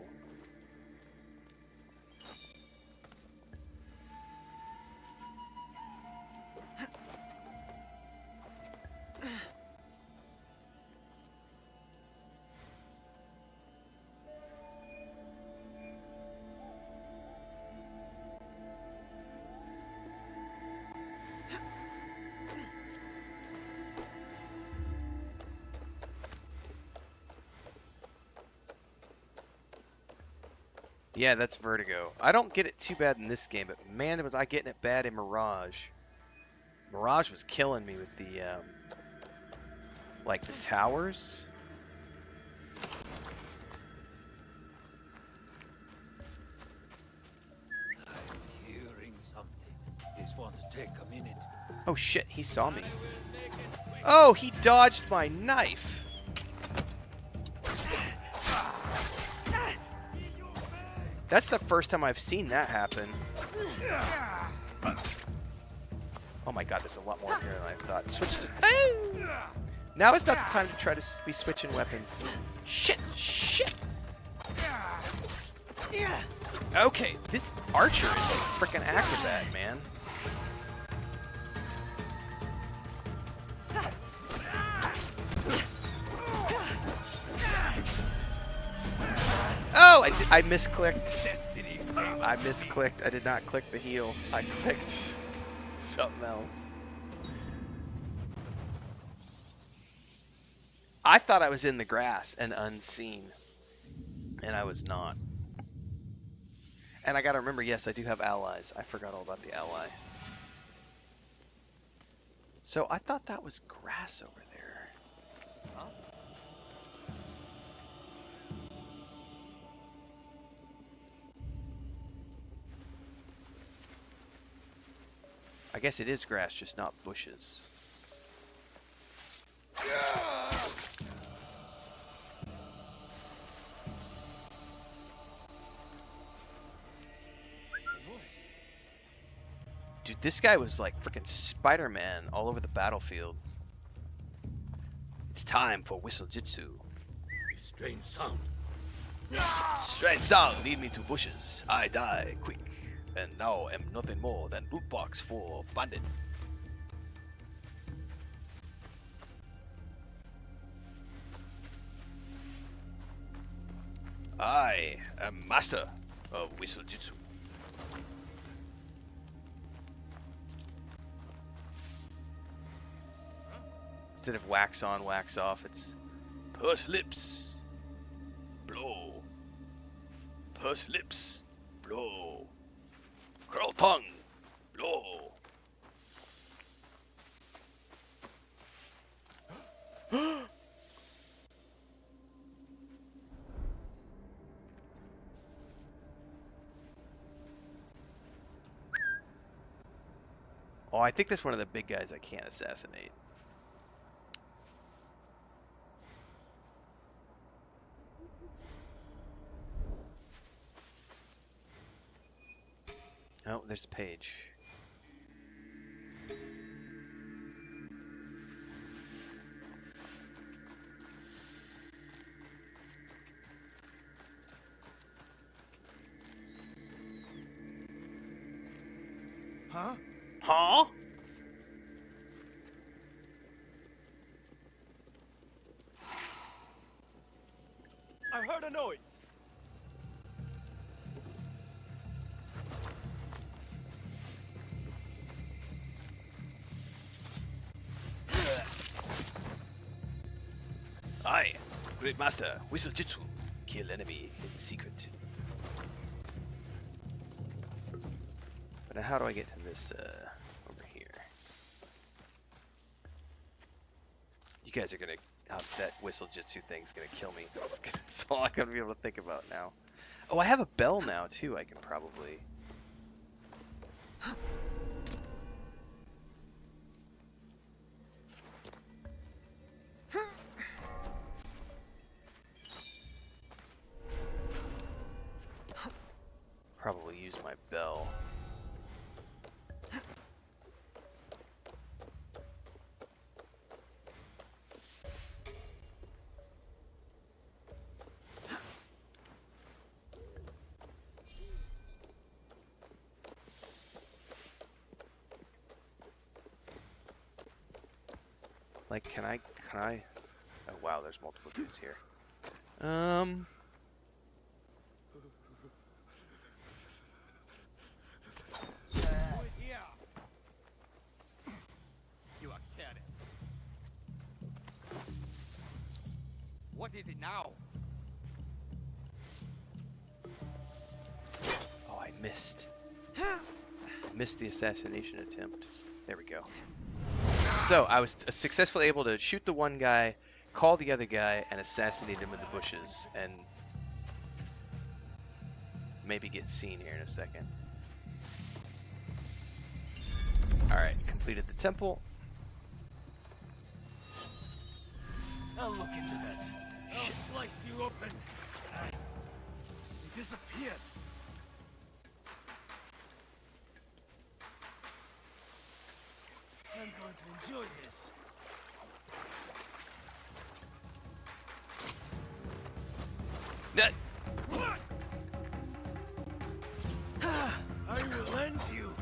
Yeah, that's Vertigo. I don't get it too bad in this game, but man, was I getting it bad in Mirage. Mirage was killing me with the, like the towers. I'm hearing something. This won't take a minute. Oh shit, he saw me. Oh, he dodged my knife. That's the first time I've seen that happen. Oh my god, there's a lot more here than I thought. Switch to... Now is not the time to try to be switching weapons. Shit, shit. Okay, this archer is a freaking acrobat, man. Oh, I misclicked. I misclicked. I did not click the heal. I clicked something else. I thought I was in the grass and unseen, and I was not. And I gotta remember, yes, I do have allies. I forgot all about the ally. So I thought that was grass over there. Huh? I guess it is grass, just not bushes. Dude, this guy was like freaking Spider-Man all over the battlefield. It's time for Whistle Jitsu. Strange sound. Strange sound, lead me to bushes. I die quick, and now am nothing more than loot box for bandit. I am master of Whistle Jitsu. Instead of wax on, wax off, it's purse lips, blow. Purse lips, blow. Curl tongue, blow. Oh, I think that's one of the big guys I can't assassinate. Oh, there's a page. Huh? Huh? I heard a noise. I, Great Master, Whistle Jitsu, kill enemy in secret. But now how do I get to this, over here? You guys are gonna, that Whistle Jitsu thing's gonna kill me. That's all I'm gonna be able to think about now. Oh, I have a bell now, too, I can probably... probably use my bell. Like, can I? Oh wow, there's multiple dudes here. You are careless. What is it now? Oh, I missed. Missed the assassination attempt. There we go. So I was successfully able to shoot the one guy, call the other guy, and assassinate him in the bushes, and maybe get seen here in a second. Alright, completed the temple. I'll look into that. I'll slice you open. He disappeared. I'm going to enjoy this. I will end you.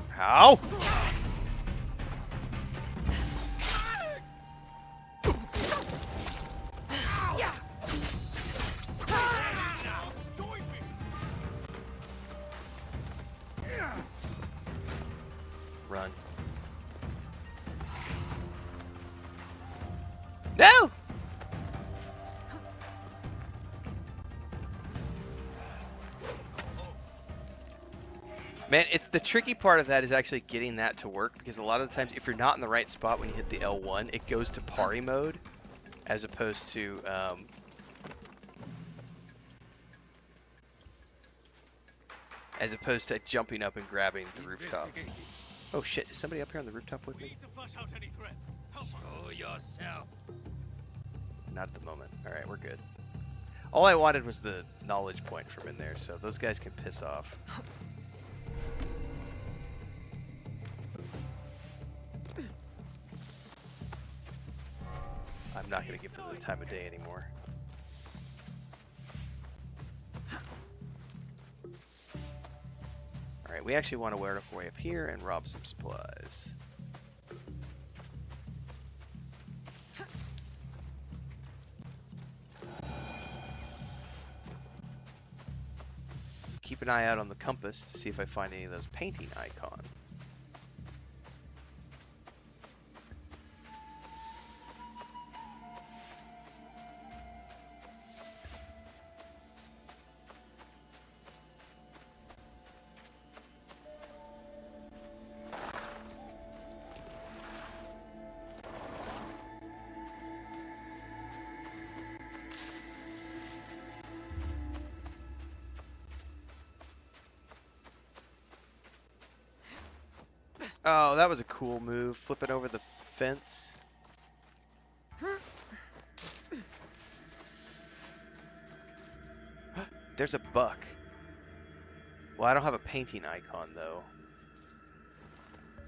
How? Run. No! Man, it's the tricky part of that is actually getting that to work, because a lot of the times if you're not in the right spot when you hit the L1, it goes to party mode as opposed to jumping up and grabbing the rooftops. Oh shit, is somebody up here on the rooftop with me? Show yourself. Not at the moment. Alright, we're good. All I wanted was the knowledge point from in there, so those guys can piss off. I'm not going to give them the time of day anymore. Alright, we actually want to work our way up here and rob some supplies. Keep an eye out on the compass to see if I find any of those painting icons. Oh, that was a cool move, flipping over the fence. There's a buck. Well, I don't have a painting icon, though.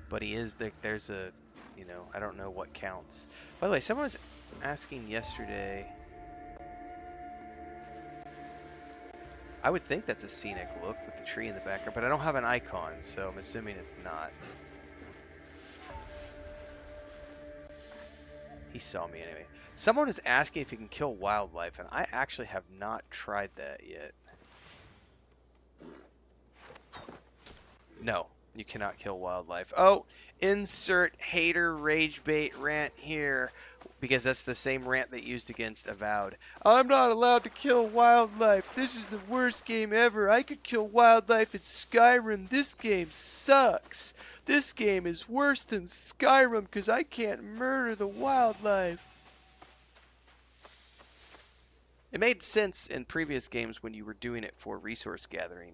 But he is there. There's a, you know, I don't know what counts. By the way, someone was asking yesterday. I would think that's a scenic look with the tree in the background, but I don't have an icon, so I'm assuming it's not. He saw me anyway. Someone is asking if you can kill wildlife, and I actually have not tried that yet. No, you cannot kill wildlife. Oh, insert hater rage bait rant here, because that's the same rant they used against Avowed. I'm not allowed to kill wildlife. This is the worst game ever. I could kill wildlife in Skyrim. This game sucks. This game is worse than Skyrim because I can't murder the wildlife. It made sense in previous games when you were doing it for resource gathering.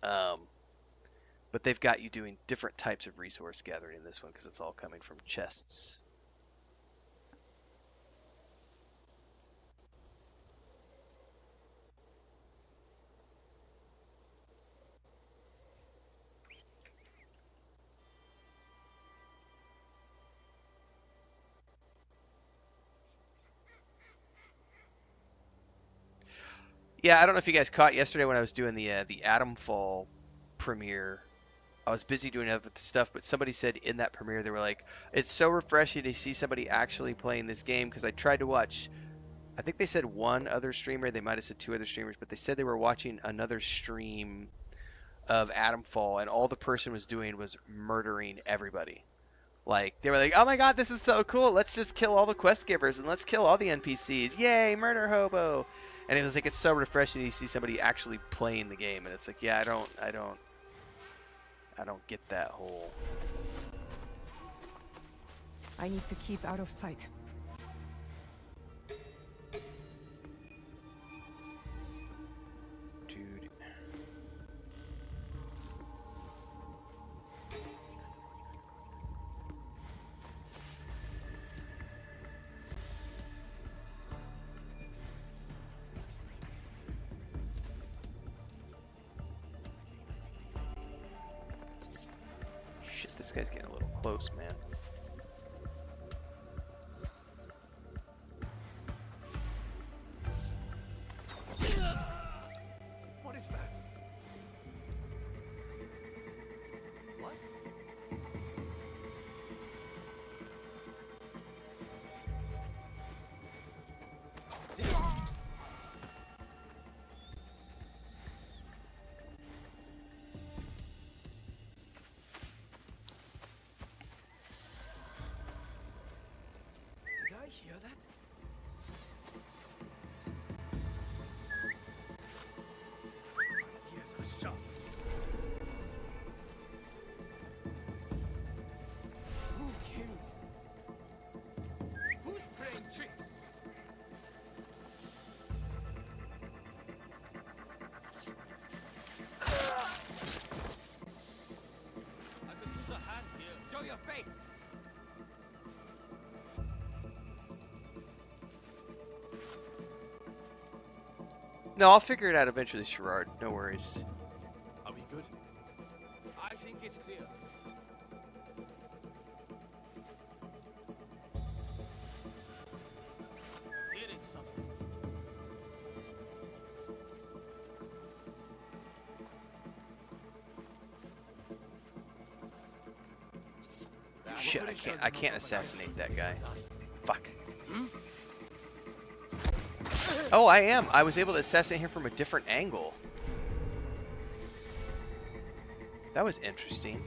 But they've got you doing different types of resource gathering in this one because it's all coming from chests. Yeah, I don't know if you guys caught yesterday when I was doing the Atomfall premiere I was busy doing other stuff, but somebody said in that premiere, they were like, it's so refreshing to see somebody actually playing this game, because I tried to watch, I think they said one other streamer, they might have said two other streamers, but they said they were watching another stream of Atomfall, and all the person was doing was murdering everybody. Like, they were like, oh my god, this is so cool, let's just kill all the quest givers, and let's kill all the NPCs, yay, murder hobo! And it was like, it's so refreshing to see somebody actually playing the game, and it's like, yeah, I don't get that whole... I need to keep out of sight. Dude. Shit, this guy's getting a little close, man. What is that? What? Did I hear that? Yes, a shot. Who killed? Who's playing tricks? I could use a hand here. Show your face. No, I'll figure it out eventually, Sherrard. No worries. Are we good? I think it's clear. Hearing something. Shit, I can't assassinate that guy. Fuck. Oh, I am. I was able to assassinate him from a different angle. That was interesting.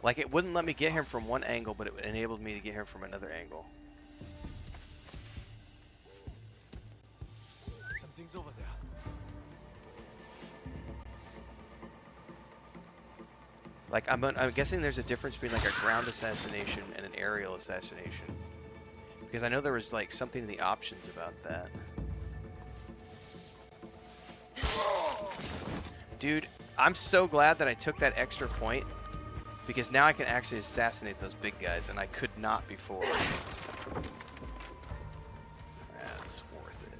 Like, it wouldn't let me get him from one angle, but it enabled me to get him from another angle. Something's over there. Like, I'm guessing there's a difference between, like, a ground assassination and an aerial assassination. Because I know there was, like, something in the options about that. Dude, I'm so glad that I took that extra point, because now I can actually assassinate those big guys, and I could not before. That's worth it.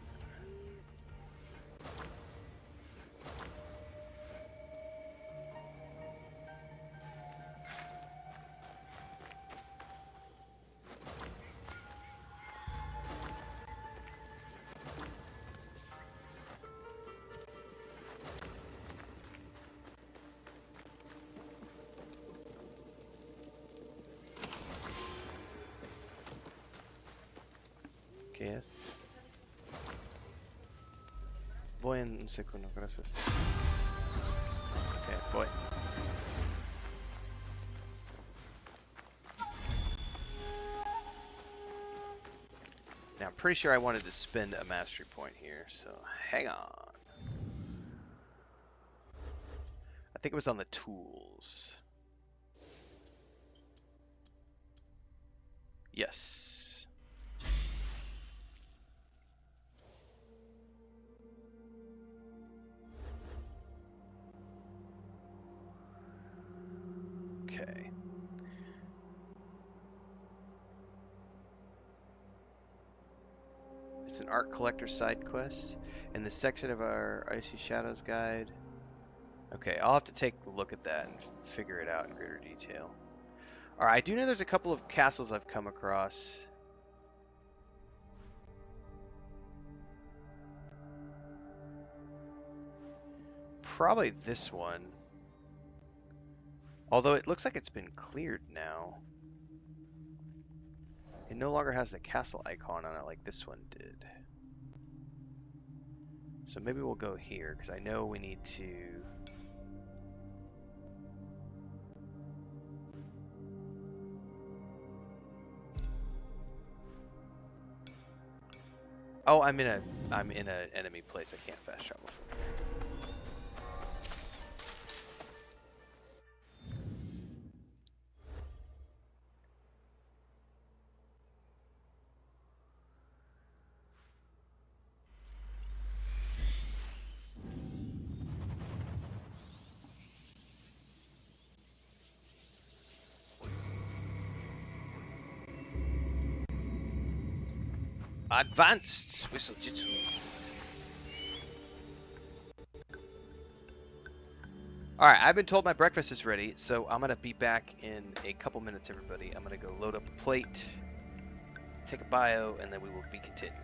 ¿Qué es? Voy en un segundo, gracias. Okay, voy. Now, I'm pretty sure I wanted to spend a mastery point here, so hang on. I think it was on the tools. Yes. Okay. It's an art collector side quest in the section of our Icy Shadows guide. Okay, I'll have to take a look at that and figure it out in greater detail. Alright, I do know there's a couple of castles I've come across. probably this one. Although it looks like it's been cleared now. It no longer has the castle icon on it like this one did. So maybe we'll go here, because I know we need to... Oh, I'm in an enemy place I can't fast travel from. Advanced Whistle Jitsu. Alright, I've been told my breakfast is ready, so I'm going to be back in a couple minutes, everybody. I'm going to go load up a plate, take a bio, and then we will be continuing.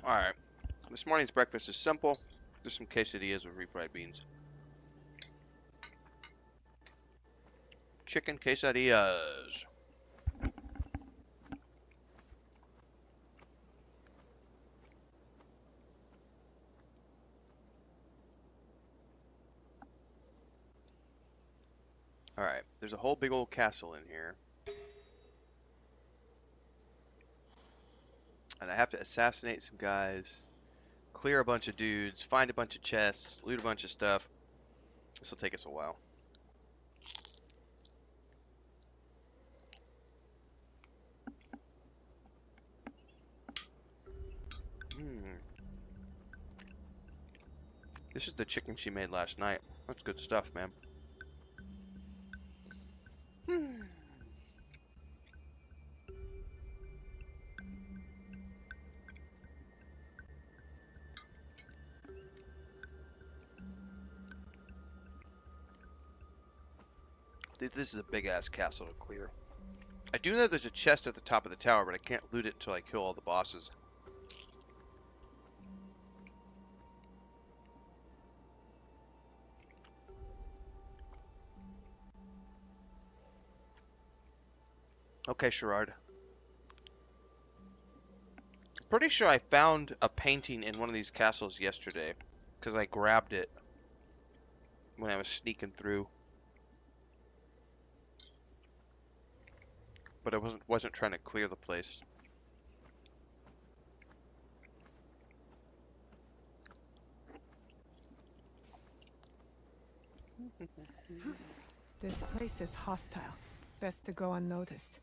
Alright. This morning's breakfast is simple. Just some quesadillas with refried beans. Chicken quesadillas. Alright, there's a whole big old castle in here. And I have to assassinate some guys, clear a bunch of dudes, find a bunch of chests, loot a bunch of stuff. This will take us a while. This is the chicken she made last night. That's good stuff, man. This is a big ass castle to clear. I do know there's a chest at the top of the tower, but I can't loot it until I kill all the bosses. Okay, Sherrard. Pretty sure I found a painting in one of these castles yesterday, because I grabbed it when I was sneaking through. But I wasn't trying to clear the place. This place is hostile. Best to go unnoticed.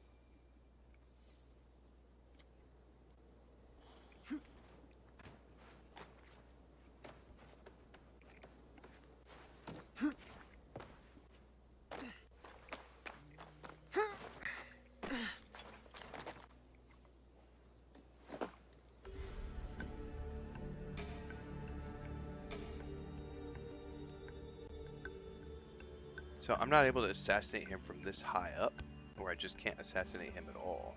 So I'm not able to assassinate him from this high up, or I just can't assassinate him at all.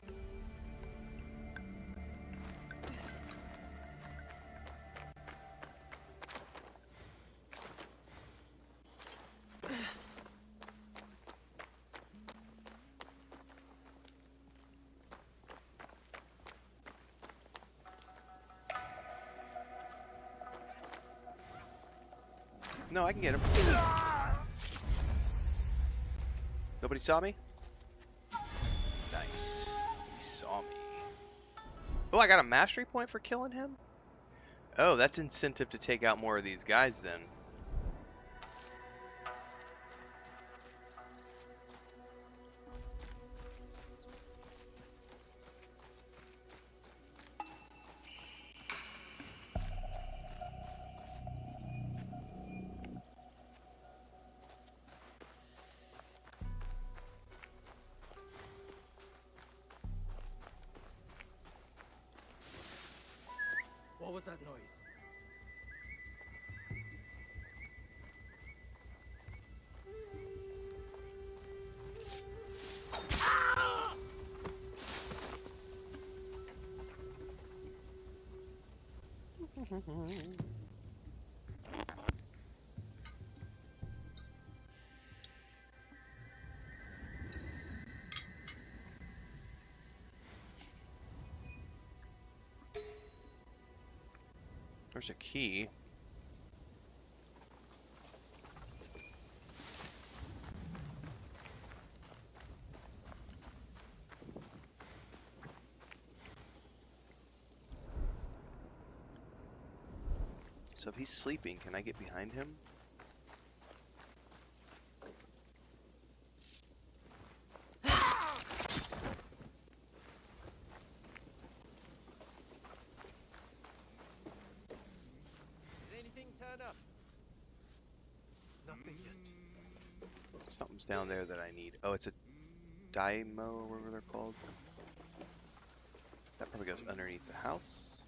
No, I can get him. Nobody saw me? Nice. He saw me. Oh, I got a mastery point for killing him? Oh, that's incentive to take out more of these guys then. What was that noise? There's a key. So if he's sleeping, can I get behind him? Something's down there that I need. Oh, it's a Daimo, or whatever they're called. That probably goes underneath the house.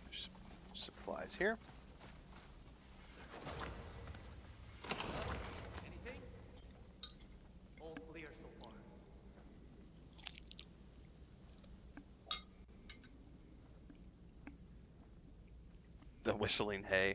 There's supplies here. the whistling hay.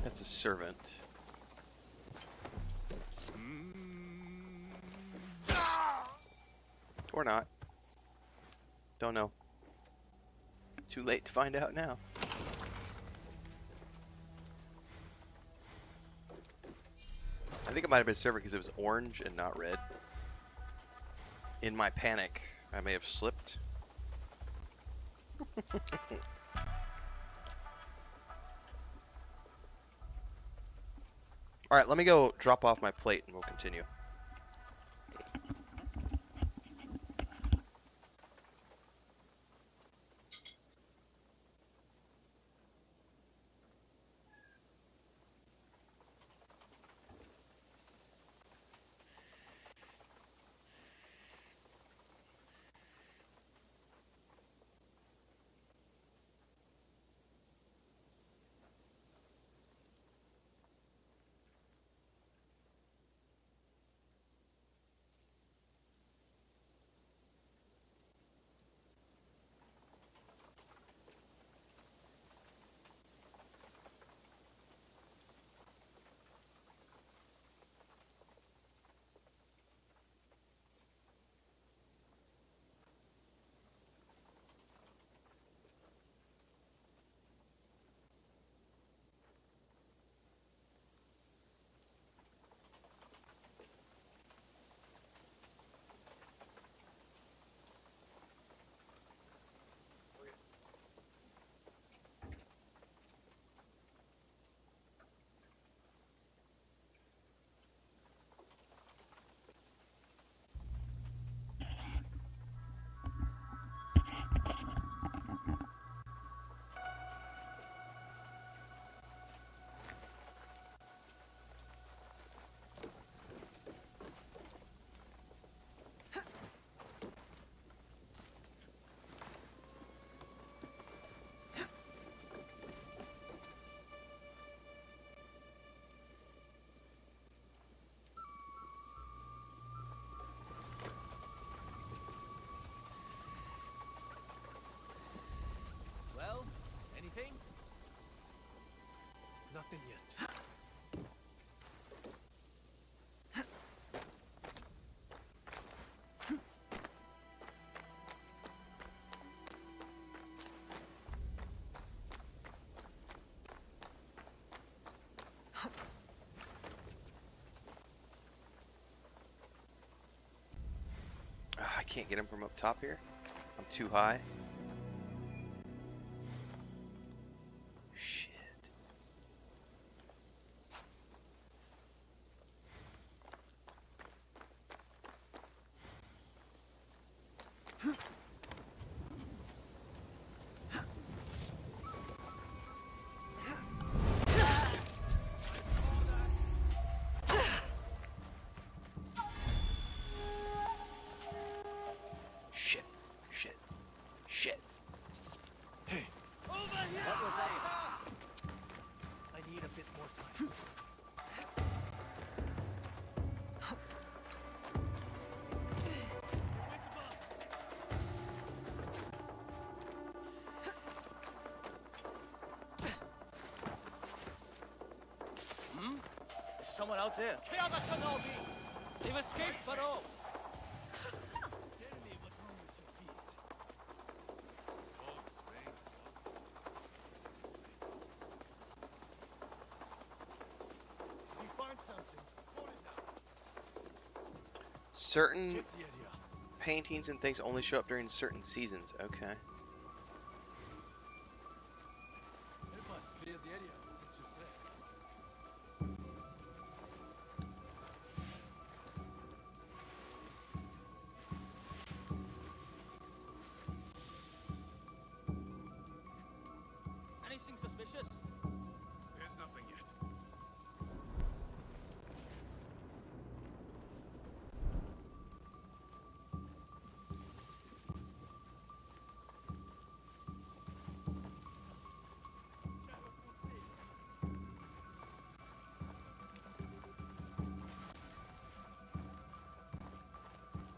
That's a servant. Or not. Don't know. Too late to find out now. I think it might have been a servant because it was orange and not red. In my panic, I may have slipped. Alright, let me go drop off my plate and we'll continue. Well, anything? Nothing yet. I can't get him from up top here. I'm too high. Shit. Shit. Shit. Shit. Hey. Over here! What was that? I need a bit more time. There's someone out there. They've escaped, Baro. If you find something, hold it down. Certain paintings and things only show up during certain seasons. Okay. Help us clear the area. It should say. Anything suspicious? There's nothing yet.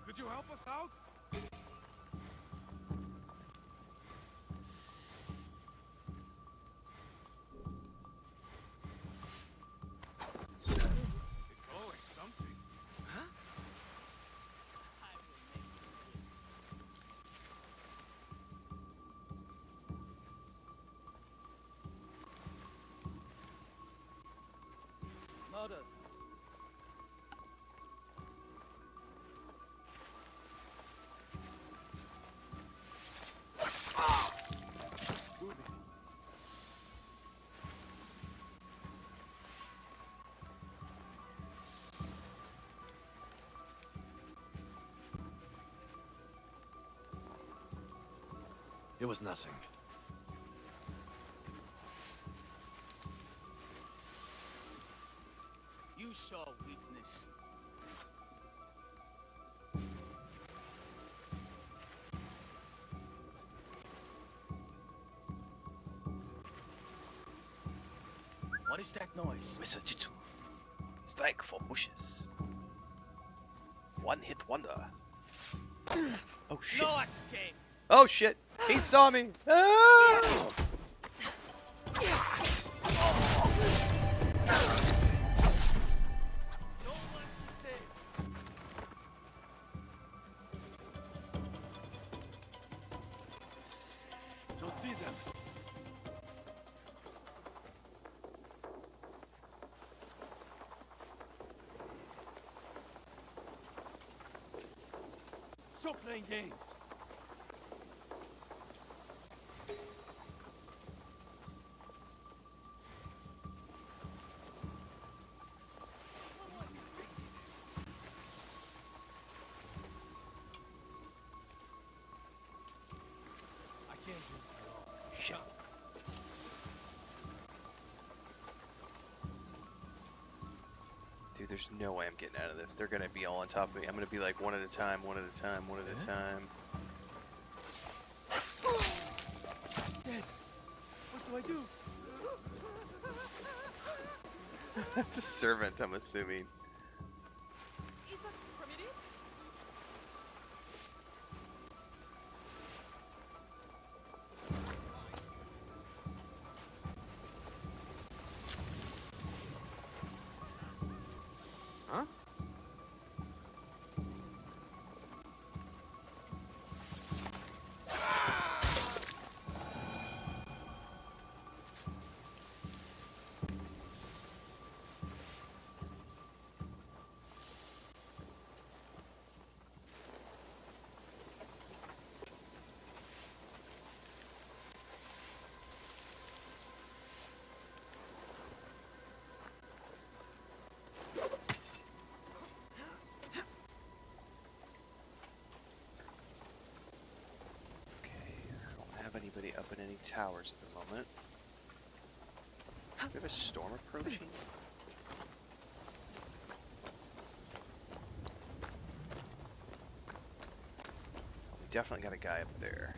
Could you help us out? It's always something. Huh? Murder. It was nothing. You show weakness. What is that noise? Misojitsu. Strike for bushes. One hit wonder. Oh shit. No escape. Oh shit! He saw me! Ah! No one to save. Don't see them. Stop playing games. I can't do this alone. Shit. Dude, there's no way I'm getting out of this. They're gonna be all on top of me. I'm gonna be like one at a time, one at a time, one at a time. Dead. What do I do? That's a servant, I'm assuming. Is that permitted? Huh? Anybody up in any towers at the moment? Do we have a storm approaching? We definitely got a guy up there.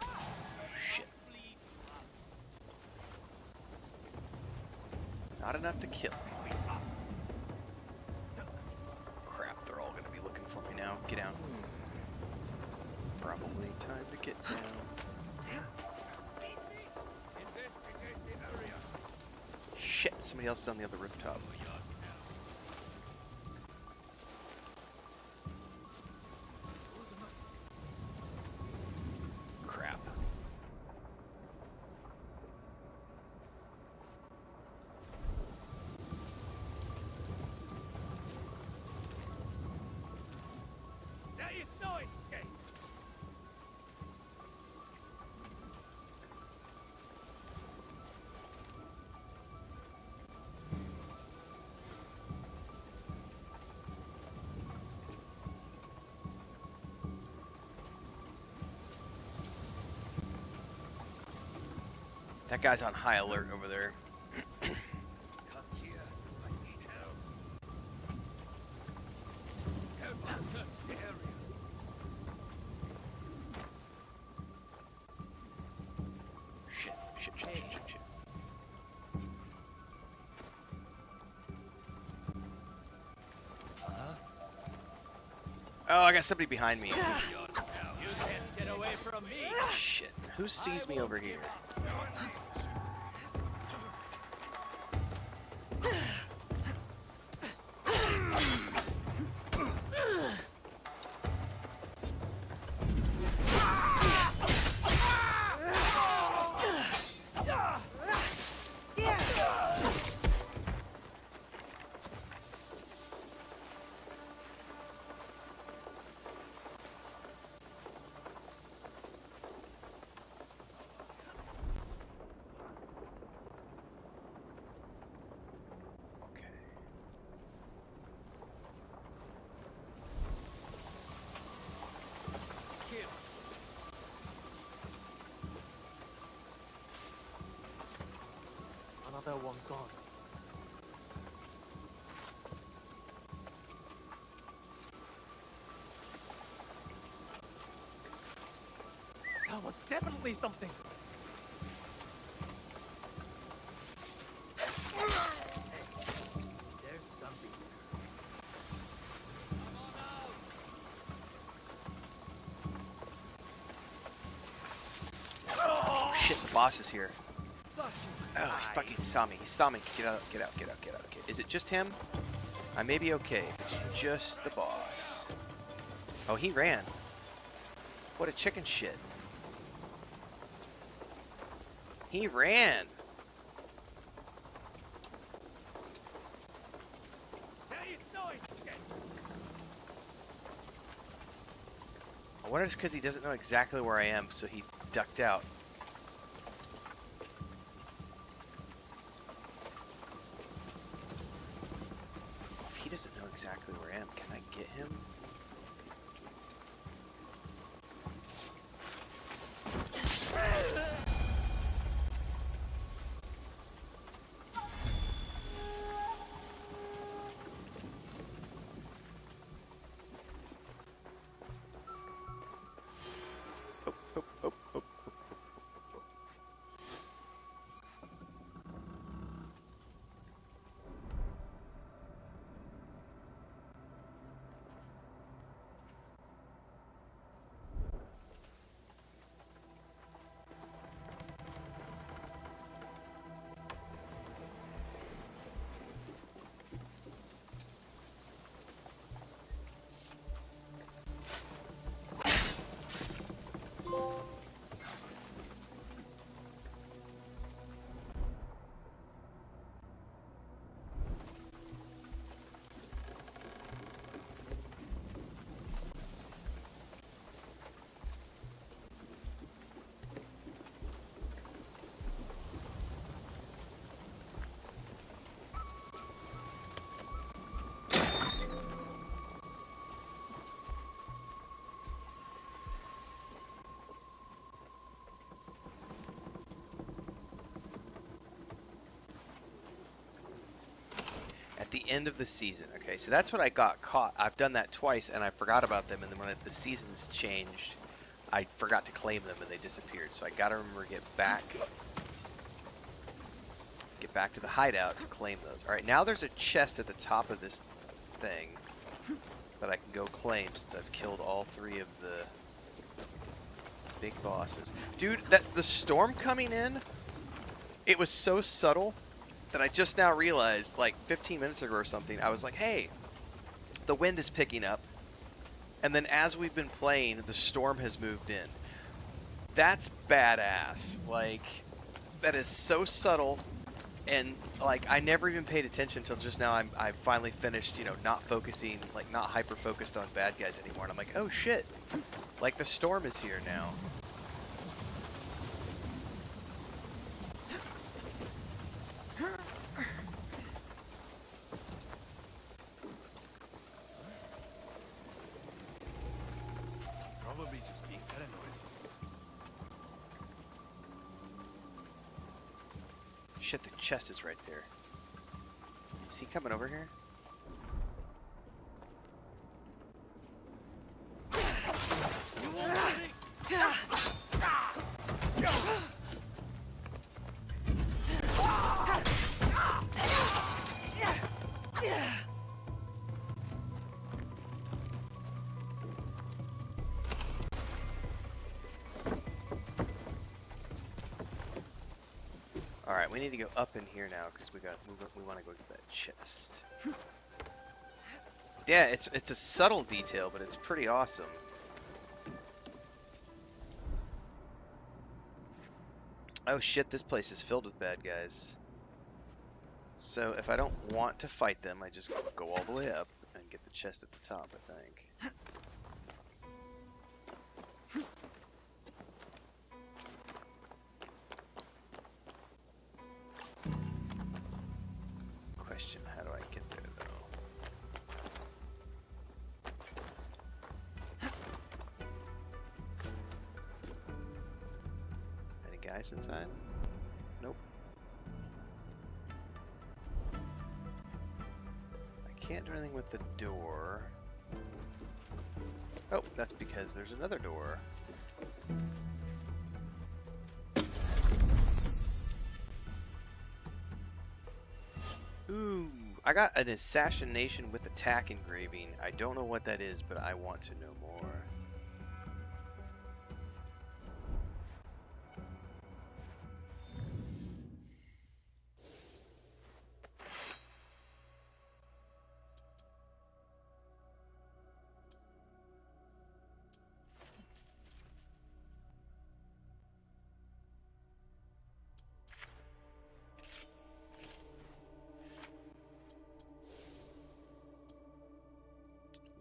Oh, shit. Not enough to kill. Crap, they're all gonna be looking for me now. Get down. Probably time to get down. Shit, somebody else is on the other rooftop. Crap. That guy's on high alert over there. Come here. I need help. Help us search the area. Shit, shit, shit, shit, shit, shit. Oh, I got somebody behind me. You can't get away from me. Shit. Who sees me over here? Another one gone. That was definitely something. There's something. Oh shit, the boss is here. Oh, he fucking saw me. He saw me. Get out, get out, get out, get out. Okay. Is it just him? I may be okay if it's just the boss. Oh, he ran. What a chicken shit. He ran. I wonder if it's because he doesn't know exactly where I am, so he ducked out. If he doesn't know exactly where I am, can I get him? At the end of the season. Okay, so that's what I got caught. I've done that twice and I forgot about them, and then when the seasons changed, I forgot to claim them and they disappeared. So I gotta remember to get back to the hideout to claim those. Alright, now there's a chest at the top of this thing that I can go claim since I've killed all three of the big bosses. Dude, the storm coming in, it was so subtle that I just now realized, like 15 minutes ago or something. I was like, hey, the wind is picking up. And then as we've been playing, the storm has moved in. That's badass. Like, that is so subtle. And, like, I never even paid attention until just now. I finally finished, you know, not focusing, like, not hyper-focused on bad guys anymore. And I'm like, oh, shit. Like, the storm is here now. Probably just being paranoid. shit, the chest is right there. Is he coming over here? Alright, we need to go up in here now because we want to go to that chest. Yeah, it's a subtle detail, but it's pretty awesome. Oh shit, this place is filled with bad guys. So if I don't want to fight them, I just go all the way up and get the chest at the top, I think. Question, how do I get there though? Any guys inside? Nope. I can't do anything with the door. Oh, that's because there's another door. Ooh, I got an assassination with attack engraving. I don't know what that is, but I want to know more.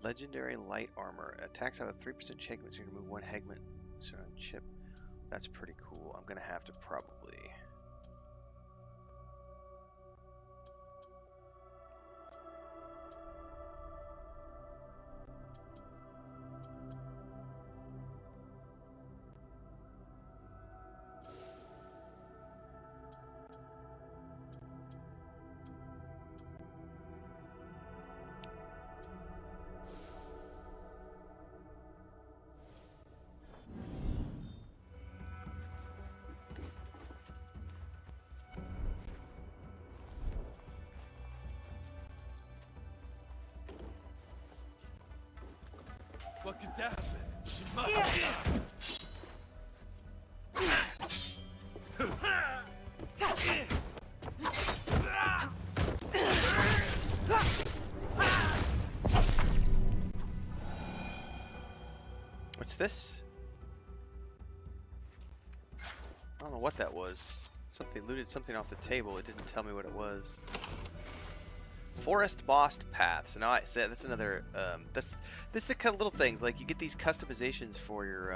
Legendary light armor. Attacks have a 3% chance to remove one Hegman surrounding chip. That's pretty cool. I'm gonna have to probably. What could that have been? She must have. What's this? I don't know what that was. Something looted something off the table. It didn't tell me what it was. Forest boss paths. Now I said that's another. This is the kind of little things like you get these customizations for your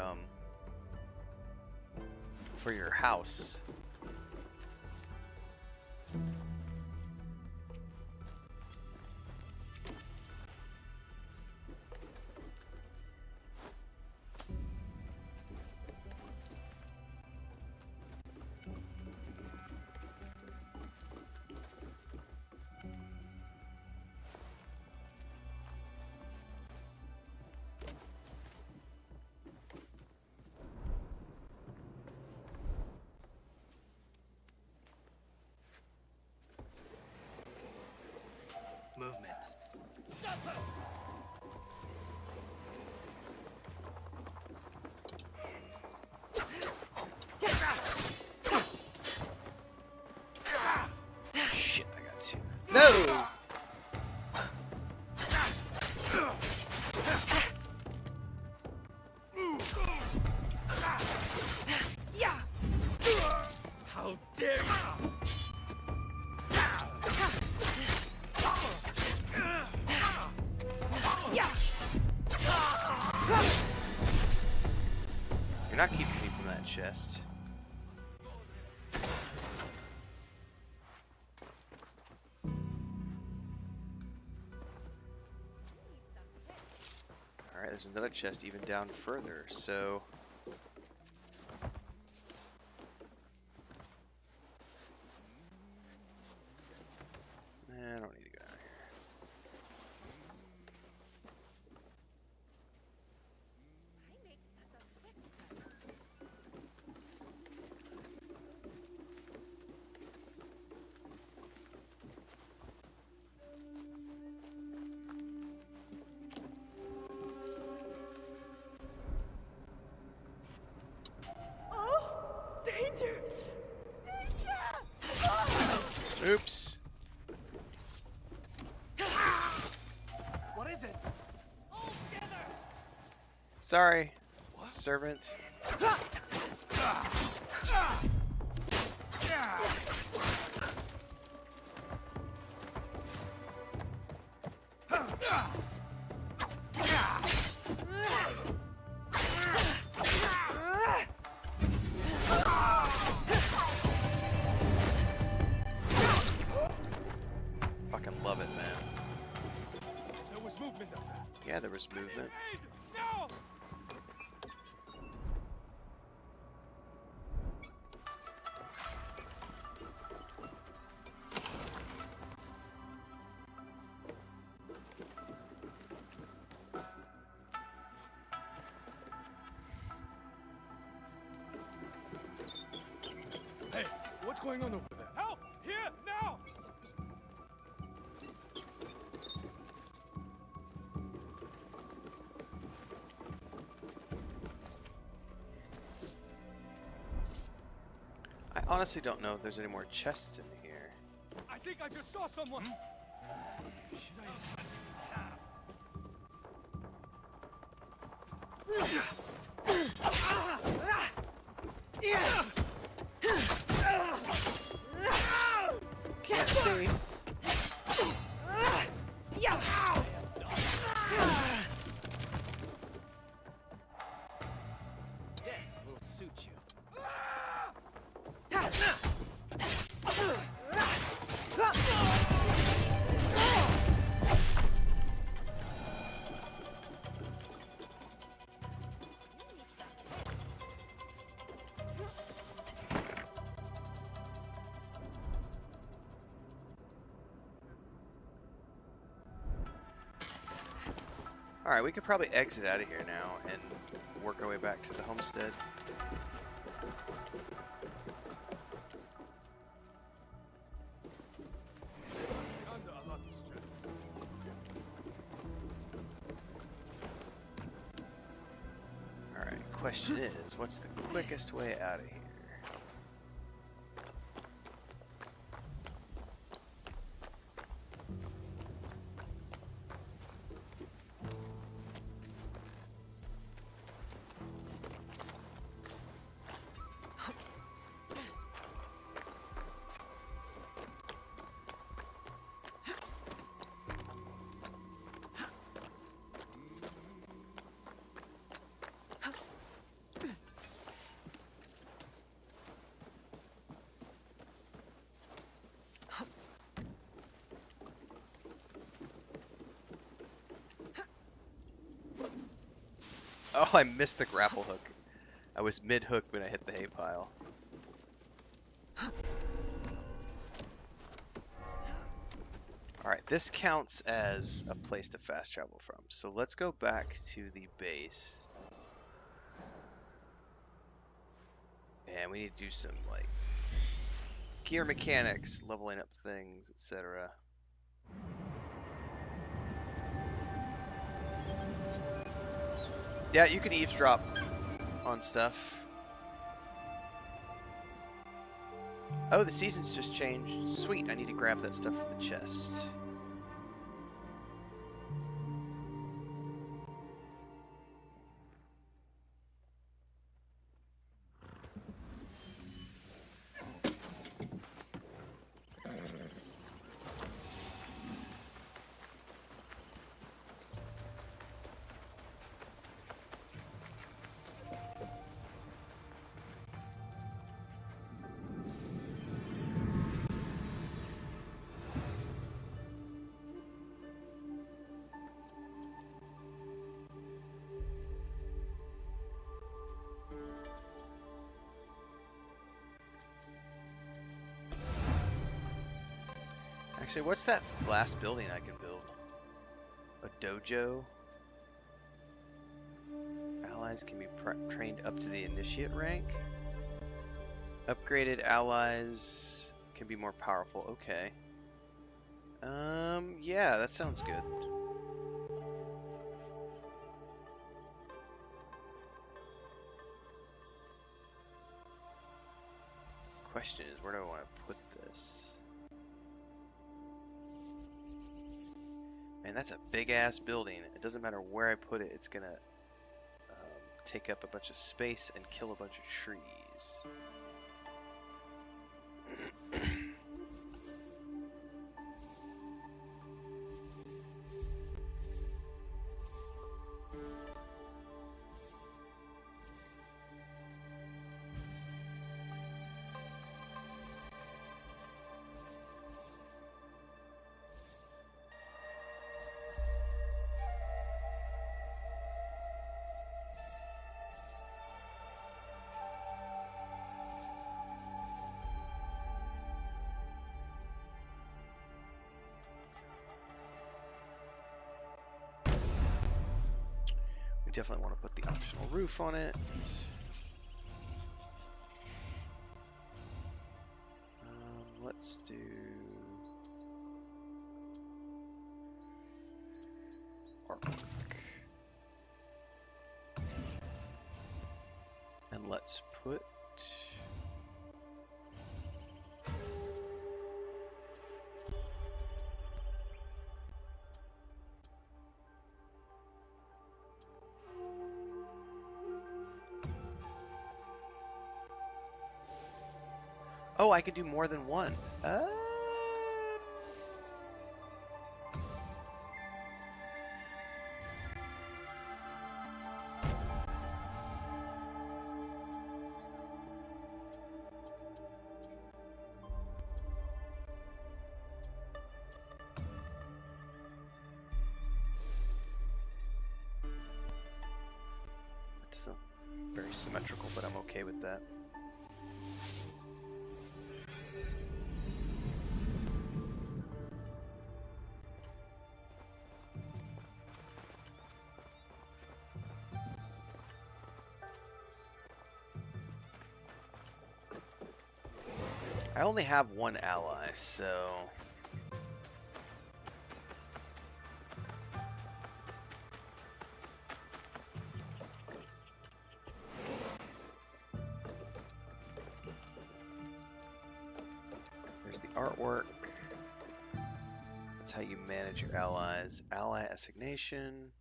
house. Movement. Shit, I got two. No! How dare you! You're not keeping me from that chest. Alright, there's another chest even down further, so... Oops. What is it? Sorry, servant. Fucking love it, man. There was movement up there. Yeah, there was movement. No! Hey, what's going on over there? Help! Here, now! I honestly don't know if there's any more chests in here. I think I just saw someone. Should Can't see. Death will suit you. Alright, we could probably exit out of here now and work our way back to the homestead. under a lot of stress. Alright, question is, what's the quickest way out of here? Oh, I missed the grapple hook. I was mid-hook when I hit the hay pile. Alright, this counts as a place to fast travel from. So let's go back to the base. And we need to do some, like, gear mechanics, leveling up things, etc. Yeah, you can eavesdrop on stuff. Oh, the season's just changed. Sweet, I need to grab that stuff from the chest. Actually, what's that last building I can build? A dojo? Allies can be trained up to the initiate rank? Upgraded allies can be more powerful. Okay. Yeah, that sounds good. Question is, where do I want to put this? that's a big ass building. It doesn't matter where I put it, it's gonna take up a bunch of space and kill a bunch of trees. Definitely want to put the optional roof on it. Let's do artwork. And let's put oh, I could do more than one. That isn't very symmetrical, but I'm okay with that. I only have one ally, so there's the artwork. That's how you manage your allies. Ally assignation.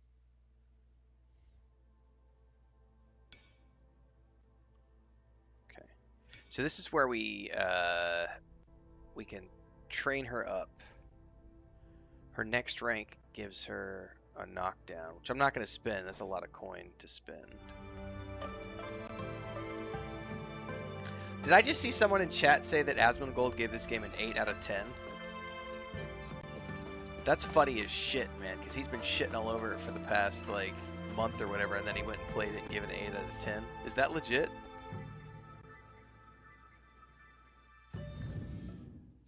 Okay, so this is where we can train her up. Her next rank gives her a knockdown, which I'm not going to spend. That's a lot of coin to spend. Did I just see someone in chat say that Asmongold gave this game an 8 out of 10? That's funny as shit, man, because he's been shitting all over it for the past, like, month or whatever, and then he went and played it and gave it an 8 out of 10. Is that legit?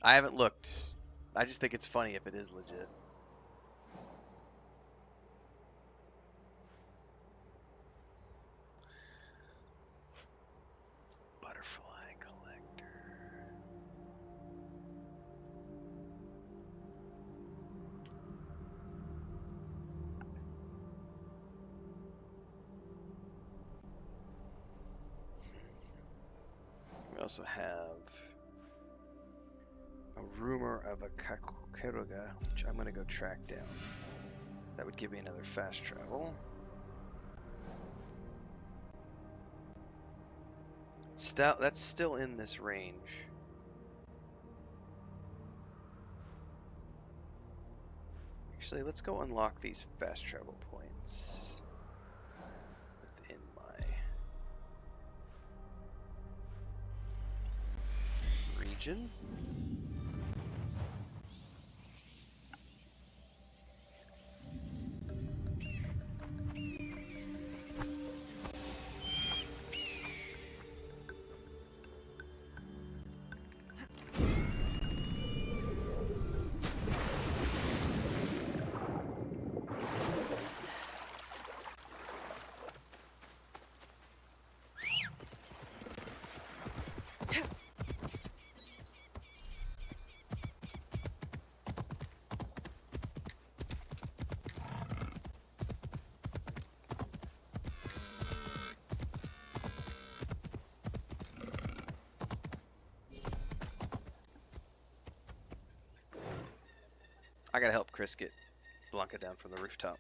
I haven't looked. I just think it's funny if it is legit. Butterfly collector. We also have a rumor of a Kakukeruga, which I'm going to go track down. That would give me another fast travel. That's still in this range. Actually, let's go unlock these fast travel points within my region. I gotta help Chris get Blanca down from the rooftop.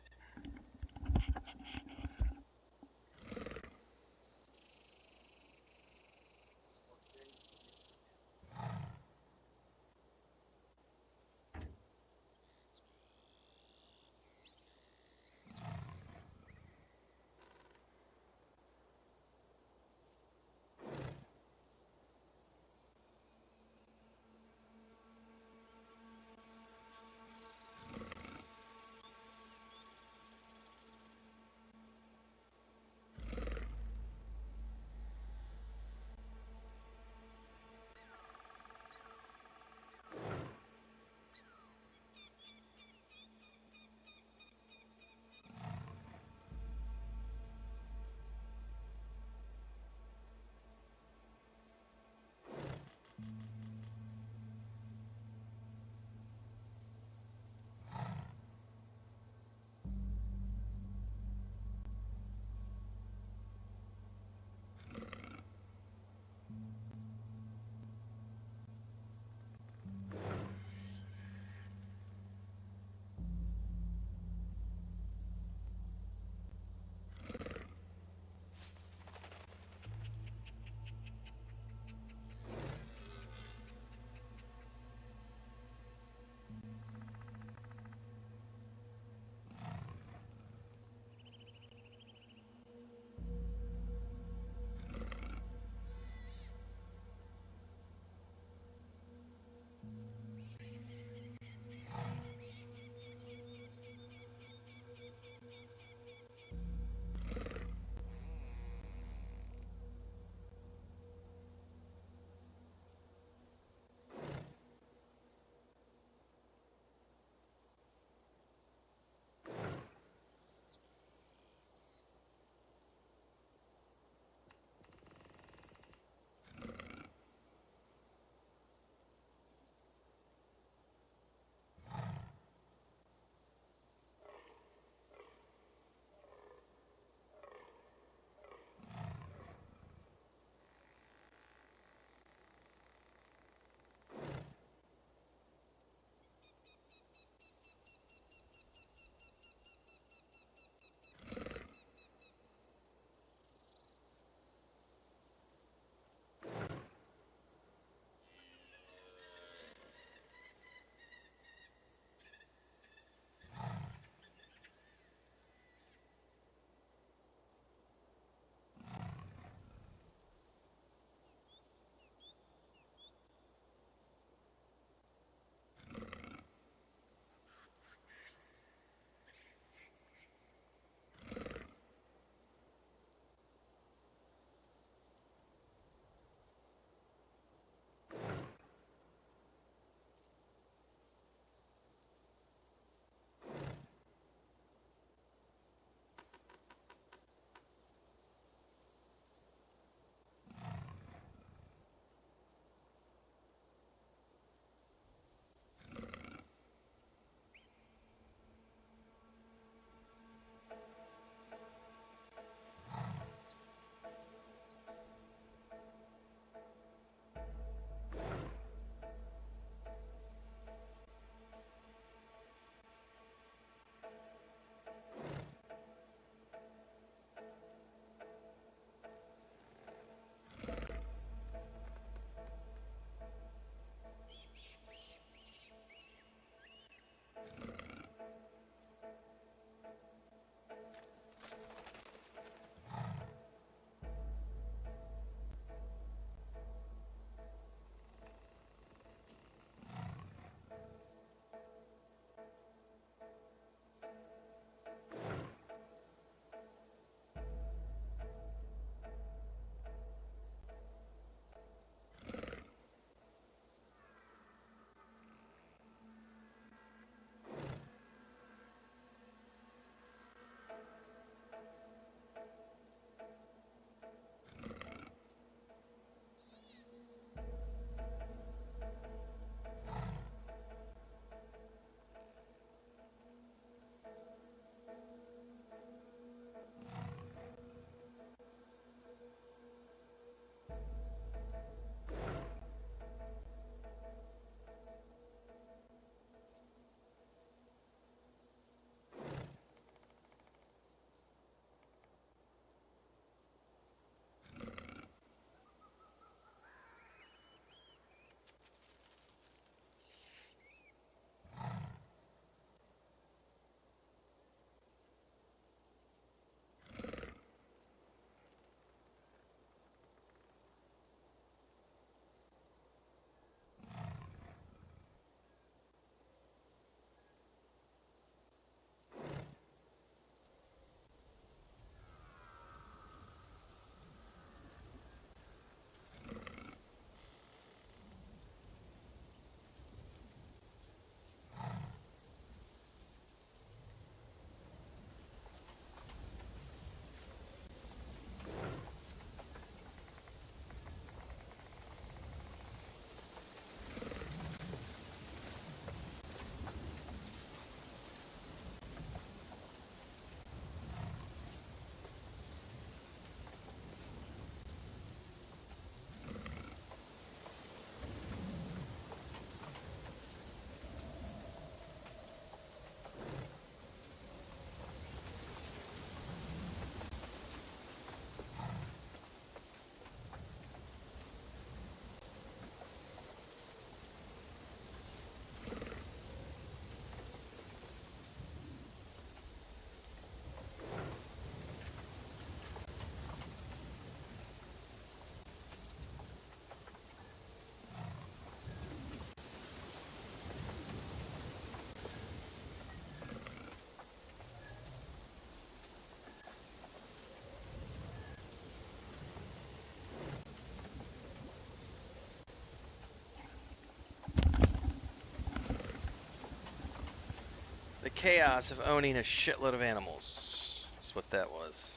chaos of owning a shitload of animals. That's what that was.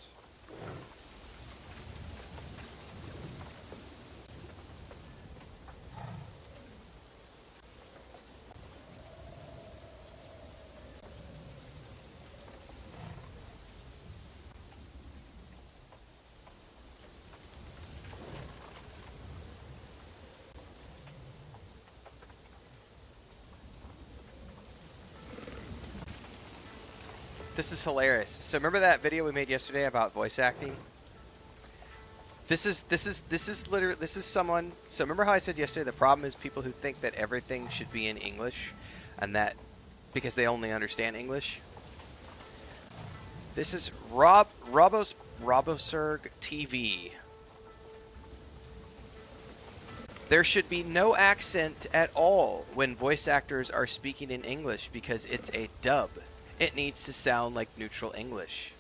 This is hilarious. So remember that video we made yesterday about voice acting? This is literally, this is someone. So remember how I said yesterday the problem is people who think that everything should be in English, and that because they only understand English. This is Robosurg TV. There should be no accent at all when voice actors are speaking in English because it's a dub. It needs to sound like neutral English.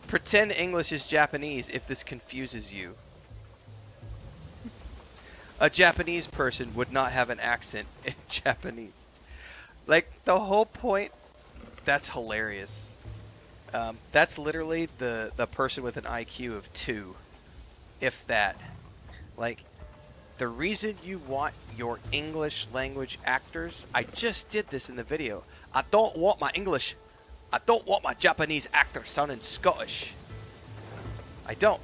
Pretend English is Japanese if this confuses you. A Japanese person would not have an accent in Japanese. Like, the whole point... That's hilarious. That's literally the person with an IQ of 2. If that. Like, the reason you want your English language actors... I just did this in the video. I don't want my Japanese actors sounding Scottish. I don't.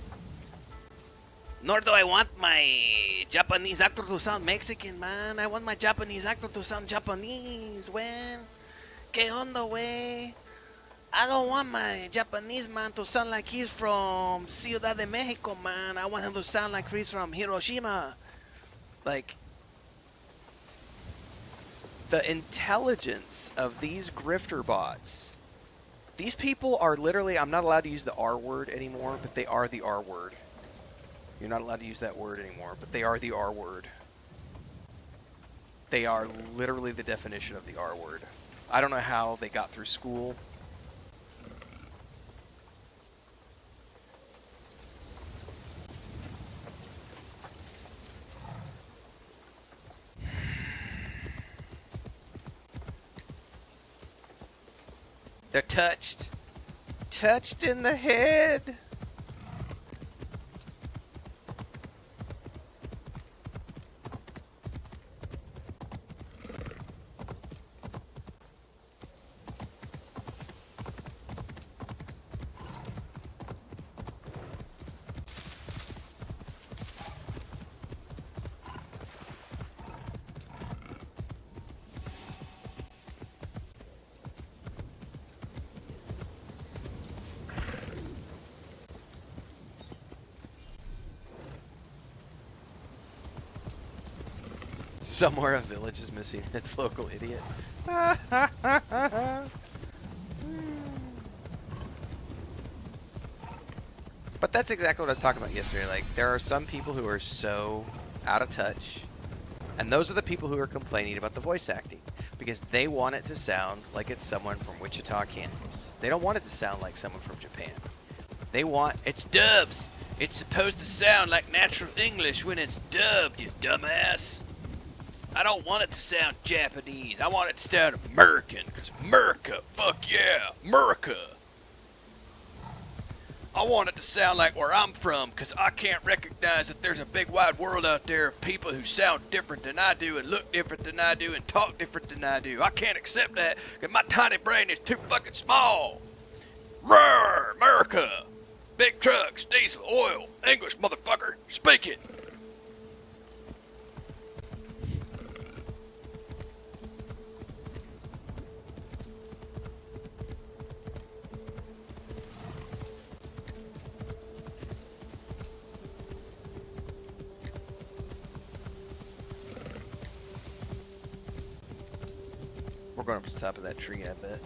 Nor do I want my Japanese actor to sound Mexican, man. I want my Japanese actor to sound Japanese, when... ¿Qué onda, wey? I don't want my Japanese man to sound like he's from Ciudad de Mexico, man. I want him to sound like he's from Hiroshima. Like, the intelligence of these grifter bots. These people are literally, I'm not allowed to use the R word anymore, but they are the R word. You're not allowed to use that word anymore, but they are the R word. They are literally the definition of the R word. I don't know how they got through school. They're touched. Touched in the head. Somewhere a village is missing its local idiot. But that's exactly what I was talking about yesterday. Like, there are some people who are so out of touch, and those are the people who are complaining about the voice acting, because they want it to sound like it's someone from Wichita, Kansas. They don't want it to sound like someone from Japan. They want, it's dubs. It's supposed to sound like natural English when it's dubbed, you dumbass. I don't want it to sound Japanese. I want it to sound American, because America, fuck yeah, America. I want it to sound like where I'm from, because I can't recognize that there's a big wide world out there of people who sound different than I do, and look different than I do, and talk different than I do. I can't accept that, because my tiny brain is too fucking small. Roar, America. Big trucks, diesel, oil, English, motherfucker, speak it. We're going up to the top of that tree, I bet.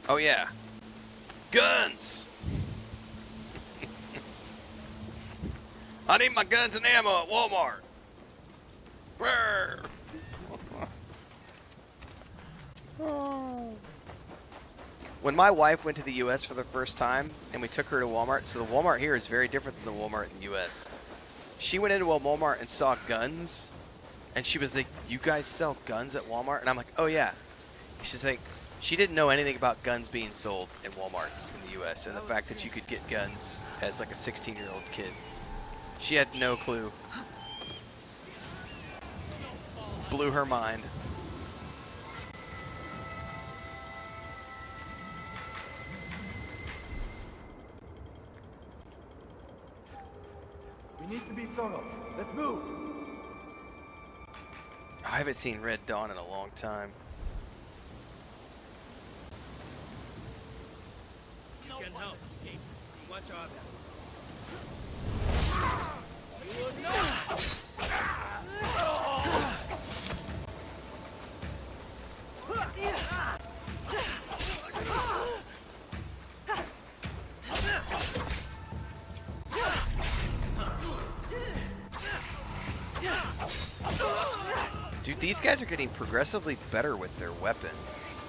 Oh yeah. Guns! I need my guns and ammo at Walmart. Brr. When my wife went to the US for the first time and we took her to Walmart, so the Walmart here is very different than the Walmart in the US. She went into a Walmart and saw guns, and she was like, "You guys sell guns at Walmart?" And I'm like, "Oh yeah." She's like, she didn't know anything about guns being sold in Walmarts in the US and the fact that you could get guns as like a 16-year-old kid. She had no clue. Blew her mind. We need to be thorough. Let's move. I haven't seen Red Dawn in a long time. You can help, Kate. Watch our backs. Dude, these guys are getting progressively better with their weapons.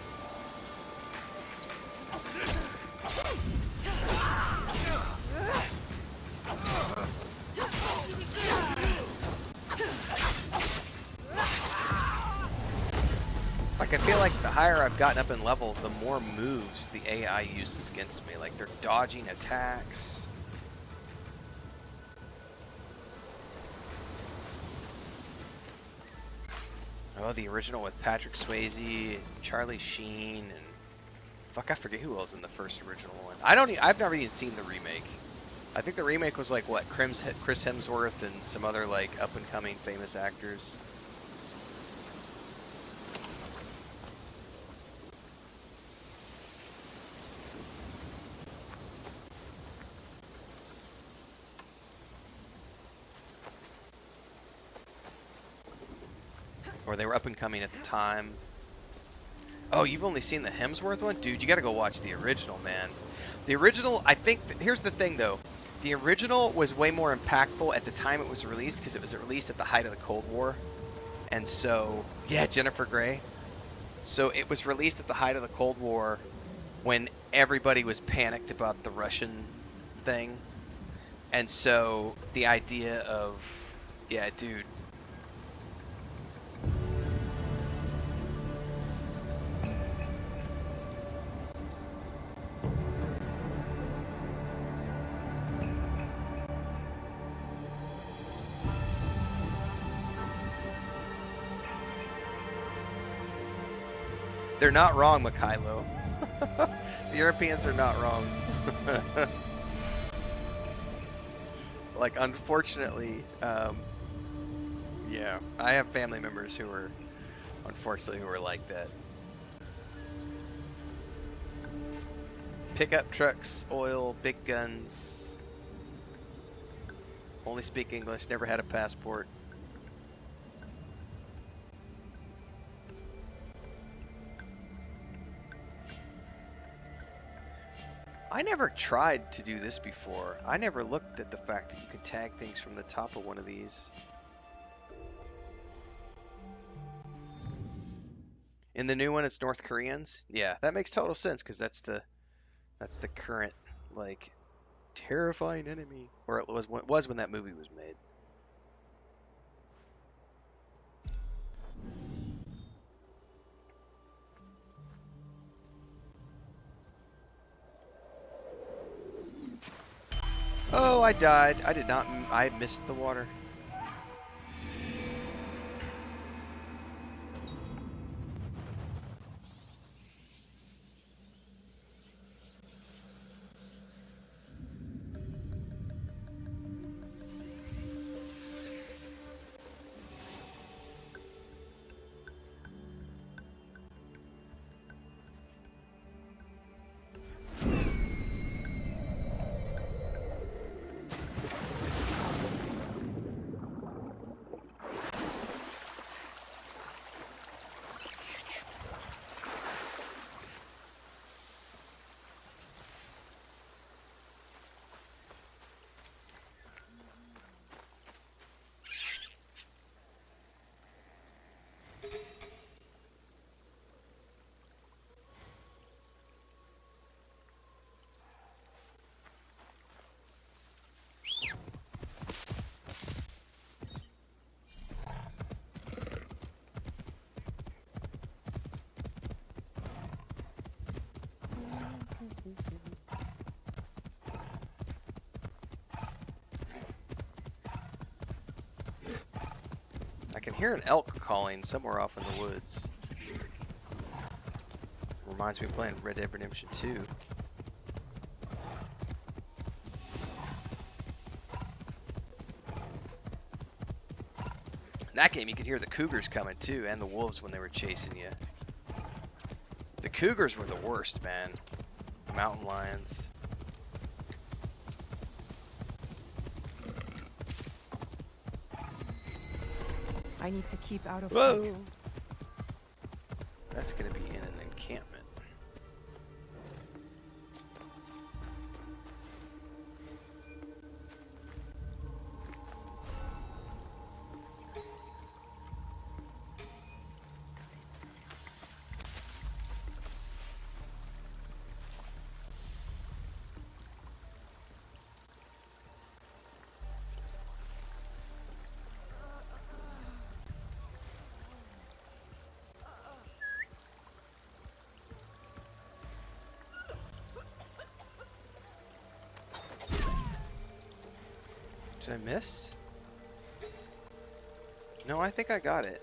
Like, I feel like the higher I've gotten up in level, the more moves the AI uses against me. Like, they're dodging attacks. Oh, the original with Patrick Swayze and Charlie Sheen and fuck, I forget who else in the first original one. I've never even seen the remake. I think the remake was like what, Chris Hemsworth and some other like up and coming famous actors. Or they were up and coming at the time. Oh, you've only seen the Hemsworth one? Dude, you gotta go watch the original, man. The original, I think, here's the thing though. The original was way more impactful at the time it was released because it was released at the height of the Cold War. And so, yeah, Jennifer Grey. So it was released at the height of the Cold War when everybody was panicked about the Russian thing. And so the idea of, yeah, dude. They're not wrong, Mikhailo. The Europeans are not wrong. Like, unfortunately, yeah, I have family members who are, unfortunately, who are like that. Pickup trucks, oil, big guns. Only speak English, never had a passport. I never tried to do this before. I never looked at the fact that you can tag things from the top of one of these. In the new one, it's North Koreans. Yeah, that makes total sense because that's the current like terrifying enemy, or it was when that movie was made. Oh, I died. I did not. I missed the water. can hear an elk calling somewhere off in the woods. Reminds me of playing Red Dead Redemption 2. In that game, you could hear the cougars coming too, and the wolves when they were chasing you. The cougars were the worst, man. Mountain lions. I need to keep out of Whoa! sight. That's gonna be in an encampment. Did I miss? No, I think I got it.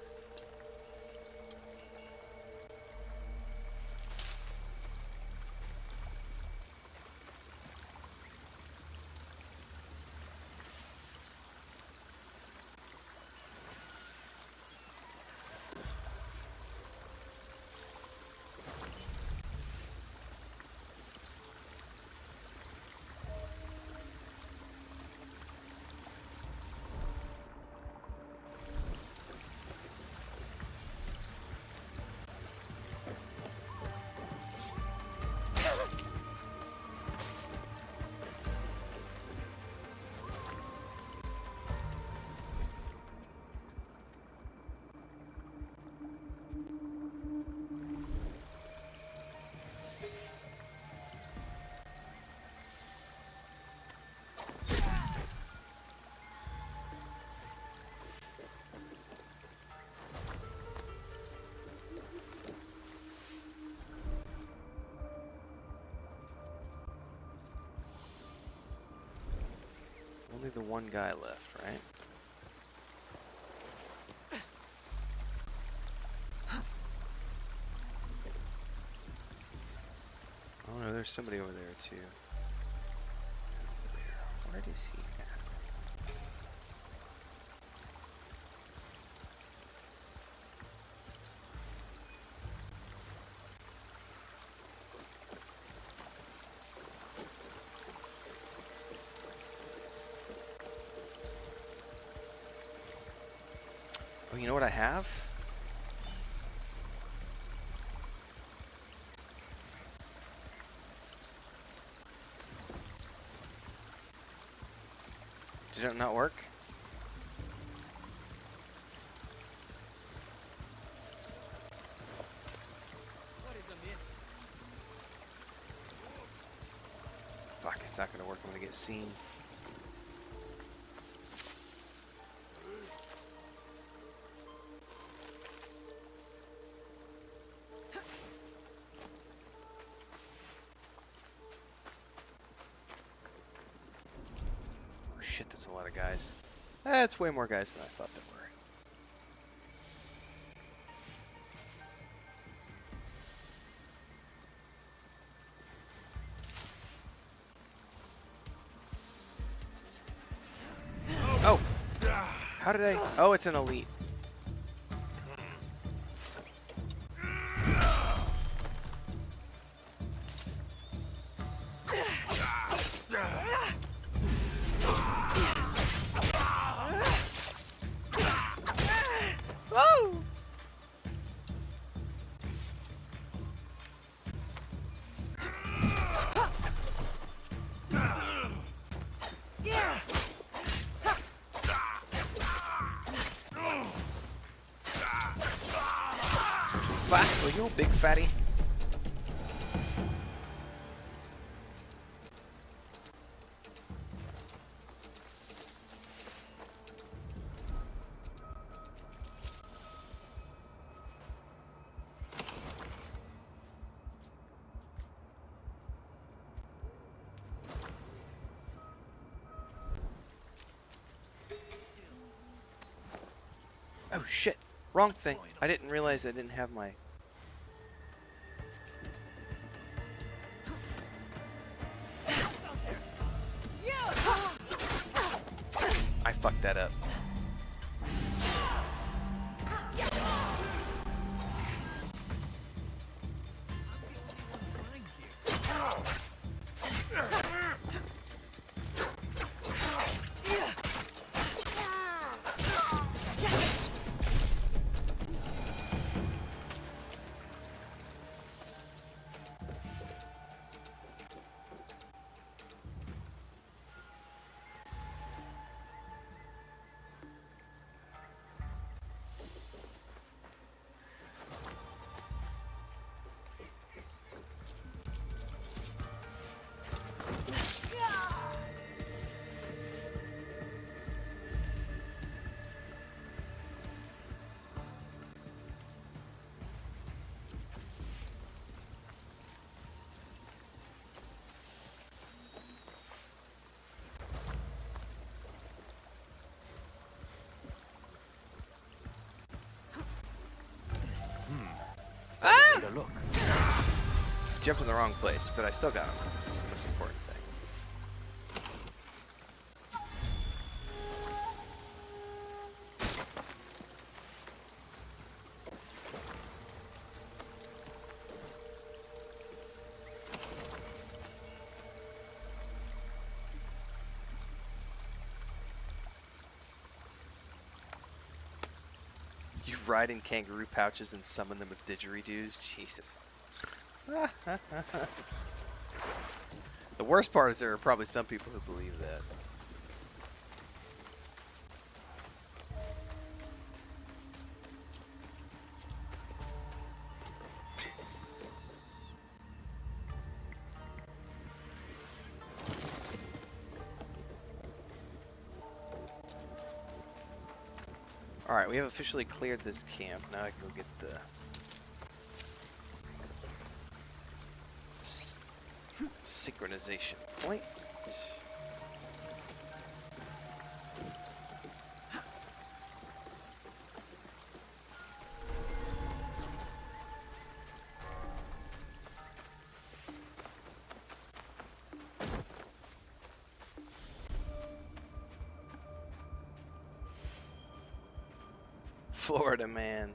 Only the one guy left, right? Oh no, there's somebody over there too. Where is he at? Oh, you know what I have? Did it not work? Fuck, it's not gonna work. I'm gonna get seen. Shit, that's a lot of guys. That's way more guys than I thought there were. Oh! How did I? Oh, it's an elite. Oh! Fat, are you a big fatty? Oh shit! Wrong thing. I didn't realize I didn't have my... I fucked that up. Ah! Look. Jumped in the wrong place, but I still got him. That's the most important thing. You ride in kangaroo pouches and summon them with didgeridoos? Jesus. The worst part is there are probably some people who believe that. Alright, we have officially cleared this camp. Now I can go get the... synchronization point. Florida man.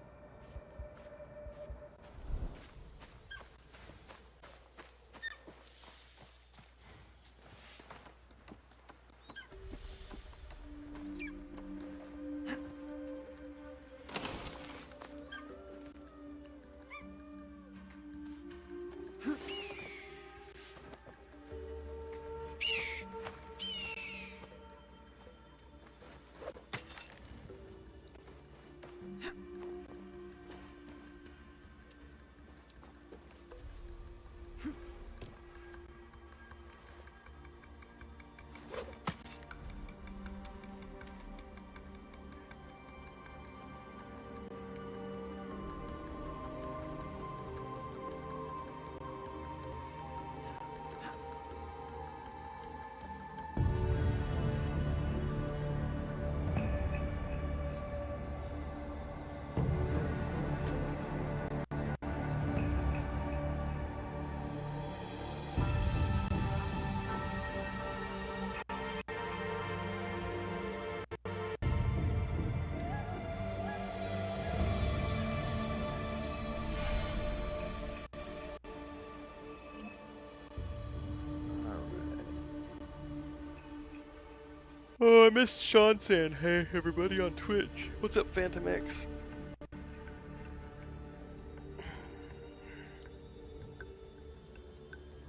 Oh, I missed Sean saying, hey everybody on Twitch. What's up, Phantom X?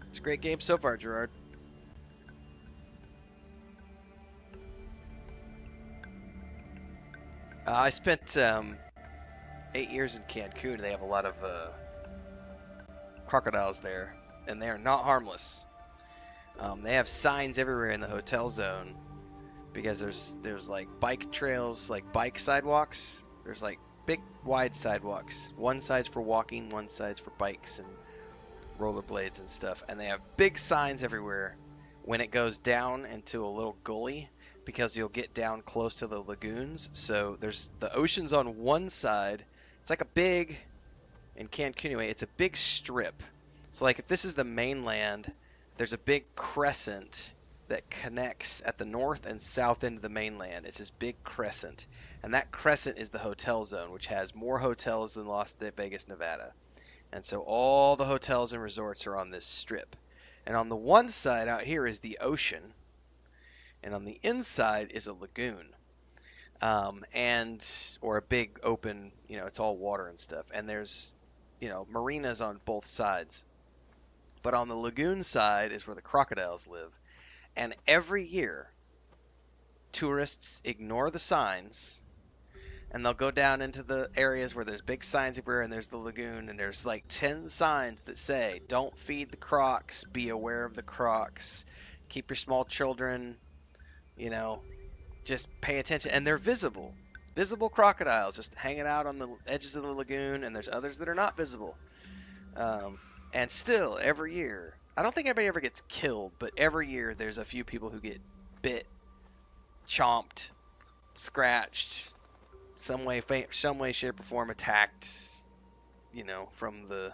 It's a great game so far, Gerard. I spent 8 years in Cancun. They have a lot of crocodiles there, and they are not harmless. They have signs everywhere in the hotel zone because there's like bike trails, like bike sidewalks. There's like big wide sidewalks. One side's for walking, one side's for bikes and rollerblades and stuff. And they have big signs everywhere when it goes down into a little gully, because you'll get down close to the lagoons. So there's the ocean's on one side. It's like a big, in Cancun anyway, it's a big strip. So like if this is the mainland, there's a big crescent that connects at the north and south end of the mainland. It's this big crescent. And that crescent is the hotel zone, which has more hotels than Las Vegas, Nevada. And so all the hotels and resorts are on this strip. And on the one side out here is the ocean. And on the inside is a lagoon. Or a big open, it's all water and stuff. And there's, marinas on both sides. But on the lagoon side is where the crocodiles live. And every year, tourists ignore the signs, and they'll go down into the areas where there's big signs everywhere, and there's the lagoon, and there's like 10 signs that say, don't feed the crocs, be aware of the crocs, keep your small children, just pay attention. And they're visible. Visible crocodiles just hanging out on the edges of the lagoon, and there's others that are not visible. And still, every year, I don't think anybody ever gets killed, but every year there's a few people who get bit, chomped, scratched, some way, shape, or form attacked, from the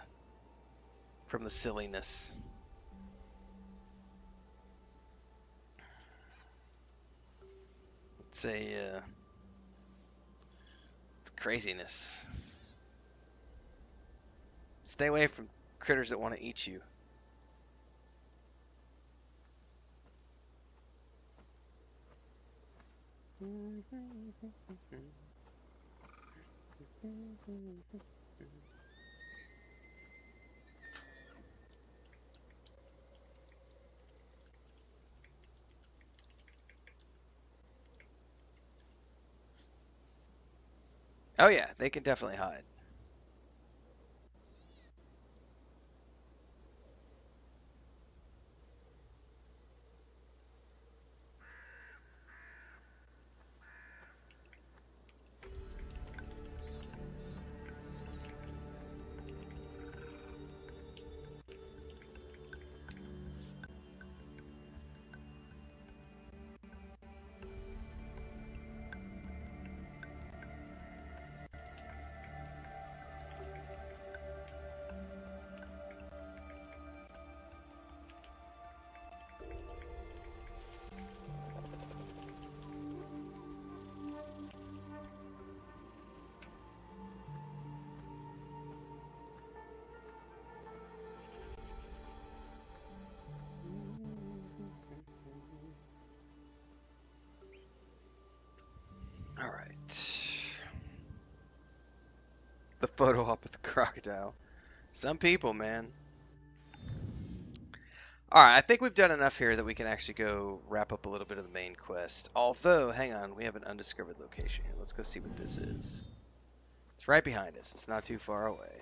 silliness. It's craziness. Stay away from critters that want to eat you. Oh yeah, they can definitely hide. All right. The photo op with the crocodile. Some people, man. Alright, I think we've done enough here that we can actually go wrap up a little bit of the main quest. Although, hang on, we have an undiscovered location here. Let's go see what this is. It's right behind us. It's not too far away.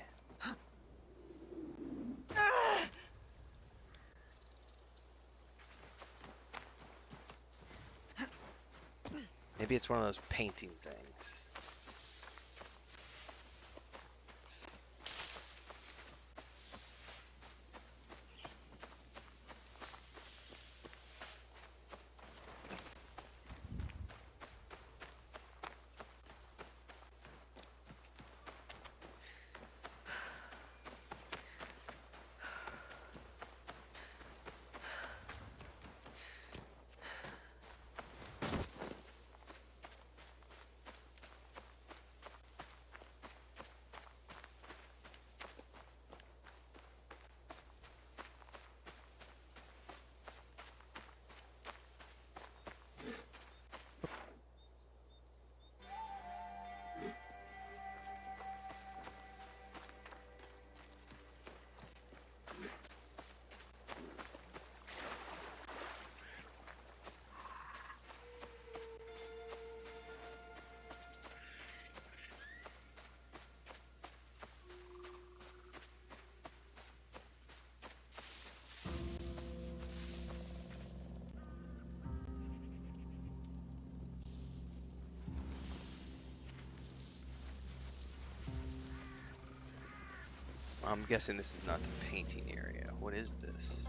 Maybe it's one of those painting things. I'm guessing this is not the painting area. What is this?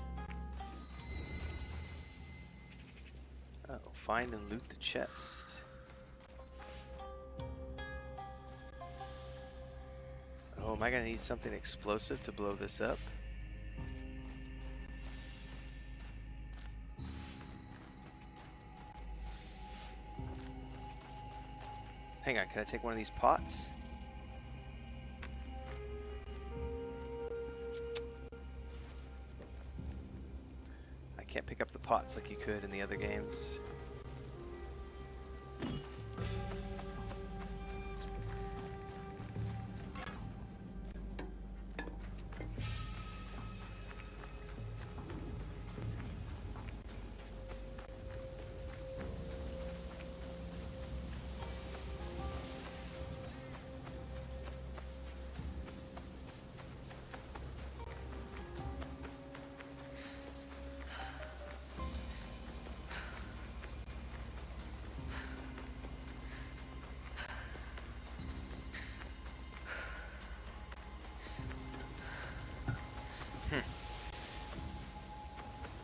Oh, find and loot the chest. Oh, am I gonna need something explosive to blow this up? Hang on, can I take one of these pots? I can't pick up the pots like you could in the other games.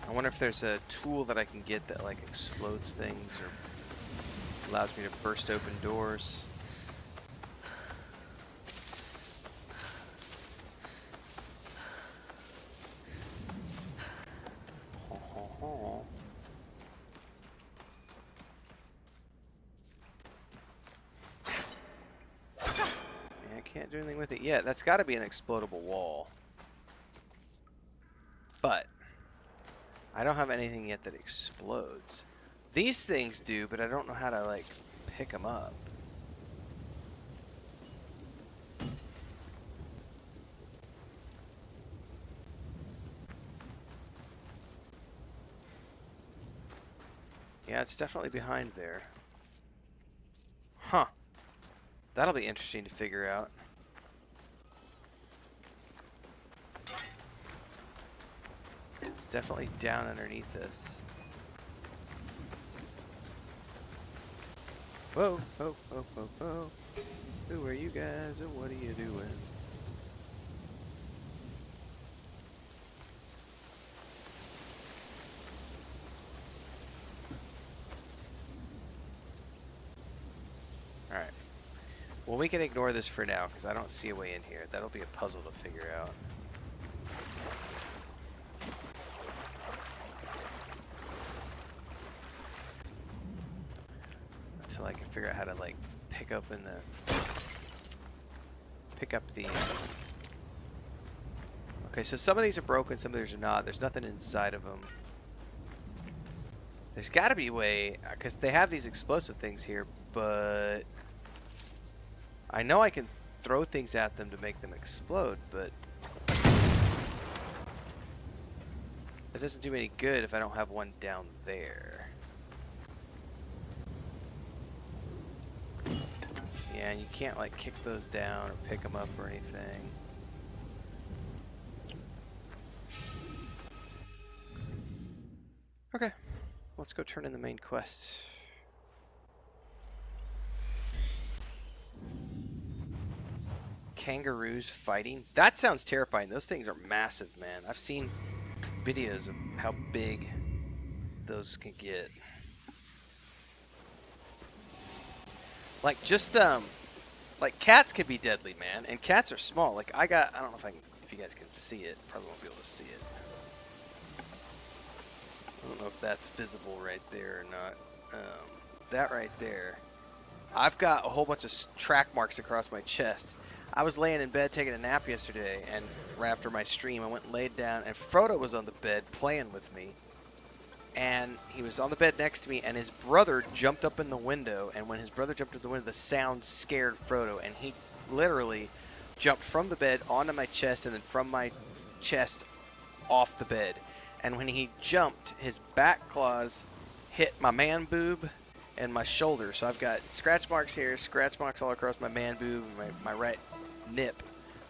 I wonder if there's a tool that I can get that like explodes things or allows me to burst open doors. Yeah, I can't do anything with it yet. That's got to be an explodable wall. But I don't have anything yet that explodes. These things do, but I don't know how to like pick them up. Yeah, it's definitely behind there. Huh. That'll be interesting to figure out. It's definitely down underneath this. Whoa, whoa, whoa, whoa, whoa. Who are you guys and what are you doing? Alright. Well, we can ignore this for now because I don't see a way in here. That'll be a puzzle to figure out. Until I can figure out how to like pick up the okay, so some of these are broken, some of these are not. There's nothing inside of them. There's got to be a way, because they have these explosive things here, but I know I can throw things at them to make them explode, but that doesn't do me any good if I don't have one down there. Yeah, and you can't like kick those down or pick them up or anything. Okay, let's go turn in the main quest. Kangaroos fighting? That sounds terrifying. Those things are massive, man. I've seen videos of how big those can get. Like just like cats can be deadly, man, and cats are small. Like I don't know if you guys can see it. Probably won't be able to see it. I don't know if that's visible right there or not. That right there. I've got a whole bunch of track marks across my chest. I was laying in bed taking a nap yesterday, and right after my stream, I went and laid down, and Frodo was on the bed playing with me. And he was on the bed next to me, and his brother jumped up in the window, and when his brother jumped up the window, the sound scared Frodo, and he literally jumped from the bed onto my chest, and then from my chest off the bed. And when he jumped, his back claws hit my man boob and my shoulder. So I've got scratch marks here, scratch marks all across my man boob and my right nip.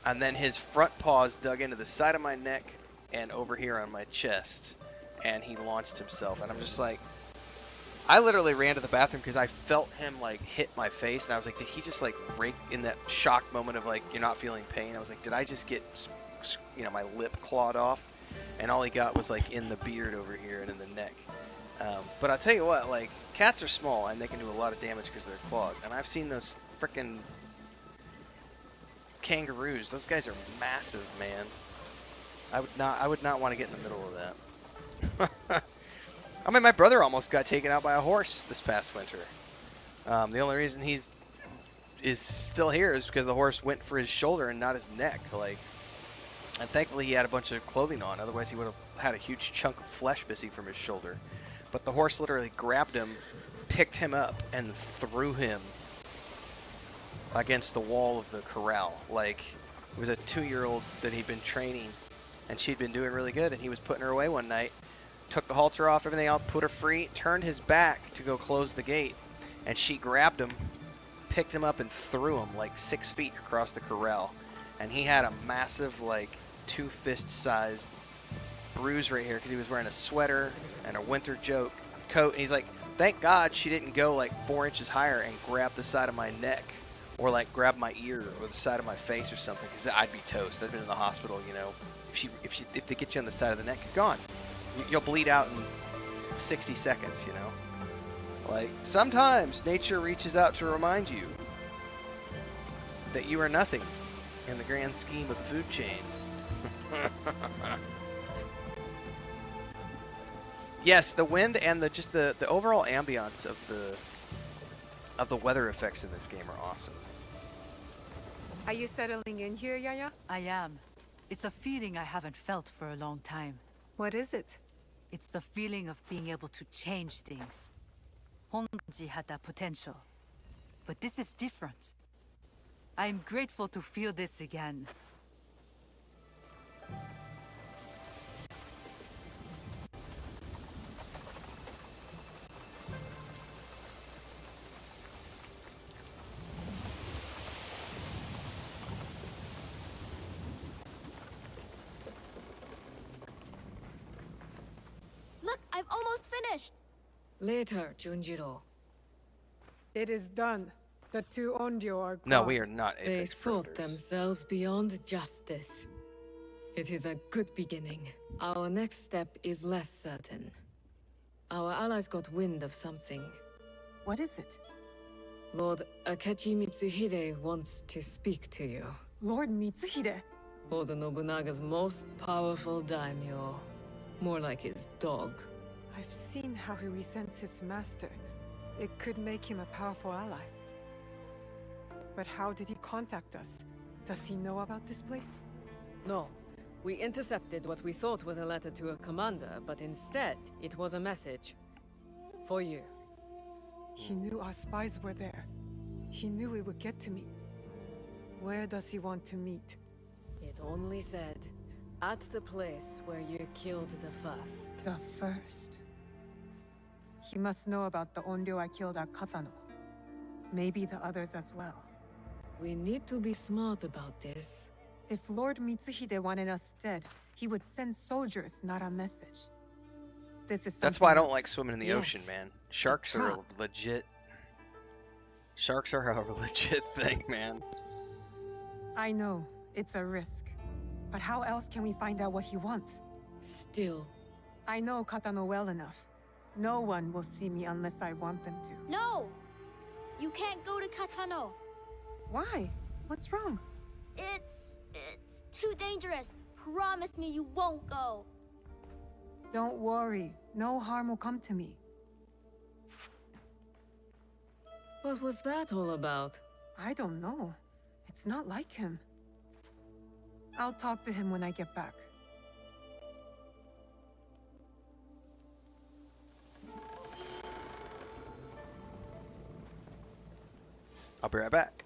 And then his front paws dug into the side of my neck and over here on my chest. And he launched himself. And I'm just like, I literally ran to the bathroom because I felt him like hit my face. And I was like, did he just like break in that shock moment of like, you're not feeling pain? I was like, did I just get, you know, my lip clawed off? And all he got was like in the beard over here and in the neck. But I'll tell you what, like, cats are small and they can do a lot of damage because they're clawed. And I've seen those frickin' kangaroos. Those guys are massive, man. I would not want to get in the middle of that. I mean, my brother almost got taken out by a horse this past winter. The only reason is still here is because the horse went for his shoulder and not his neck. Like, and thankfully he had a bunch of clothing on. Otherwise, he would have had a huge chunk of flesh missing from his shoulder. But the horse literally grabbed him, picked him up, and threw him against the wall of the corral. Like, it was a 2-year-old that he'd been training, and she'd been doing really good, and he was putting her away one night, took the halter off, everything else, put her free, turned his back to go close the gate, and she grabbed him, picked him up, and threw him like 6 feet across the corral. And he had a massive, like, 2-fist-sized bruise right here because he was wearing a sweater and a winter coat. And he's like, thank God she didn't go like 4 inches higher and grab the side of my neck or like grab my ear or the side of my face or something, because I'd be toast. I've been in the hospital, you know. If they get you on the side of the neck, you're gone. You'll bleed out in 60 seconds, you know. Like, sometimes nature reaches out to remind you that you are nothing in the grand scheme of the food chain. Yes, the wind and the overall ambiance of the weather effects in this game are awesome. Are you settling in here, Yaya? I am. It's a feeling I haven't felt for a long time. What is it? It's the feeling of being able to change things. Hongji had that potential. But this is different. I'm grateful to feel this again. Look, I've almost finished. Later, Junjiro. It is done. The 2 Onryo are gone. No, we are not They apex thought predators. themselves beyond justice. It is a good beginning. Our next step is less certain. Our allies got wind of something. What is it? Lord Akechi Mitsuhide wants to speak to you. Lord Mitsuhide? Oda Nobunaga's most powerful daimyo. More like his dog. I've seen how he resents his master. It could make him a powerful ally. But how did he contact us? Does he know about this place? No. We intercepted what we thought was a letter to a commander, but instead, it was a message. For you. He knew our spies were there. He knew it would get to me. Where does he want to meet? It only said, at the place where you killed the first. The first. He must know about the Onryo I killed at Katano. Maybe the others as well. We need to be smart about this. If Lord Mitsuhide wanted us dead, he would send soldiers, not a message. This is That's why I something don't like swimming in the Yes. ocean, man. Sharks are a legit. Sharks are a legit thing, man. I know, it's a risk. But how else can we find out what he wants? Still. I know Katano well enough. No one will see me unless I want them to. No! You can't go to Katano. Why? What's wrong? It's too dangerous. Promise me you won't go. Don't worry. No harm will come to me. What was that all about? I don't know. It's not like him. I'll talk to him when I get back. I'll be right back.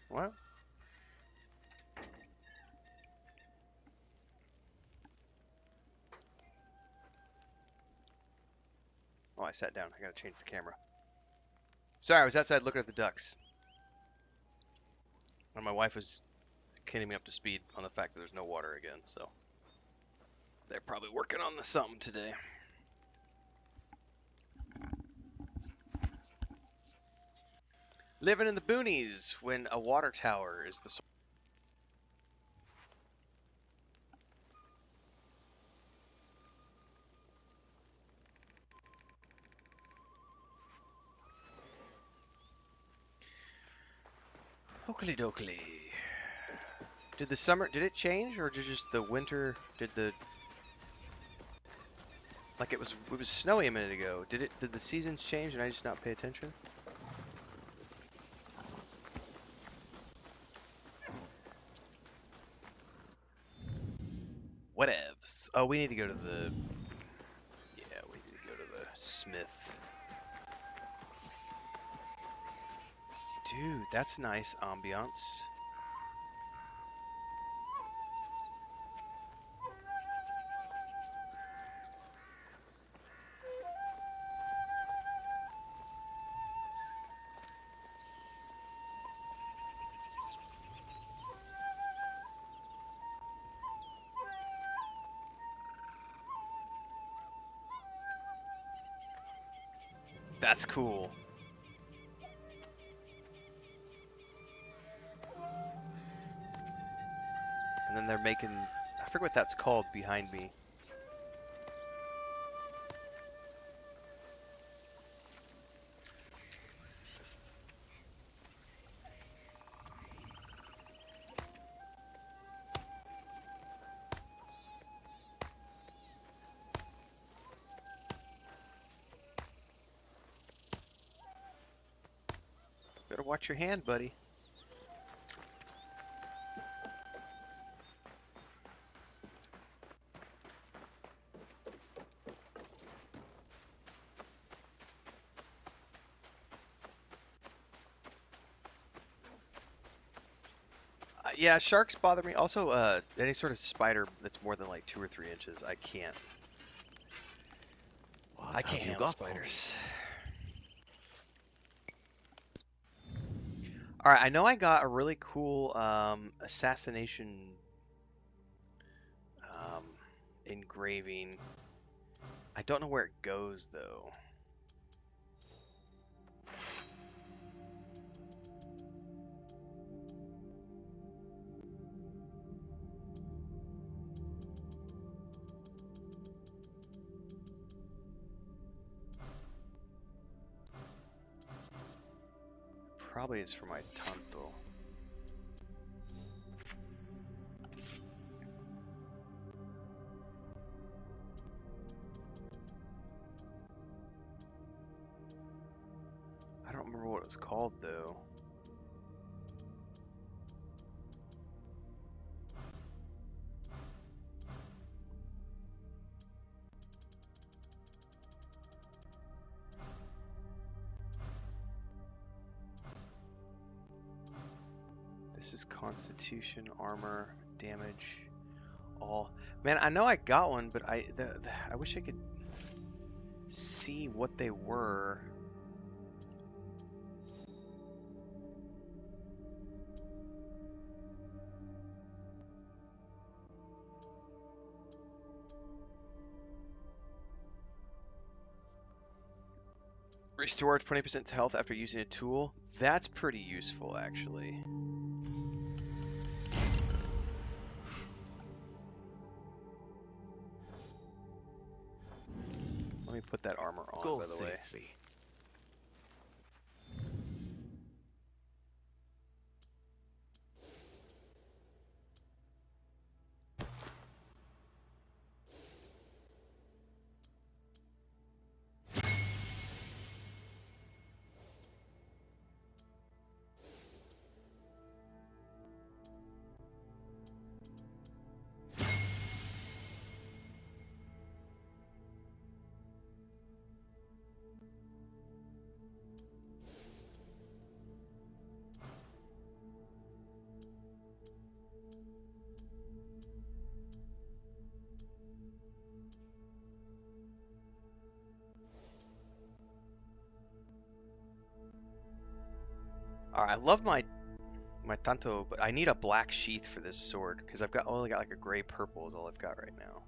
What? Oh, I sat down. I gotta change the camera. Sorry, I was outside looking at the ducks. And my wife was getting me up to speed on the fact that there's no water again, so they're probably working on the something today. Living in the boonies when a water tower is the source. Oakley dokley. Did the summer, did it change, or did just the winter, did the, like it was snowy a minute ago. Did the seasons change and I just not pay attention? Whatevs. Oh, we need to go to the, yeah, we need to go to the smith. Dude, that's nice ambiance. That's cool. And then they're making, I forget what that's called behind me. Better watch your hand, buddy. Yeah, sharks bother me. Also, any sort of spider that's more than like 2 or 3 inches, I can't. I can't handle spiders. All right, I know I got a really cool assassination engraving. I don't know where it goes though. Probably is for my tanto. I don't remember what it was called though. This is Constitution, armor, damage, all. Man, I know I got one, but I wish I could see what they were. Restore 20% health after using a tool. That's pretty useful, actually. Let me put that armor on, Go by the way. safely. Alright, I love my tanto, but I need a black sheath for this sword because I've only got like a gray purple is all I've got right now.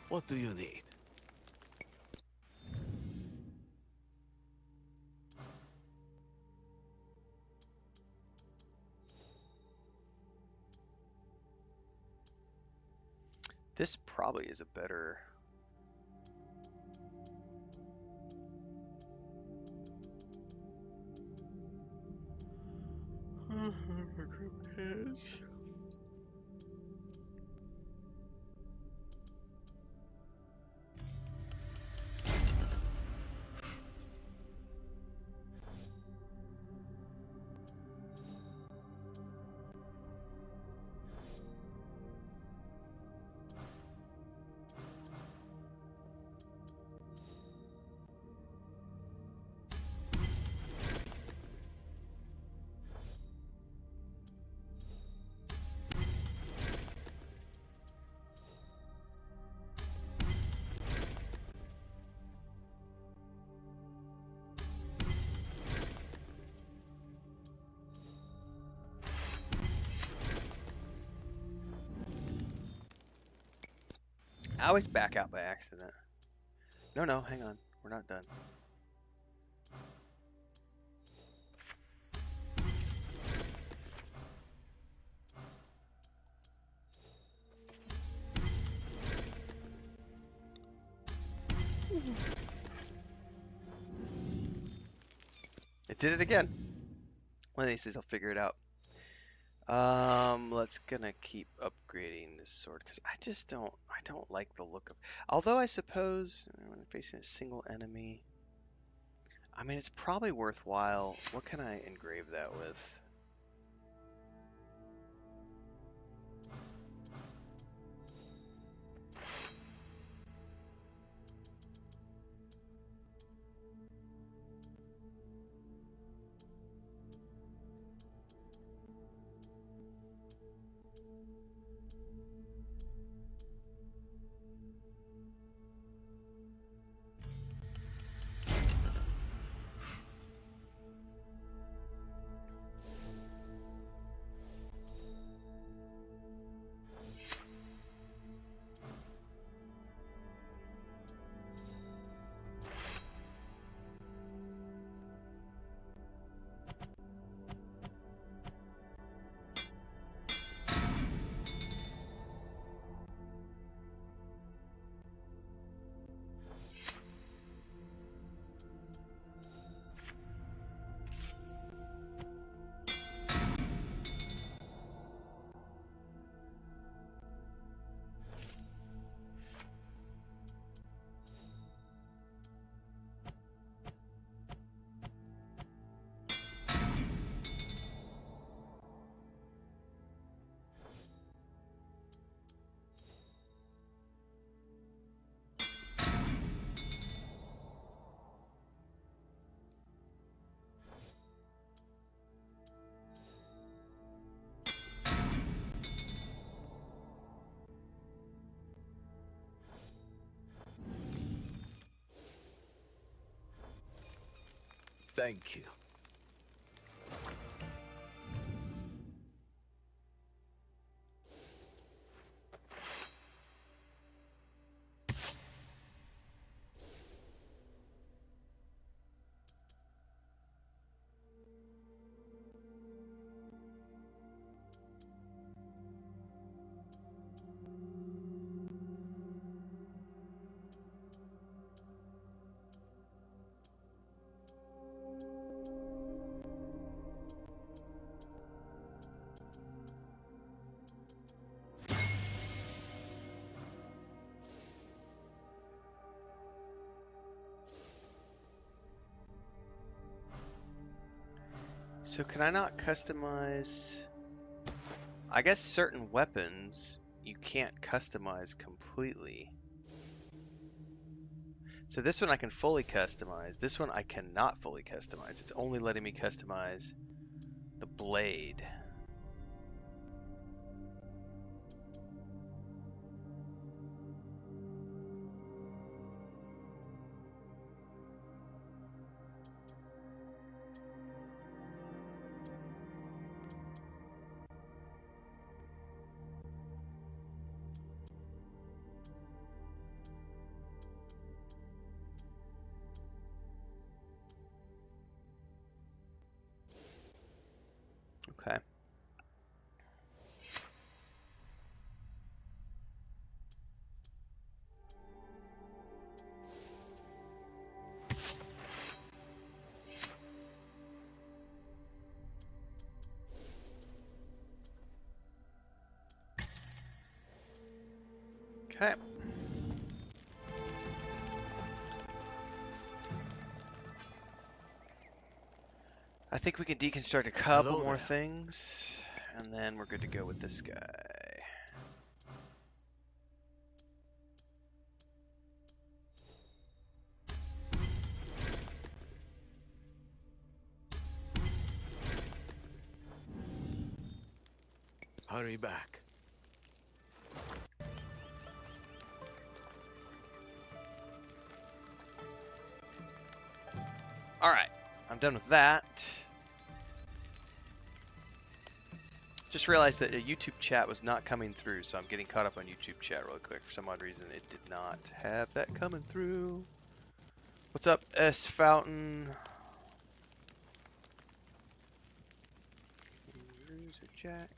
What do you need? This probably is a better... I always back out by accident. No, hang on. We're not done. It did it again. One of these days I'll figure it out. Let's gonna keep upgrading this sword because I don't like the look of. Although I suppose when facing a single enemy, I mean it's probably worthwhile. What can I engrave that with? Thank you. So can I not customize? I guess certain weapons you can't customize completely. So this one I can fully customize. This one I cannot fully customize. It's only letting me customize the blade. Okay. Okay. I think we can deconstruct a couple more things, and then we're good to go with this guy. Hurry back. Alright, I'm done with that. Just realized that a YouTube chat was not coming through, so I'm getting caught up on YouTube chat really quick. For some odd reason, it did not have that coming through. What's up, S Fountain? Kangaroos are jacked.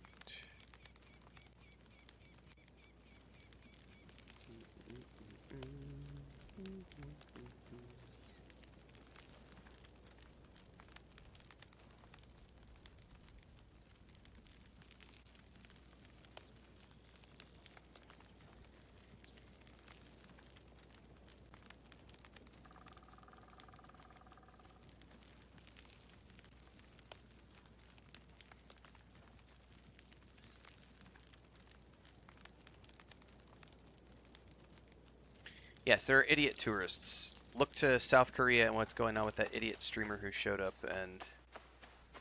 Yes, there are idiot tourists. Look to South Korea and what's going on with that idiot streamer who showed up, and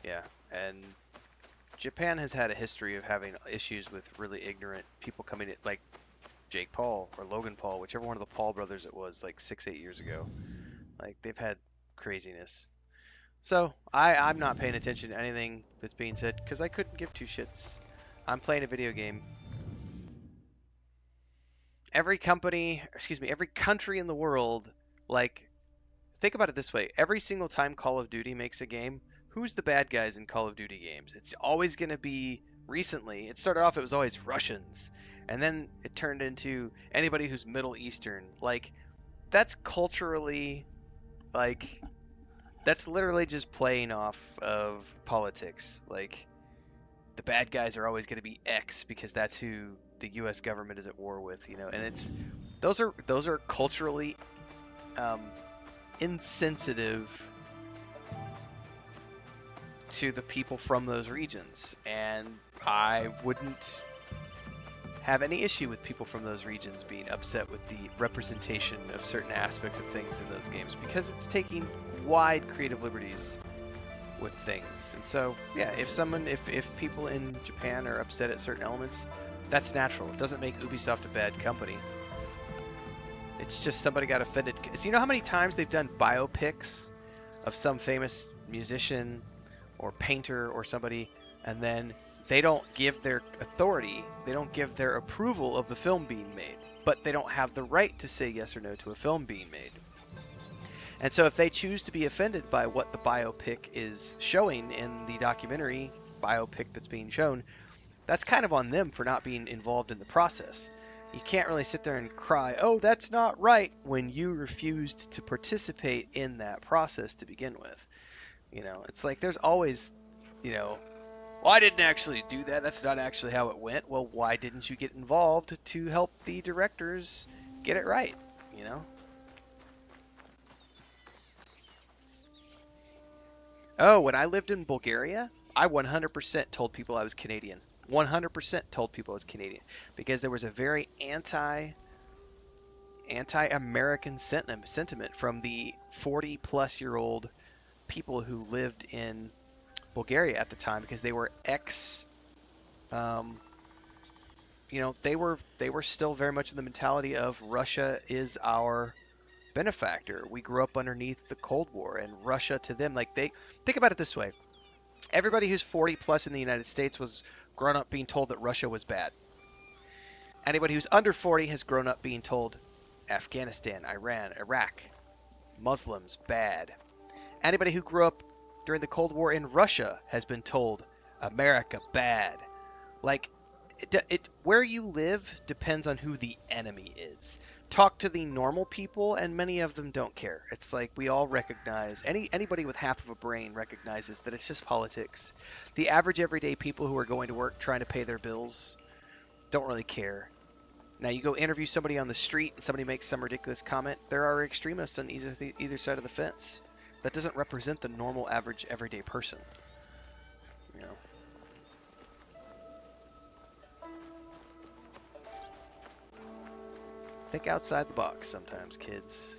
yeah, and Japan has had a history of having issues with really ignorant people coming in, like Jake Paul or Logan Paul, whichever one of the Paul brothers it was, like 6-8 years ago. Like, they've had craziness. So, I'm not paying attention to anything that's being said, because I couldn't give two shits. I'm playing a video game. Every country in the world, like, think about it this way. Every single time Call of Duty makes a game, who's the bad guys in Call of Duty games? It's always going to be, recently, it started off, it was always Russians. And then it turned into anybody who's Middle Eastern. Like, that's culturally, like, that's literally just playing off of politics. Like, the bad guys are always going to be X because that's who the U.S. government is at war with, you know. And it's those are culturally insensitive to the people from those regions, and I wouldn't have any issue with people from those regions being upset with the representation of certain aspects of things in those games, because it's taking wide creative liberties with things. And so, yeah, if people in Japan are upset at certain elements, that's natural. It doesn't make Ubisoft a bad company. It's just somebody got offended. So you know how many times they've done biopics of some famous musician or painter or somebody, and then they don't give their authority, they don't give their approval of the film being made, but they don't have the right to say yes or no to a film being made. And so if they choose to be offended by what the biopic is showing in the documentary biopic that's being shown, that's kind of on them for not being involved in the process. You can't really sit there and cry, oh, that's not right, when you refused to participate in that process to begin with. You know, it's like there's always, you know, well, I didn't actually do that. That's not actually how it went. Well, why didn't you get involved to help the directors get it right, you know? Oh, when I lived in Bulgaria, I 100% told people I was Canadian. 100% told people I was Canadian, because there was a very anti-American sentiment from the 40-plus-year-old people who lived in Bulgaria at the time, because they were you know, they were still very much in the mentality of Russia is our benefactor. We grew up underneath the Cold War, and Russia to them, like, they think about it this way. Everybody who's 40 plus in the United States was grown up being told that Russia was bad. Anybody who's under 40 has grown up being told Afghanistan, Iran, Iraq, Muslims, bad. Anybody who grew up during the Cold War in Russia has been told America bad. Like, where you live depends on who the enemy is. Talk to the normal people, and many of them don't care. It's like we all recognize, anybody with half of a brain recognizes that it's just politics. The average everyday people who are going to work trying to pay their bills don't really care. Now you go interview somebody on the street and somebody makes some ridiculous comment, there are extremists on either side of the fence. That doesn't represent the normal average everyday person. You know. Think outside the box sometimes, kids.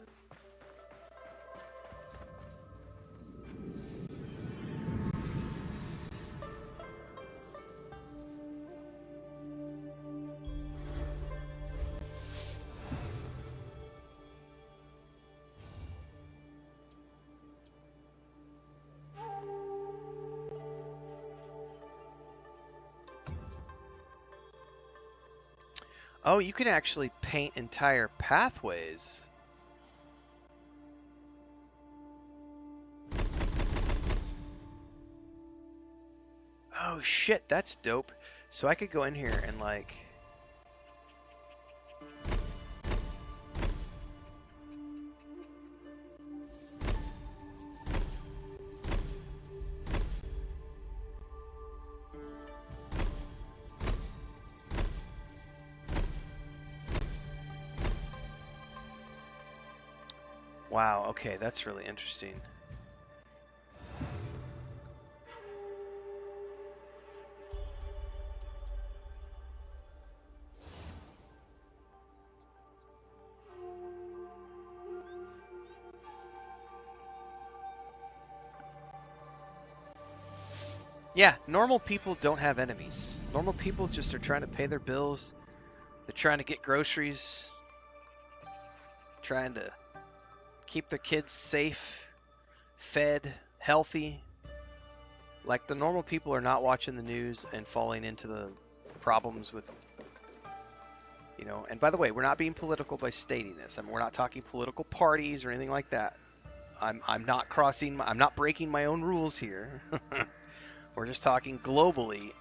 Oh, you can actually paint entire pathways. Oh shit, that's dope. So I could go in here and like... Wow, okay, that's really interesting. Yeah, normal people don't have enemies. Normal people just are trying to pay their bills. They're trying to get groceries. Trying to keep their kids safe, fed, healthy. Like, the normal people are not watching the news and falling into the problems with, you know. And by the way, we're not being political by stating this. I mean, we're not talking political parties or anything like that. I'm not breaking my own rules here. We're just talking globally.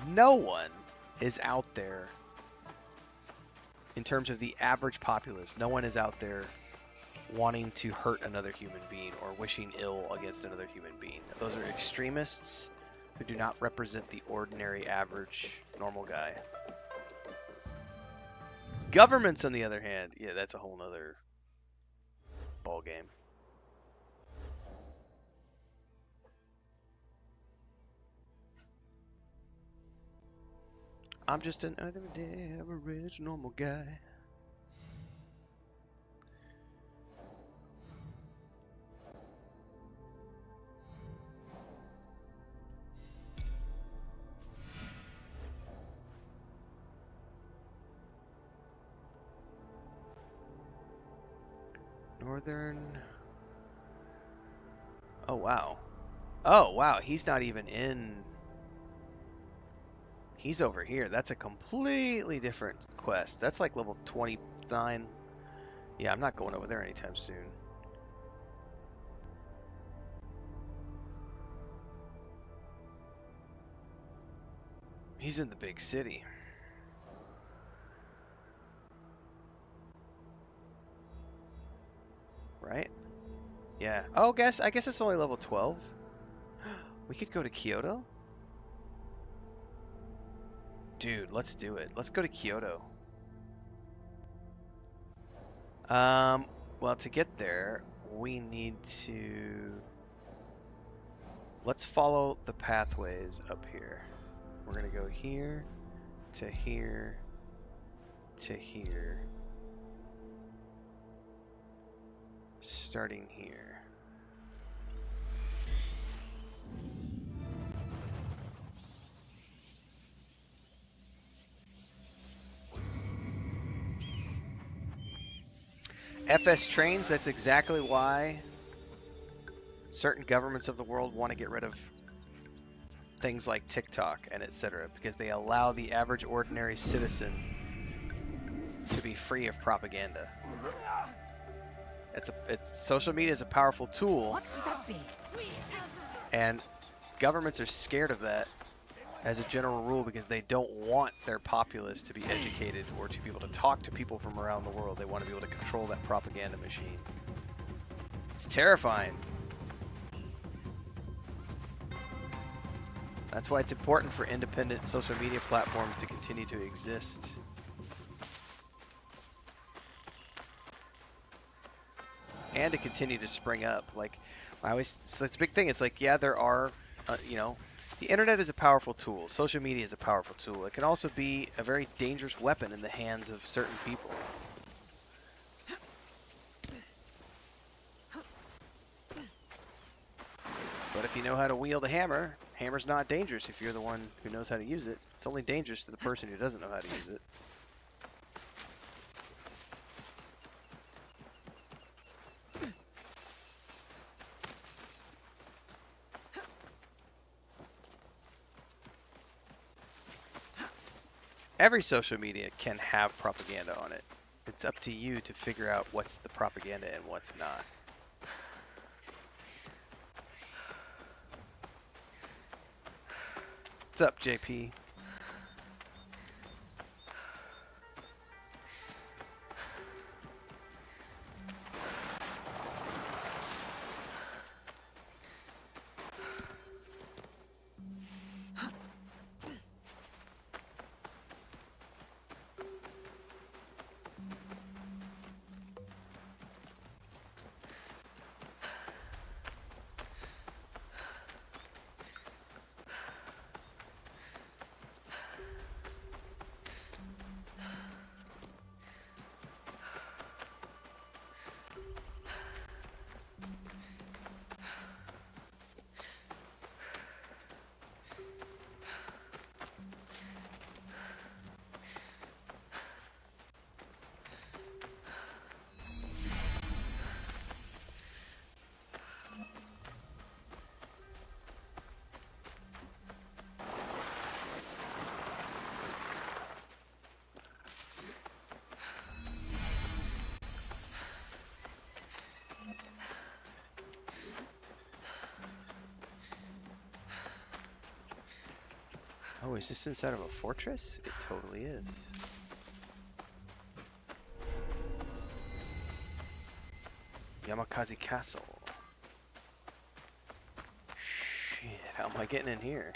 No one is out there, in terms of the average populace, no one is out there wanting to hurt another human being or wishing ill against another human being. Those are extremists who do not represent the ordinary, average, normal guy. Governments, on the other hand, yeah, that's a whole nother ball game. I'm just an everyday, average, normal guy. Northern... Oh, wow. Oh, wow, he's not even in... He's over here. That's a completely different quest. That's like level 29. Yeah, I'm not going over there anytime soon. He's in the big city. Right? Yeah. Oh, I guess it's only level 12. We could go to Kyoto? Dude, let's do it. Let's go to Kyoto. Well, to get there, we need to... Let's follow the pathways up here. We're going to go here, to here, to here. Starting here. FS trains, that's exactly why certain governments of the world want to get rid of things like TikTok and etc. because they allow the average ordinary citizen to be free of propaganda. Social media is a powerful tool, What could that be? and governments are scared of that as a general rule because they don't want their populace to be educated or to be able to talk to people from around the world. They want to be able to control that propaganda machine. It's terrifying. That's why it's important for independent social media platforms to continue to exist. And to continue to spring up. Like, it's a big thing. It's like, yeah, there are, you know, the internet is a powerful tool. Social media is a powerful tool. It can also be a very dangerous weapon in the hands of certain people. But if you know how to wield a hammer, hammer's not dangerous if you're the one who knows how to use it. It's only dangerous to the person who doesn't know how to use it. Every social media can have propaganda on it. It's up to you to figure out what's the propaganda and what's not. What's up, JP? Oh, is this inside of a fortress? It totally is. Yamakaze Castle. Shit, how am I getting in here?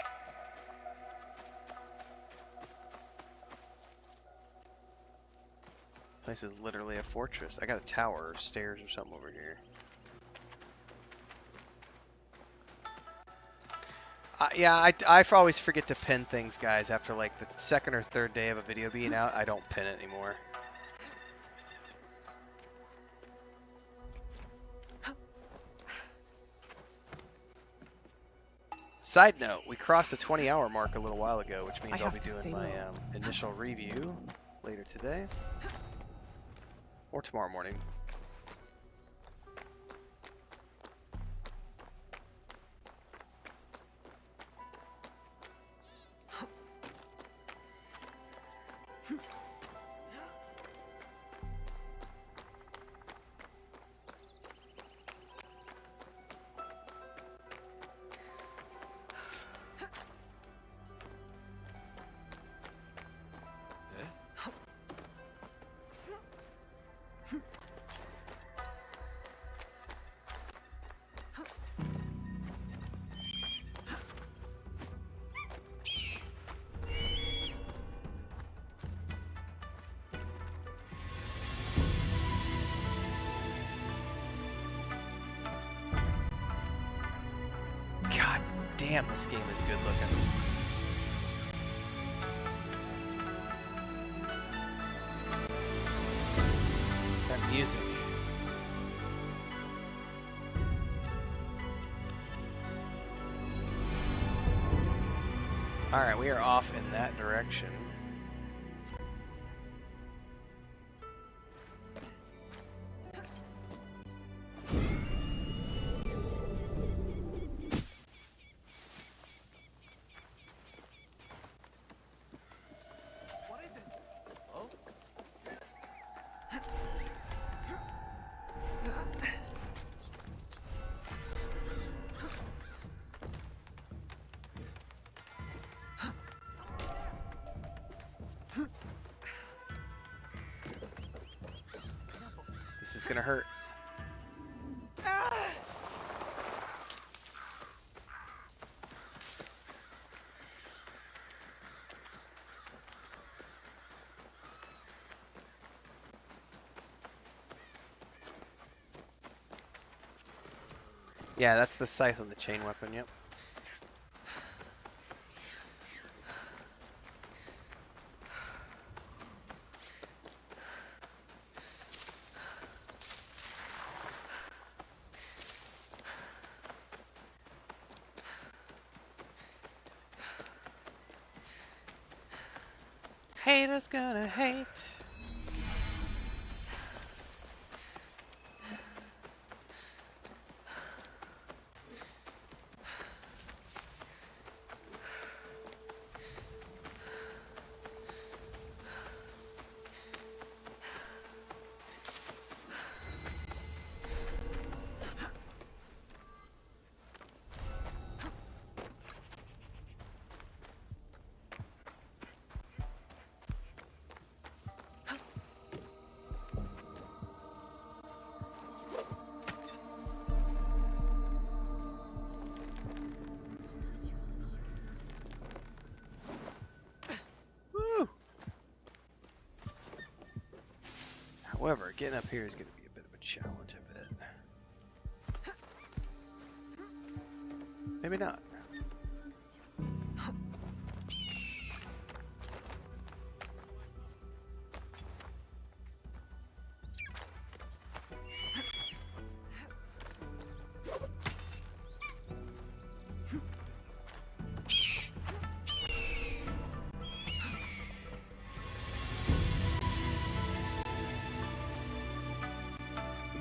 This place is literally a fortress. I got a tower or stairs or something over here. Yeah, I always forget to pin things, guys. After like the second or third day of a video being out, I don't pin it anymore. Side note, we crossed the 20-hour mark a little while ago, which means I'll be doing my initial review later today. Or tomorrow morning. Damn, this game is good looking. That music. Alright, we are off in that direction. gonna hurt. Yeah, that's the scythe on the chain weapon, yep. Haters gonna hate. However, getting up here is going to be a bit of a challenge, I bet. Maybe not.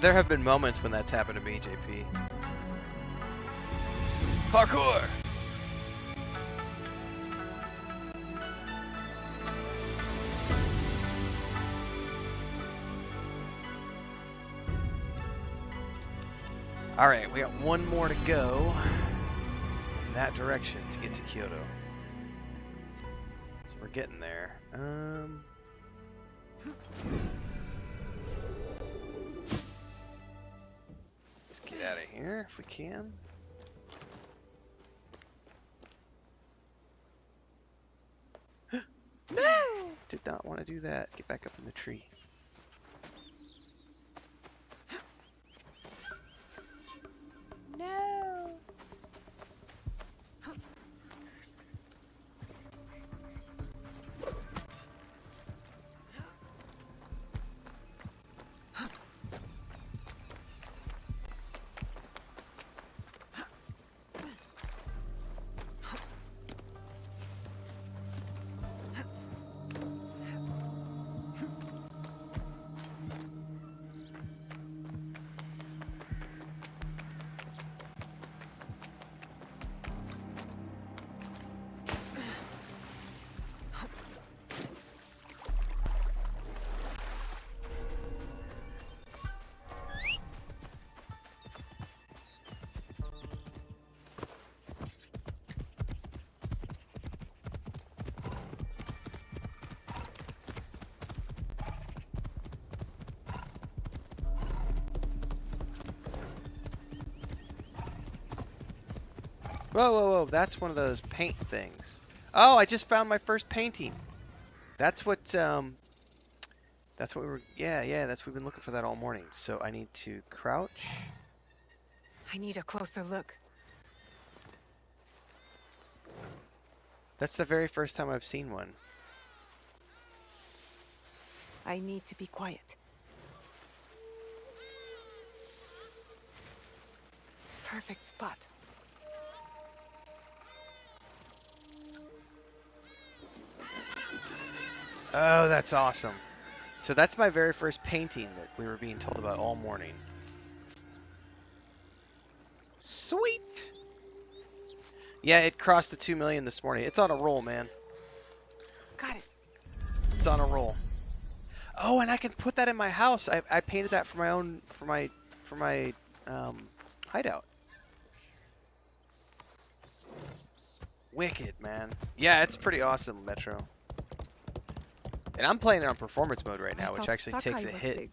There have been moments when that's happened to me, JP. Parkour! Alright, we got one more to go in that direction to get to Kyoto. So we're getting there. Let's get out of here if we can. No! Did not want to do that. Get back up in the tree. No! Whoa, whoa, whoa, that's one of those paint things. Oh, I just found my first painting. That's what we were, yeah, that's, we've been looking for that all morning. So I need to crouch. I need a closer look. That's the very first time I've seen one. I need to be quiet. Perfect spot. Oh, that's awesome. So that's my very first painting that we were being told about all morning. Sweet! Yeah, it crossed the 2 million this morning. It's on a roll, man. Got it. It's on a roll. Oh, and I can put that in my house. I painted that for my own, for my hideout. Wicked, man. Yeah, it's pretty awesome, Metro. And I'm playing it on performance mode right now, which actually takes a hit.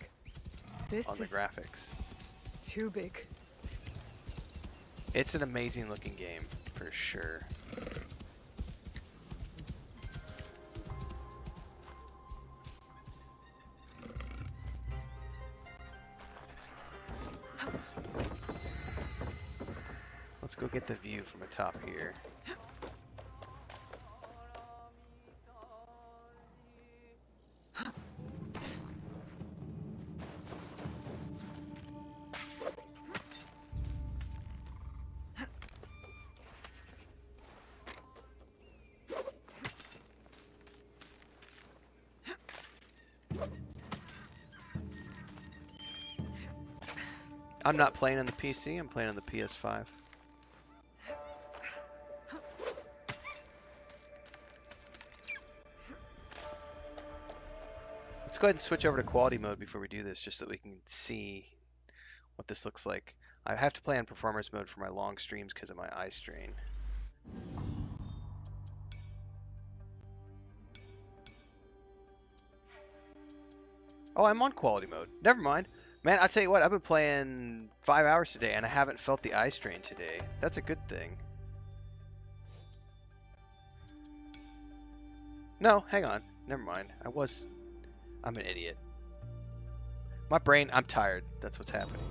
This on the is graphics. too big. It's an amazing looking game, for sure. Let's go get the view from the top here. I'm not playing on the PC, I'm playing on the PS5. Let's go ahead and switch over to quality mode before we do this, just so that we can see what this looks like. I have to play on performance mode for my long streams because of my eye strain. Oh, I'm on quality mode. Never mind. Man, I'll tell you what, I've been playing 5 hours today and I haven't felt the eye strain today. That's a good thing. No, hang on. Never mind. I'm an idiot. My brain, I'm tired. That's what's happening.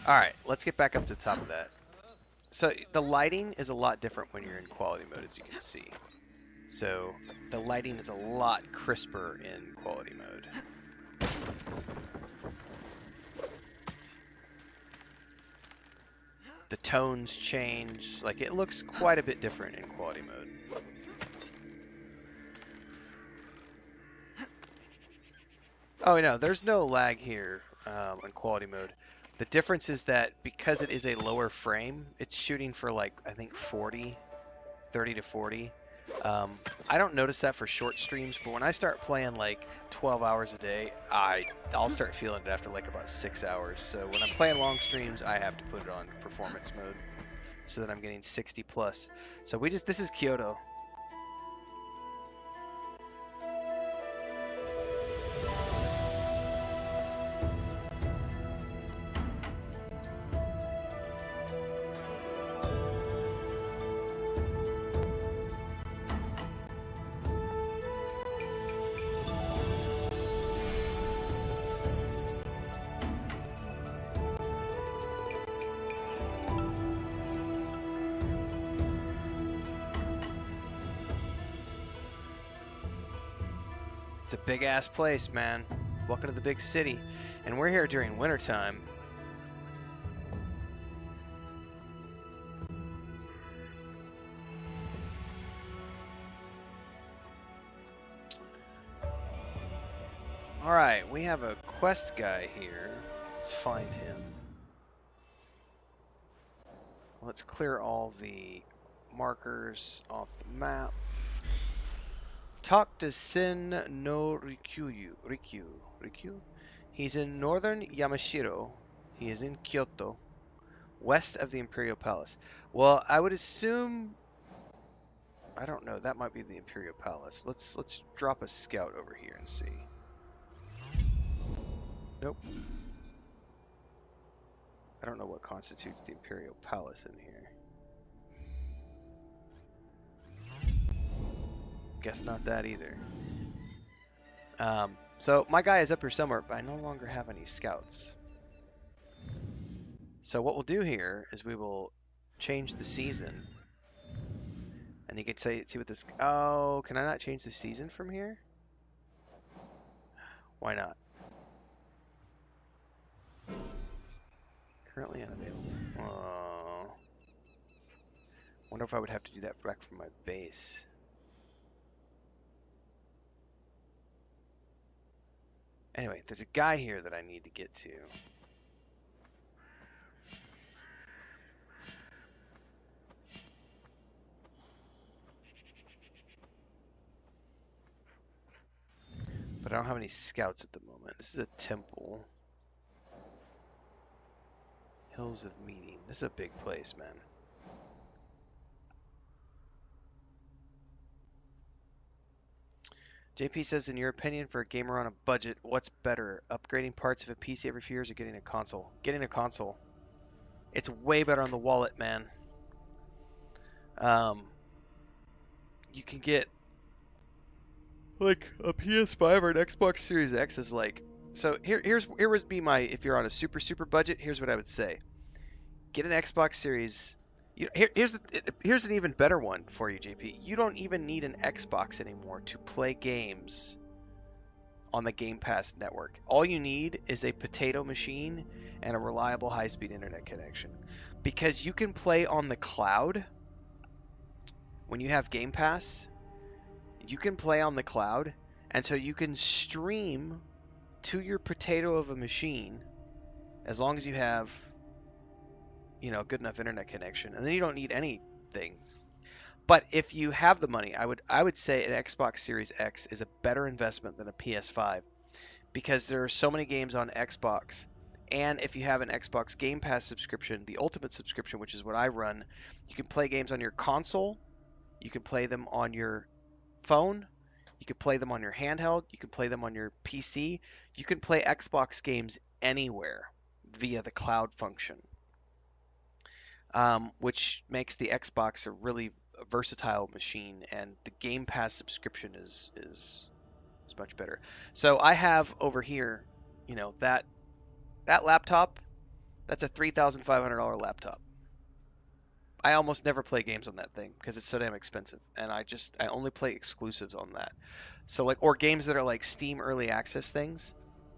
Alright, let's get back up to the top of that. So the lighting is a lot different when you're in quality mode, as you can see. So the lighting is a lot crisper in quality mode. The tones change, like it looks quite a bit different in quality mode. Oh no, there's no lag here in quality mode. The difference is that because it is a lower frame, it's shooting for like, I think 30 to 40. I don't notice that for short streams, but when I start playing like 12 hours a day, I'll start feeling it after like about 6 hours. So when I'm playing long streams, I have to put it on performance mode so that I'm getting 60 plus. So this is Kyoto. It's a big ass place, man. Welcome to the big city. And we're here during wintertime. Alright, we have a quest guy here. Let's find him. Let's clear all the markers off the map. Talk to Sin no Rikyu. He's in northern Yamashiro. He is in Kyoto, west of the Imperial Palace. Well, I would assume, I don't know, that might be the Imperial Palace. Let's drop a scout over here and see. Nope. I don't know what constitutes the Imperial Palace in here. Guess not that either. So my guy is up here somewhere, but I no longer have any scouts. So what we'll do here is we will change the season. And you can see what this... Oh, can I not change the season from here? Why not? Currently unavailable. Oh. Wonder if I would have to do that back from my base. Anyway, there's a guy here that I need to get to. But I don't have any scouts at the moment. This is a temple. Hills of Meeting. This is a big place, man. JP says, in your opinion, for a gamer on a budget, what's better? Upgrading parts of a PC every few years or getting a console? Getting a console. It's way better on the wallet, man. You can get like a PS5 or an Xbox Series X is like. So here would be my, if you're on a super budget, here's what I would say. Get an Xbox Series. Here's an even better one for you, JP. You don't even need an Xbox anymore to play games on the Game Pass network. All you need is a potato machine and a reliable high-speed internet connection. Because you can play on the cloud when you have Game Pass. You can play on the cloud, and so you can stream to your potato of a machine as long as you have, you know, good enough internet connection, and then you don't need anything. But if you have the money, I would say an Xbox Series X is a better investment than a PS5 because there are so many games on Xbox. And if you have an Xbox Game Pass subscription, the Ultimate subscription, which is what I run, you can play games on your console, you can play them on your phone, you can play them on your handheld, you can play them on your PC, you can play Xbox games anywhere via the cloud function, which makes the Xbox a really versatile machine, and the Game Pass subscription is much better. So I have over here, you know, that laptop, that's a $3,500 laptop. I almost never play games on that thing because it's so damn expensive, and I only play exclusives on that. So like, or games that are like Steam early access things,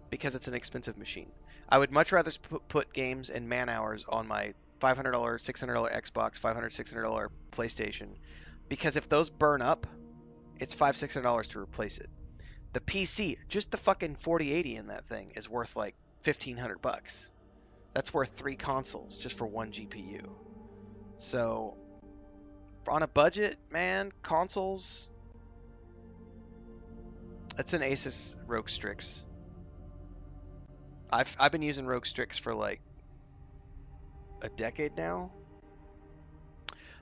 because it's an expensive machine. I would much rather put games and man hours on my $500, $600 Xbox, $500, $600 PlayStation, because if those burn up, it's $500, $600 to replace it. The PC, just the fucking 4080 in that thing is worth like $1,500. That's worth 3 consoles just for one GPU. So on a budget, man, consoles. It's an Asus ROG Strix. I've been using ROG Strix for like a decade now.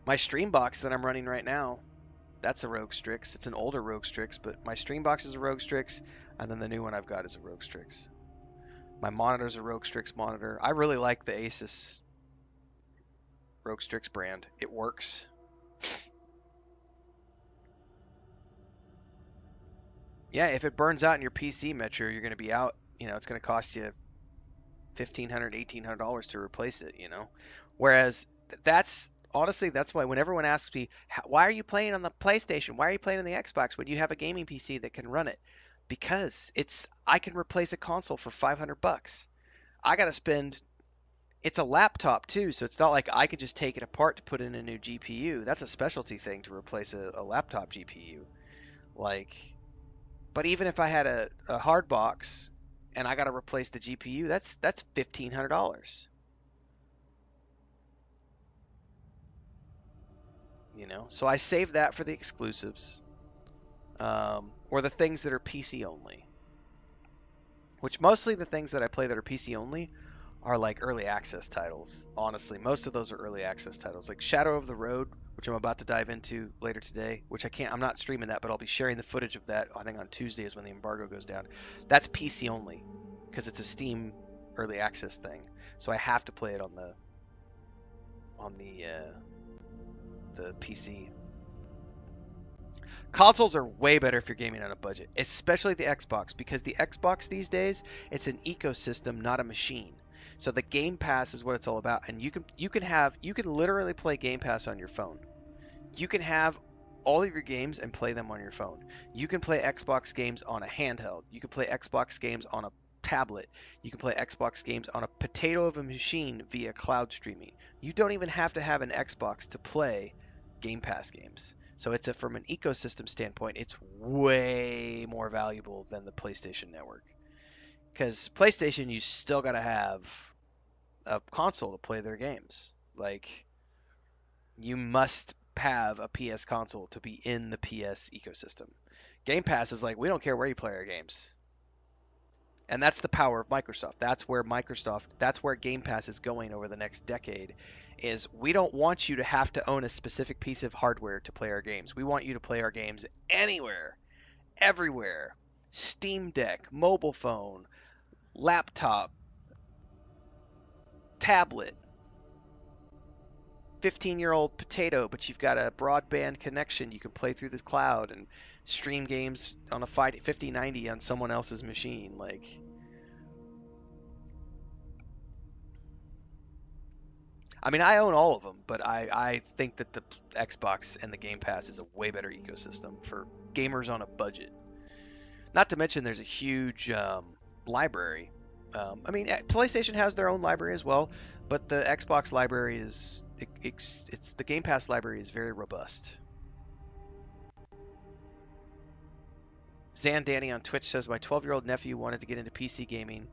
My stream box that I'm running right now, that's a ROG Strix. It's an older ROG Strix, but my stream box is a ROG Strix, and then the new one I've got is a ROG Strix. My monitor's a ROG Strix monitor. I really like the Asus ROG Strix brand. It works. Yeah, if it burns out in your PC, Metro, you're going to be out. You know, it's going to cost you $1,500, $1,800 to replace it, you know? Whereas that's honestly, that's why when everyone asks me, why are you playing on the PlayStation? Why are you playing on the Xbox when you have a gaming PC that can run it? Because I can replace a console for $500. I got to spend, it's a laptop too, so it's not like I can just take it apart to put in a new GPU. That's a specialty thing to replace a laptop GPU. Like, but even if I had a hard box and I got to replace the GPU, that's $1,500. You know, so I save that for the exclusives, or the things that are PC only. Which mostly the things that I play that are PC only are like early access titles. Honestly, most of those are early access titles, like Shadow of the Road, which I'm about to dive into later today. Which I'm not streaming that, but I'll be sharing the footage of that. I think on Tuesday is when the embargo goes down. That's PC only, because it's a Steam early access thing. So I have to play it on the PC. Consoles are way better if you're gaming on a budget, especially the Xbox, because the Xbox these days, it's an ecosystem, not a machine. So the Game Pass is what it's all about, and you can literally play Game Pass on your phone. You can have all of your games and play them on your phone. You can play Xbox games on a handheld. You can play Xbox games on a tablet. You can play Xbox games on a potato of a machine via cloud streaming. You don't even have to have an Xbox to play Game Pass games. So from an ecosystem standpoint, it's way more valuable than the PlayStation Network. Because PlayStation, you still got to have a console to play their games. Like, you must have a PS console to be in the PS ecosystem. Game Pass is like, we don't care where you play our games. And that's the power of Microsoft. That's where Game Pass is going over the next decade, is we don't want you to have to own a specific piece of hardware to play our games. We want you to play our games anywhere, everywhere. Steam Deck, mobile phone, laptop, tablet, 15-year-old potato, but you've got a broadband connection. You can play through the cloud and stream games on a 5090 on someone else's machine. Like, I mean, I own all of them, but I think that the Xbox and the Game Pass is a way better ecosystem for gamers on a budget. Not to mention there's a huge library. I mean, PlayStation has their own library as well, but the Xbox library is it's the Game Pass library is very robust. Zan Danny on Twitch says my 12-year-old nephew wanted to get into PC gaming.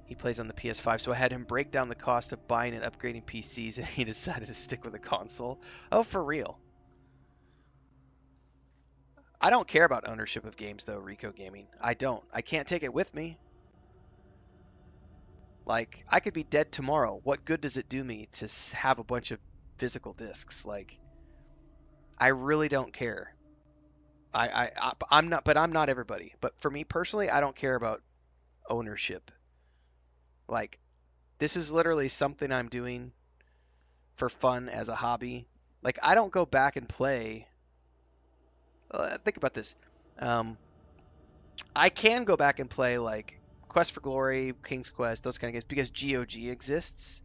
He plays on the PS5, so I had him break down the cost of buying and upgrading PCs, and he decided to stick with a console. Oh, for real? I don't care about ownership of games, though, Rico Gaming. I don't. I can't take it with me. Like, I could be dead tomorrow. What good does it do me to have a bunch of physical discs? Like, I really don't care. I'm not, but I'm not everybody. But for me personally, I don't care about ownership. Like, this is literally something I'm doing for fun as a hobby. Like, I don't go back and play. Think about this. I can go back and play like Quest for Glory, King's Quest, those kind of games because GOG exists.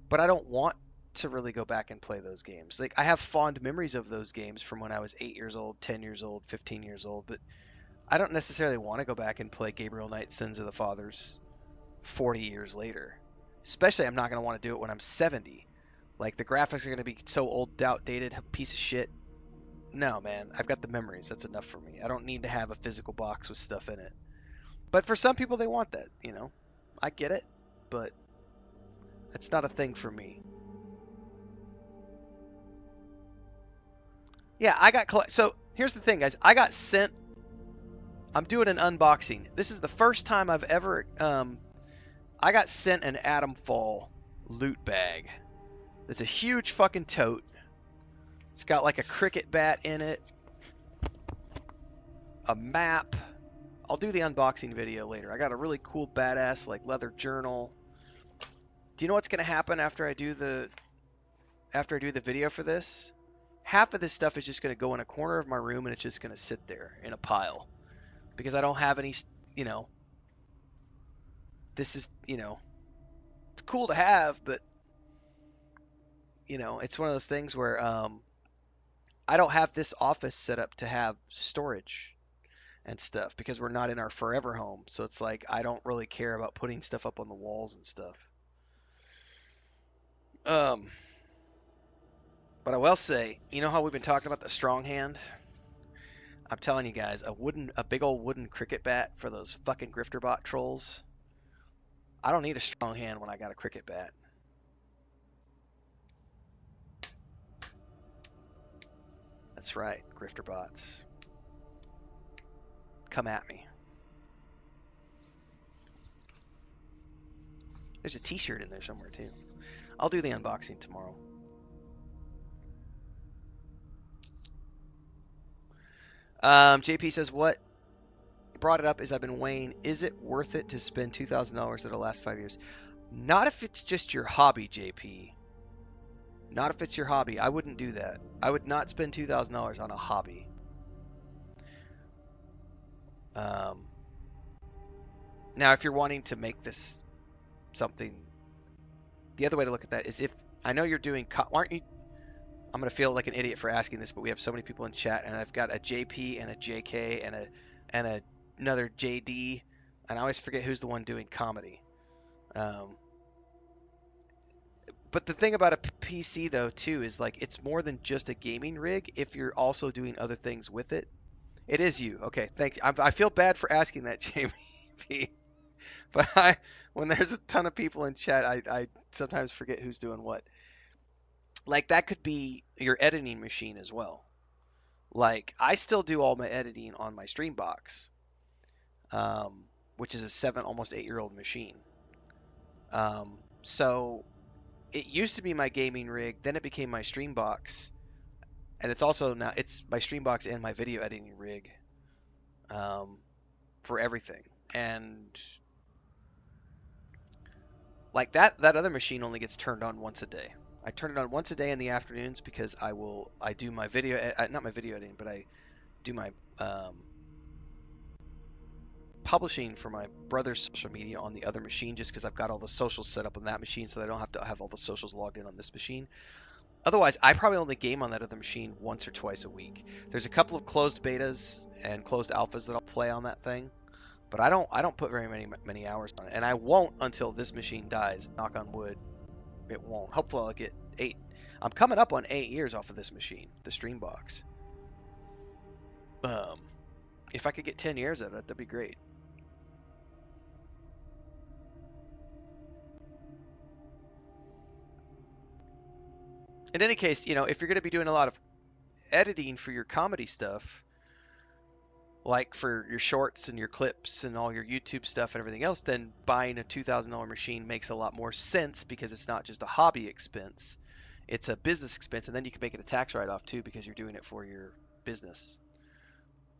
But I don't want to really go back and play those games. Like, I have fond memories of those games from when I was 8 years old, 10 years old, 15 years old. But I don't necessarily want to go back and play Gabriel Knight, Sins of the Fathers 40 years later. Especially, I'm not going to want to do it when I'm 70. Like, the graphics are going to be so old, outdated, piece of shit. No, man, I've got the memories. That's enough for me. I don't need to have a physical box with stuff in it. But for some people, they want that, you know. I get it, but it's not a thing for me. Yeah, I got... So, here's the thing, guys. I got sent... I'm doing an unboxing. This is the first time I've ever... I got sent an Atomfall loot bag. It's a huge fucking tote. It's got like a cricket bat in it. A map. I'll do the unboxing video later. I got a really cool badass like leather journal. Do you know what's going to happen after I do the video for this? Half of this stuff is just going to go in a corner of my room and it's just going to sit there in a pile because I don't have any, you know. This is, you know, it's cool to have, but you know, it's one of those things where I don't have this office set up to have storage and stuff because we're not in our forever home. So it's like I don't really care about putting stuff up on the walls and stuff. But I will say, you know how we've been talking about the strong hand? I'm telling you guys, a big old wooden cricket bat for those fucking grifterbot trolls. I don't need a strong hand when I got a cricket bat. That's right, grifterbots. Come at me. There's a t-shirt in there somewhere too. I'll do the unboxing tomorrow. JP says, what brought it up is I've been weighing, is it worth it to spend $2,000 in the last 5 years? Not if it's just your hobby, JP. Not if it's your hobby. I wouldn't do that. I would not spend $2,000 on a hobby. Now, if you're wanting to make this something, the other way to look at that is if, I know you're doing, aren't you, I'm going to feel like an idiot for asking this, but we have so many people in chat, and I've got a JP and a JK and another JD, and I always forget who's the one doing comedy. But the thing about a PC, though, too, is like it's more than just a gaming rig if you're also doing other things with it. It is you. Okay, thank you. I feel bad for asking that, JP. But when there's a ton of people in chat, I sometimes forget who's doing what. Like, that could be your editing machine as well. Like, I still do all my editing on my Streambox, which is a 7, almost 8-year-old machine. So it used to be my gaming rig, then it became my stream box, and it's also now it's my stream box and my video editing rig for everything. And like that other machine only gets turned on once a day. I turn it on once a day in the afternoons because I do my video, not my video editing, but I do my publishing for my brother's social media on the other machine, just because I've got all the socials set up on that machine, so I don't have to have all the socials logged in on this machine. Otherwise, I probably only game on that other machine once or twice a week. There's a couple of closed betas and closed alphas that I'll play on that thing, but I don't put very many hours on it, and I won't until this machine dies. Knock on wood, it won't. Hopefully, I'll get 8. I'm coming up on 8 years off of this machine, the stream box. If I could get 10 years out of it, that'd be great. In any case, you know, if you're going to be doing a lot of editing for your comedy stuff, like for your shorts and your clips and all your YouTube stuff and everything else, then buying a $2,000 machine makes a lot more sense, because it's not just a hobby expense, it's a business expense, and then you can make it a tax write-off too, because you're doing it for your business.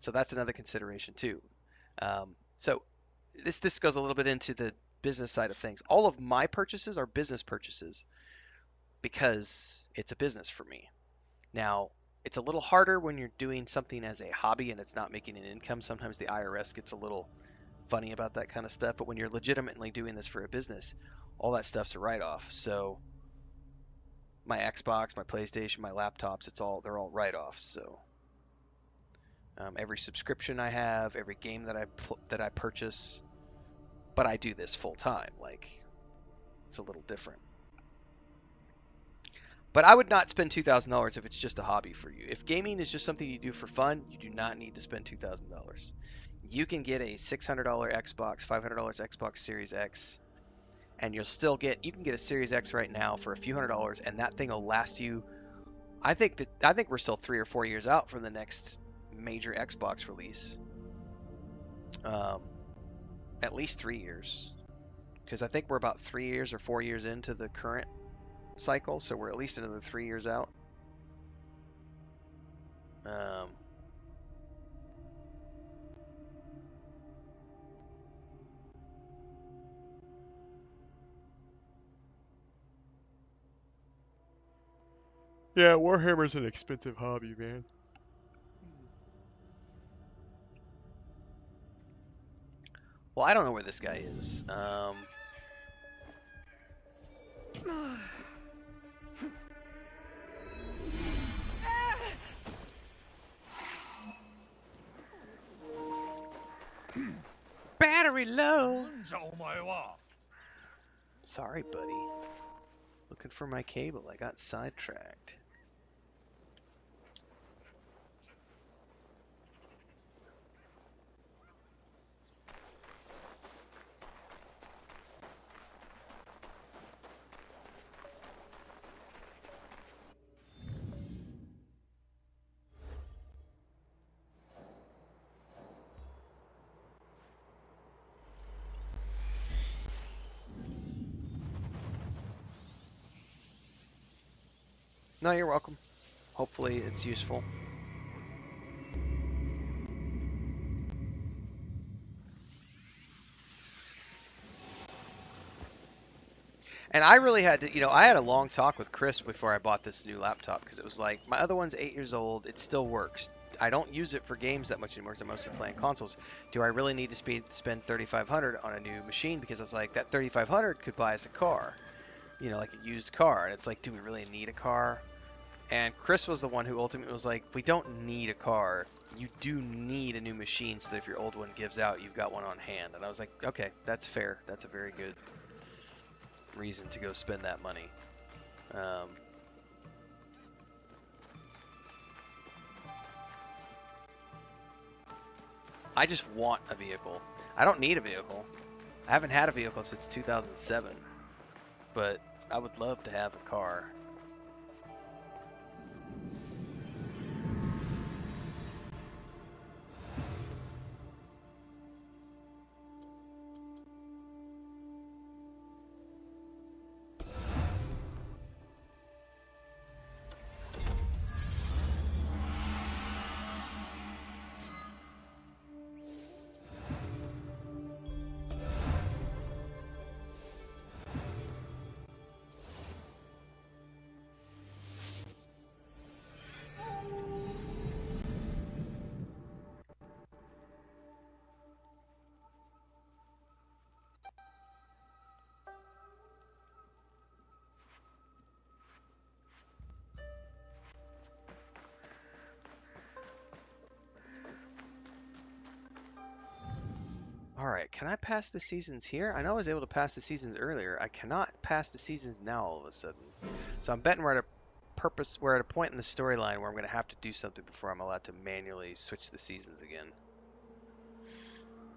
So that's another consideration too. So this goes a little bit into the business side of things. All of my purchases are business purchases because it's a business for me. Now, it's a little harder when you're doing something as a hobby and it's not making an income. Sometimes the IRS gets a little funny about that kind of stuff, but when you're legitimately doing this for a business, all that stuff's a write-off. So my Xbox, my PlayStation, my laptops, they're all write-offs. So every subscription I have, every game that I purchase, but I do this full time. Like, it's a little different. But I would not spend $2,000 if it's just a hobby for you. If gaming is just something you do for fun, you do not need to spend $2,000. You can get a $600 Xbox, $500 Xbox Series X, and you can get a Series X right now for a few $100s, and that thing will last you. I think we're still 3 or 4 years out from the next major Xbox release. At least 3 years, because I think we're about 3 years or 4 years into the current cycle, so we're at least another 3 years out. Yeah, Warhammer's an expensive hobby, man. Well, I don't know where this guy is. Battery low. Sorry, buddy. Looking for my cable. I got sidetracked. No, you're welcome. Hopefully it's useful. And I really had to, I had a long talk with Chris before I bought this new laptop, because it was like, my other one's 8 years old, it still works. I don't use it for games that much anymore, because I'm mostly playing consoles. Do I really need to spend $3,500 on a new machine? Because I was like, that $3,500 could buy us a car, like a used car. And it's like, do we really need a car? And Chris was the one who ultimately was like, we don't need a car. You do need a new machine so that if your old one gives out, you've got one on hand. And I was like, okay, that's fair. That's a very good reason to go spend that money. I just want a vehicle. I don't need a vehicle. I haven't had a vehicle since 2007, but I would love to have a car. Alright, can I pass the seasons here? I know I was able to pass the seasons earlier. I cannot pass the seasons now all of a sudden. So I'm betting we're at a point in the storyline where I'm going to have to do something before I'm allowed to manually switch the seasons again.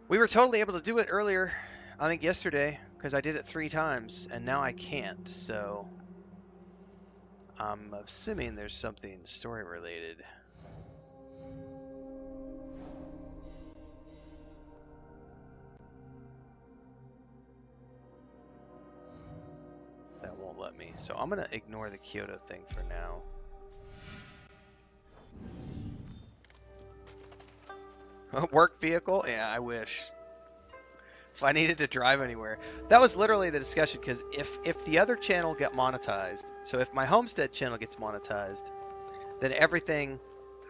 We were totally able to do it earlier, I think yesterday, because I did it 3 times, and now I can't, so I'm assuming there's something story related. That won't let me. So I'm going to ignore the Kyoto thing for now. Work vehicle? Yeah, I wish. If I needed to drive anywhere. That was literally the discussion, because if the other channel get monetized, so if my homestead channel gets monetized, then everything,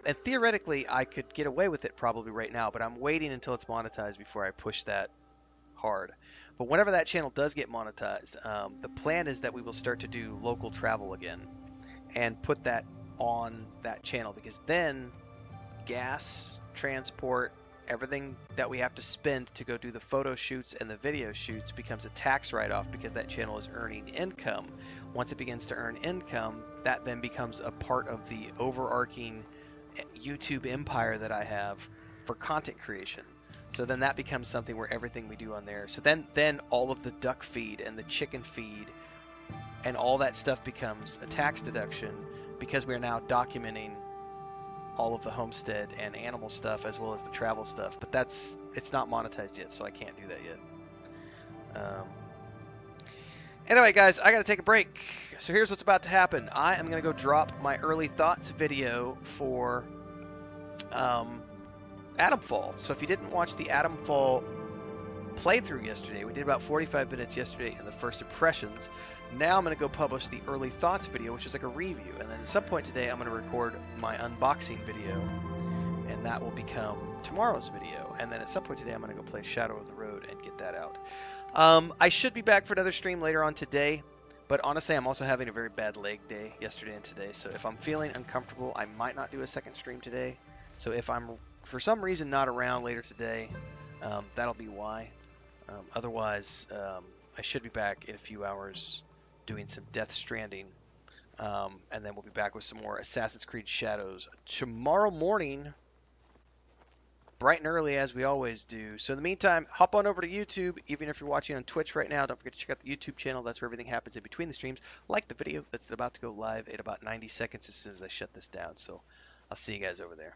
and theoretically I could get away with it probably right now, but I'm waiting until it's monetized before I push that hard. But whenever that channel does get monetized, the plan is that we will start to do local travel again and put that on that channel, because then gas, transport, everything that we have to spend to go do the photo shoots and the video shoots becomes a tax write-off, because that channel is earning income. Once it begins to earn income, that then becomes a part of the overarching YouTube empire that I have for content creation. So then that becomes something where everything we do on there. So then all of the duck feed and the chicken feed and all that stuff becomes a tax deduction, because we're now documenting all of the homestead and animal stuff as well as the travel stuff. But it's not monetized yet, so I can't do that yet. Anyway, guys, I gotta take a break. So here's what's about to happen. I am gonna go drop my early thoughts video for Atomfall. So if you didn't watch the Atomfall playthrough yesterday, we did about 45 minutes yesterday in the first impressions. Now I'm going to go publish the early thoughts video, which is like a review, and then at some point today I'm going to record my unboxing video, and that will become tomorrow's video. And then at some point today I'm going to go play Shadow of the Road and get that out. I should be back for another stream later on today, but honestly I'm also having a very bad leg day yesterday and today, so if I'm feeling uncomfortable I might not do a second stream today. So if I'm for some reason not around later today, that'll be why. Otherwise, I should be back in a few hours doing some Death Stranding, and then we'll be back with some more Assassin's Creed Shadows tomorrow morning, bright and early as we always do. So in the meantime, hop on over to YouTube. Even if you're watching on Twitch right now, don't forget to check out the YouTube channel. That's where everything happens in between the streams. Like the video that's about to go live in about 90 seconds as soon as I shut this down. So I'll see you guys over there.